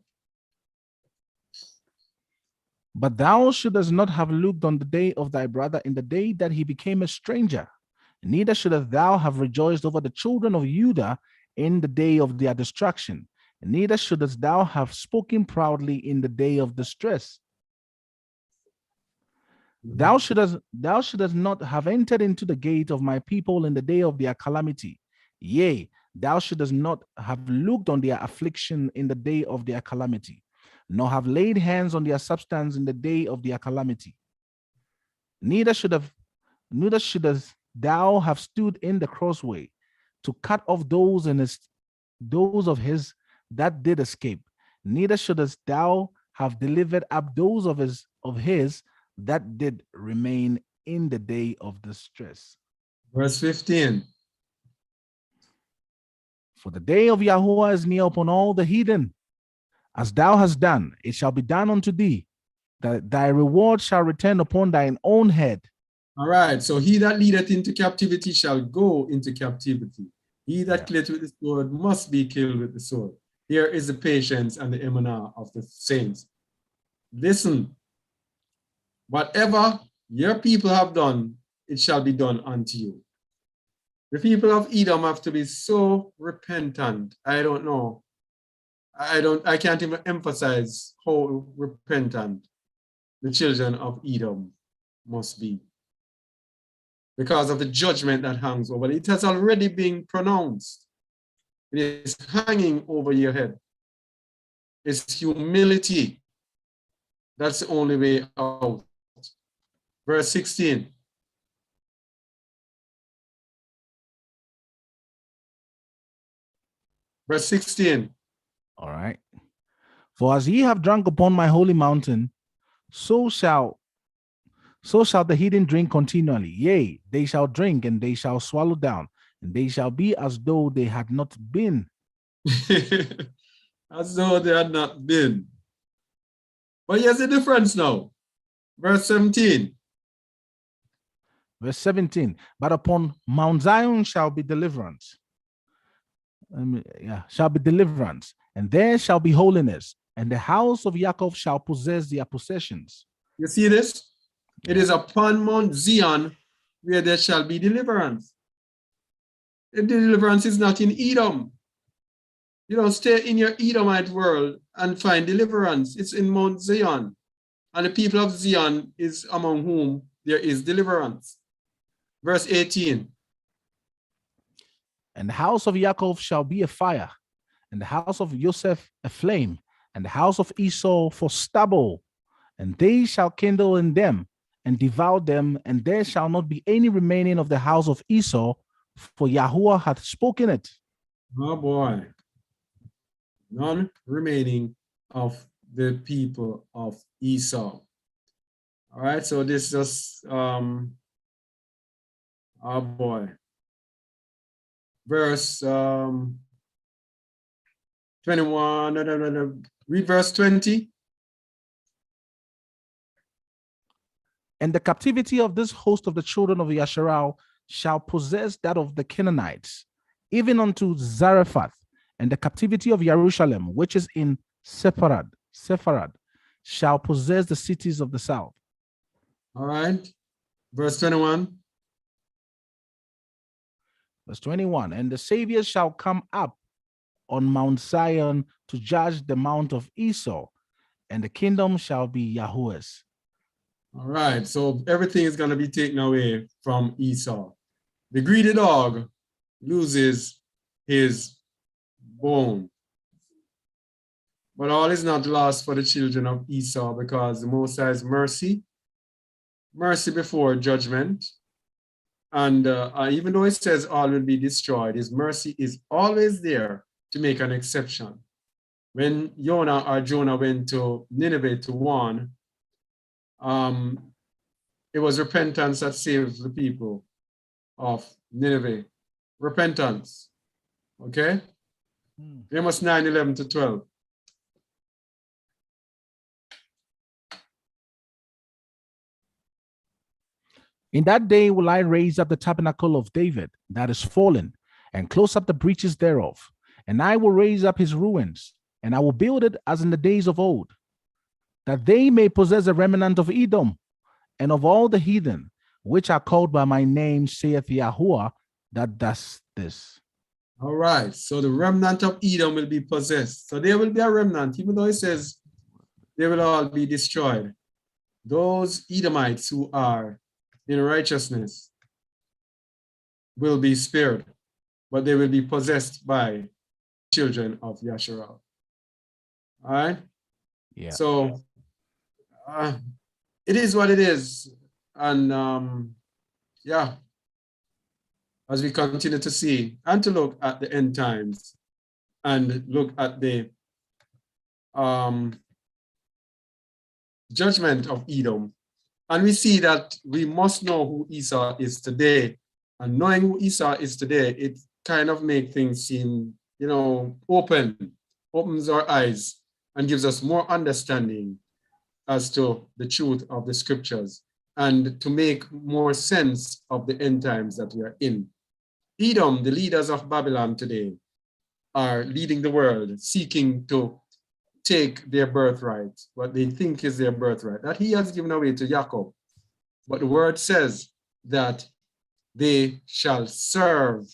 Speaker 5: But thou shouldest not have looked on the day of thy brother in the day that he became a stranger, neither shouldest thou have rejoiced over the children of Judah in the day of their destruction, neither shouldest thou have spoken proudly in the day of distress. Thou shouldest not have entered into the gate of my people in the day of their calamity. Yea, thou shouldest not have looked on their affliction in the day of their calamity, nor have laid hands on their substance in the day of their calamity. Neither shouldest thou have stood in the crossway to cut off those of his that did escape. Neither shouldest thou have delivered up those of his that did remain in the day of distress.
Speaker 1: Verse 15.
Speaker 5: For the day of Yahuwah is near upon all the heathen. As thou hast done, it shall be done unto thee, that thy reward shall return upon thine own head.
Speaker 1: All right, so he that leadeth into captivity shall go into captivity. He that killeth with the sword must be killed with the sword. Here is the patience and the emanah of the saints. Listen, whatever your people have done, it shall be done unto you. The people of Edom have to be so repentant. I don't know. I can't even emphasize how repentant the children of Edom must be, because of the judgment that hangs over it. It has already been pronounced. It is hanging over your head. It's humility. That's the only way out. Verse 16. Verse 16.
Speaker 5: All right. For as ye have drunk upon my holy mountain, so shall the heathen drink continually. Yea, they shall drink, and they shall swallow down, and they shall be as though they had not been.
Speaker 1: As though they had not been. But here's the difference now. Verse 17.
Speaker 5: Verse 17. But upon Mount Zion shall be deliverance. Shall be deliverance, and there shall be holiness, and the house of Jacob shall possess their possessions.
Speaker 1: You see this? It is upon Mount Zion where there shall be deliverance. The deliverance is not in Edom. You don't stay in your Edomite world and find deliverance. It's in Mount Zion. And the people of Zion is among whom there is deliverance. Verse 18.
Speaker 5: And the house of Jacob shall be a fire, and the house of Joseph a flame, and the house of Esau for stubble. And they shall kindle in them and devour them, and there shall not be any remaining of the house of Esau, for Yahuwah hath spoken it.
Speaker 1: Oh boy. None remaining of the people of Esau. All right, so this is oh boy. Verse 21, read verse 20.
Speaker 5: And the captivity of this host of the children of Yasharal shall possess that of the Canaanites, even unto Zarephath, and the captivity of Jerusalem, which is in Sepharad, shall possess the cities of the south.
Speaker 1: All right. Verse 21.
Speaker 5: Verse 21. And the Savior shall come up on Mount Zion to judge the mount of Esau, and the kingdom shall be Yahuwah's.
Speaker 1: All right. So everything is going to be taken away from Esau. The greedy dog loses his bone. But all is not lost for the children of Esau, because the Most High's mercy before judgment. And even though it says all will be destroyed, his mercy is always there to make an exception. When Jonah went to Nineveh to warn, it was repentance that saved the people of Nineveh. Repentance. Okay? Amos 9:11-12.
Speaker 5: In that day will I raise up the tabernacle of David that is fallen, and close up the breaches thereof. And I will raise up his ruins, and I will build it as in the days of old, that they may possess a remnant of Edom, and of all the heathen, which are called by my name, saith Yahuwah, that does this.
Speaker 1: All right. So the remnant of Edom will be possessed. So there will be a remnant, even though it says they will all be destroyed. Those Edomites who are in righteousness will be spared, but they will be possessed by children of Yasharal. All right.
Speaker 5: Yeah.
Speaker 1: So it is what it is. And yeah, as we continue to see and to look at the end times and look at the judgment of Edom, and we see that we must know who Esau is today. And knowing who Esau is today, it kind of makes things seem, opens our eyes and gives us more understanding as to the truth of the scriptures and to make more sense of the end times that we are in. Edom, the leaders of Babylon today, are leading the world, seeking to take their birthright, what they think is their birthright, that he has given away to Jacob. But the word says that they shall serve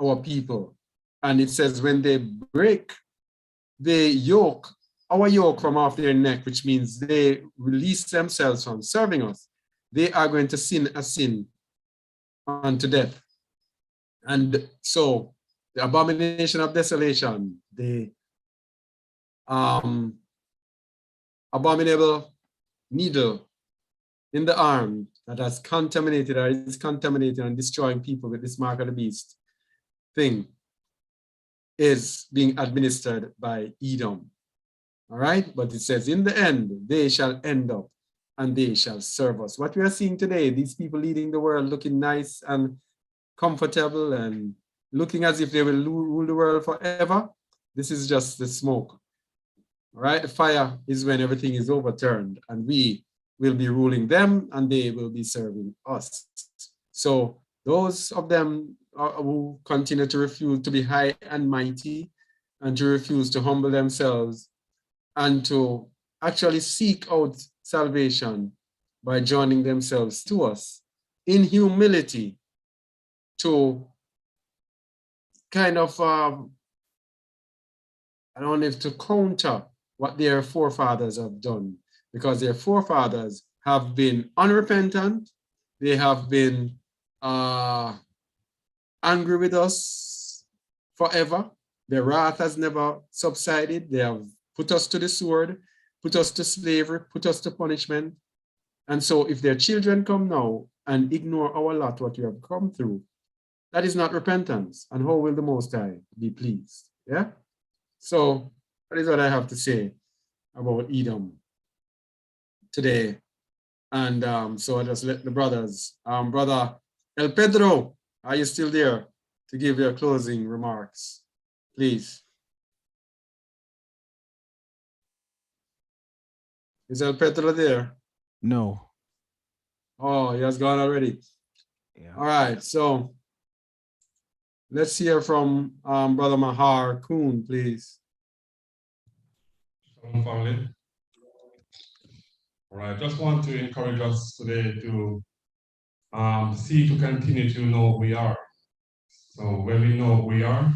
Speaker 1: our people. And it says when they break the yoke, our yoke from off their neck, which means they release themselves from serving us, they are going to sin a sin unto death. And so the abomination of desolation, the abominable needle in the arm that has contaminated or is contaminating and destroying people with this mark of the beast thing is being administered by Edom. All right, but it says in the end, they shall end up and they shall serve us. What we are seeing today, these people leading the world looking nice and comfortable and looking as if they will rule the world forever, this is just the smoke. All right, the fire is when everything is overturned and we will be ruling them and they will be serving us. So those of them who continue to refuse to be high and mighty and to refuse to humble themselves and to actually seek out salvation by joining themselves to us in humility to kind of, I don't know if to counter what their forefathers have done, because their forefathers have been unrepentant, they have been angry with us forever. Their wrath has never subsided. They have put us to the sword, put us to slavery, put us to punishment. And so if their children come now and ignore our lot, what we have come through, that is not repentance. And how will the Most High be pleased? Yeah? So that is what I have to say about Edom today. And so I just let the brothers, Brother El Pedro, are you still there to give your closing remarks? Please. Is El Pedro there?
Speaker 5: No.
Speaker 1: Oh, he has gone already.
Speaker 5: Yeah.
Speaker 1: All right, so let's hear from Brother Mahar Kuhn, please.
Speaker 2: Shalom, family. All right, just want to encourage us today to continue to know who we are. So when we know who we are,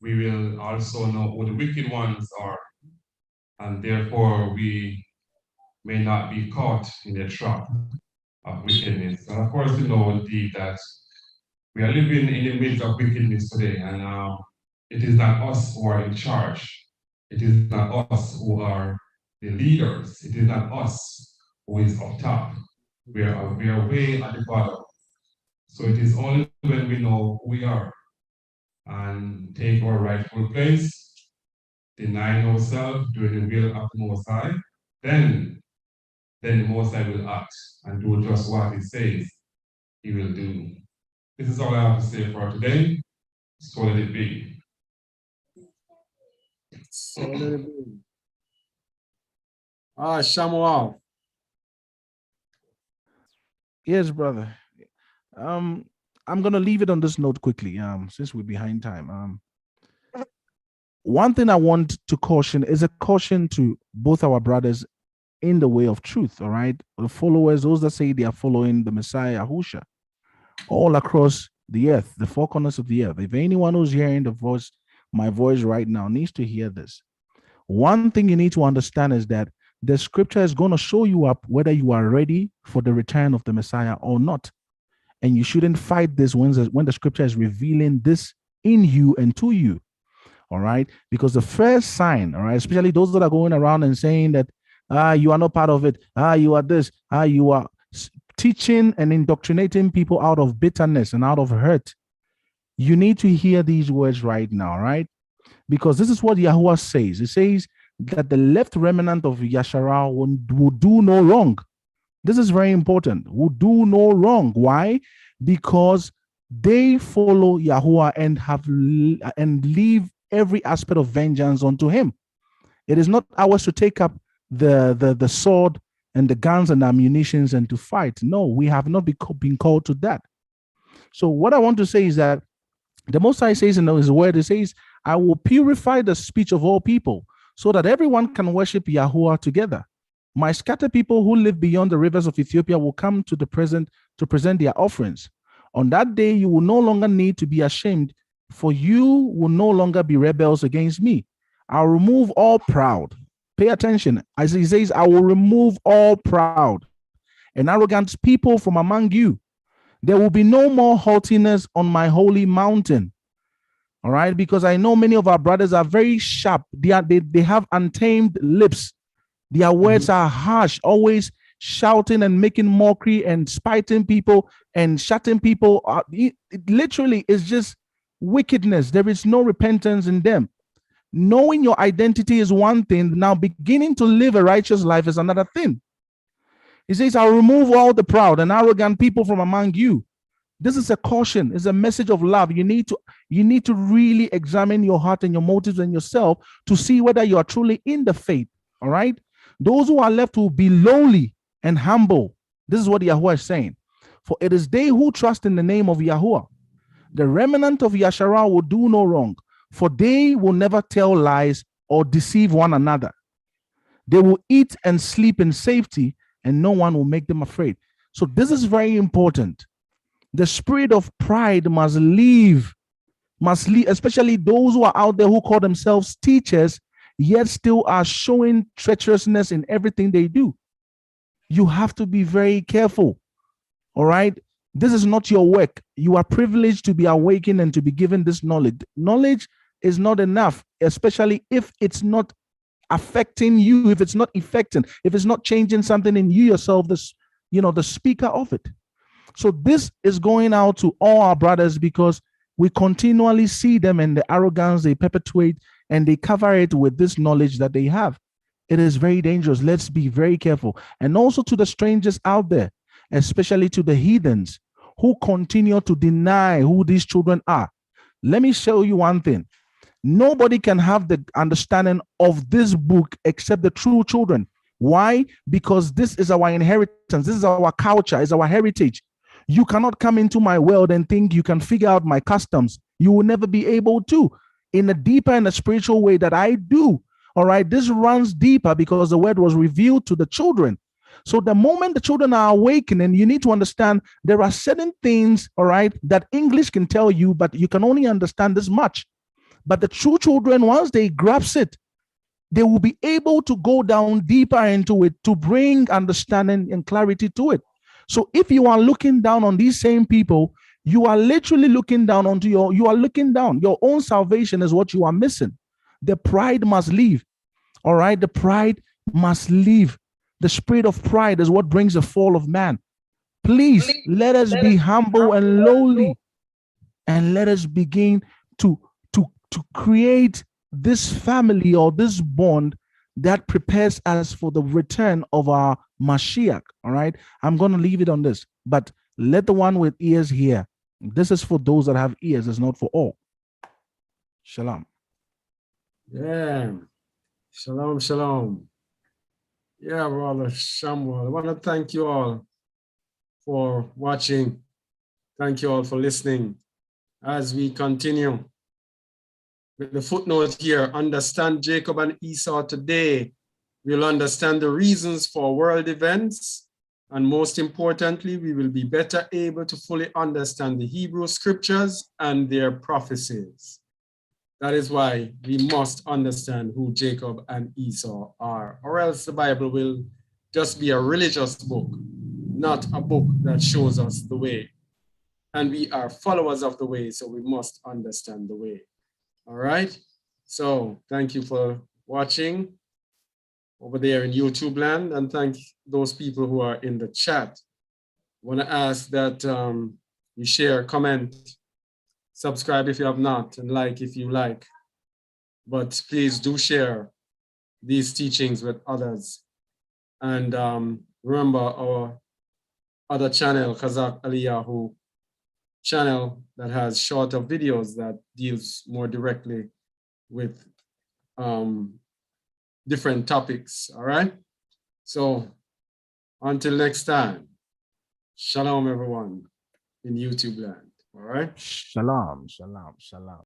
Speaker 2: we will also know who the wicked ones are. And therefore, we may not be caught in the trap of wickedness. And of course, we know indeed that we are living in the midst of wickedness today, and it is not us who are in charge. It is not us who are the leaders. It is not us who is up top. We are way at the bottom. So it is only when we know who we are and take our rightful place, denying ourselves, doing the will of the Most High, then the Most High will act and do just what He says He will do. This is all I have to say for today. So let it be.
Speaker 1: So let it be. Shamuel.
Speaker 5: Yes, brother. I'm gonna leave it on this note quickly. Since we're behind time. One thing I want to caution is a caution to both our brothers in the way of truth. All right, the followers, those that say they are following the Messiah Yahusha, all across the earth, the four corners of the earth. If anyone who's hearing my voice right now, needs to hear this. One thing you need to understand is that the scripture is going to show you up whether you are ready for the return of the Messiah or not. And you shouldn't fight this when the scripture is revealing this in you and to you. All right. Because the first sign, all right, especially those that are going around and saying that you are not part of it, you are this, you are teaching and indoctrinating people out of bitterness and out of hurt. You need to hear these words right now, right? Because this is what Yahuwah says. It says that the left remnant of Yasharal will do no wrong. This is very important. Will do no wrong. Why? Because they follow Yahuwah and leave every aspect of vengeance unto him. It is not ours to take up the sword and the guns and ammunitions and to fight. No, we have not been called to that. So what I want to say is that the Most High says in his word, it says, I will purify the speech of all people so that everyone can worship Yahuwah together. My scattered people who live beyond the rivers of Ethiopia will come to present their offerings. On that day, you will no longer need to be ashamed, for you will no longer be rebels against me. I'll remove all proud. Pay attention. As he says, I will remove all proud and arrogant people from among you. There will be no more haughtiness on my holy mountain. All right, because I know many of our brothers are very sharp. They have untamed lips. Their words are harsh, always shouting and making mockery and spiting people and shutting people out. It literally is just wickedness. There is no repentance in them. Knowing your identity is one thing. Now beginning to live a righteous life is another thing. He says, I'll remove all the proud and arrogant people from among you. This is a caution. It's a message of love. You need to really examine your heart and your motives and yourself to see whether you are truly in the faith. All right. Those who are left will be lowly and humble. This is what Yahuwah is saying. For it is they who trust in the name of Yahuwah. The remnant of Yasharal will do no wrong, for they will never tell lies or deceive one another. They will eat and sleep in safety, and no one will make them afraid. So this is very important. The spirit of pride must leave, especially those who are out there who call themselves teachers, yet still are showing treacherousness in everything they do. You have to be very careful. All right. This is not your work. You are privileged to be awakened and to be given this knowledge. Knowledge is not enough, especially if it's not affecting you, if it's not affecting, if it's not changing something in you yourself, the speaker of it. So this is going out to all our brothers because we continually see them and the arrogance they perpetuate and they cover it with this knowledge that they have. It is very dangerous. Let's be very careful. And also to the strangers out there, especially to the heathens who continue to deny who these children are. Let me show you one thing. Nobody can have the understanding of this book except the true children. Why? Because this is our inheritance. This is our culture. It's our heritage. You cannot come into my world and think you can figure out my customs. You will never be able to in a deeper and a spiritual way that I do. All right. This runs deeper because the word was revealed to the children. So the moment the children are awakening, you need to understand there are certain things, all right, that English can tell you, but you can only understand this much. But the true children, once they grasp it, they will be able to go down deeper into it to bring understanding and clarity to it. So if you are looking down on these same people, you are literally looking down onto your own salvation is what you are missing. The pride must leave. All right. The pride must leave. The spirit of pride is what brings the fall of man. Please let us be humble and lowly, and let us begin to create this family or this bond that prepares us for the return of our Mashiach. All right. I'm going to leave it on this, but let the one with ears hear. This is for those that have ears. It's not for all. Shalom.
Speaker 1: Yeah. Shalom, shalom. Yeah, brother Samuel. I want to thank you all for watching. Thank you all for listening. As we continue with the footnote here, understand Jacob and Esau today. We'll understand the reasons for world events. And most importantly, we will be better able to fully understand the Hebrew scriptures and their prophecies. That is why we must understand who Jacob and Esau are, or else the Bible will just be a religious book, not a book that shows us the way. And we are followers of the way, so we must understand the way. All right? So thank you for watching over there in YouTube land, and thank those people who are in the chat. I want to ask that you share, comment, subscribe if you have not, and like if you like. But please do share these teachings with others. And remember our other channel, Kazakh Aliyahu channel, that has shorter videos that deals more directly with different topics, all right? So until next time, shalom everyone in YouTube land, all right?
Speaker 5: Shalom, shalom, shalom.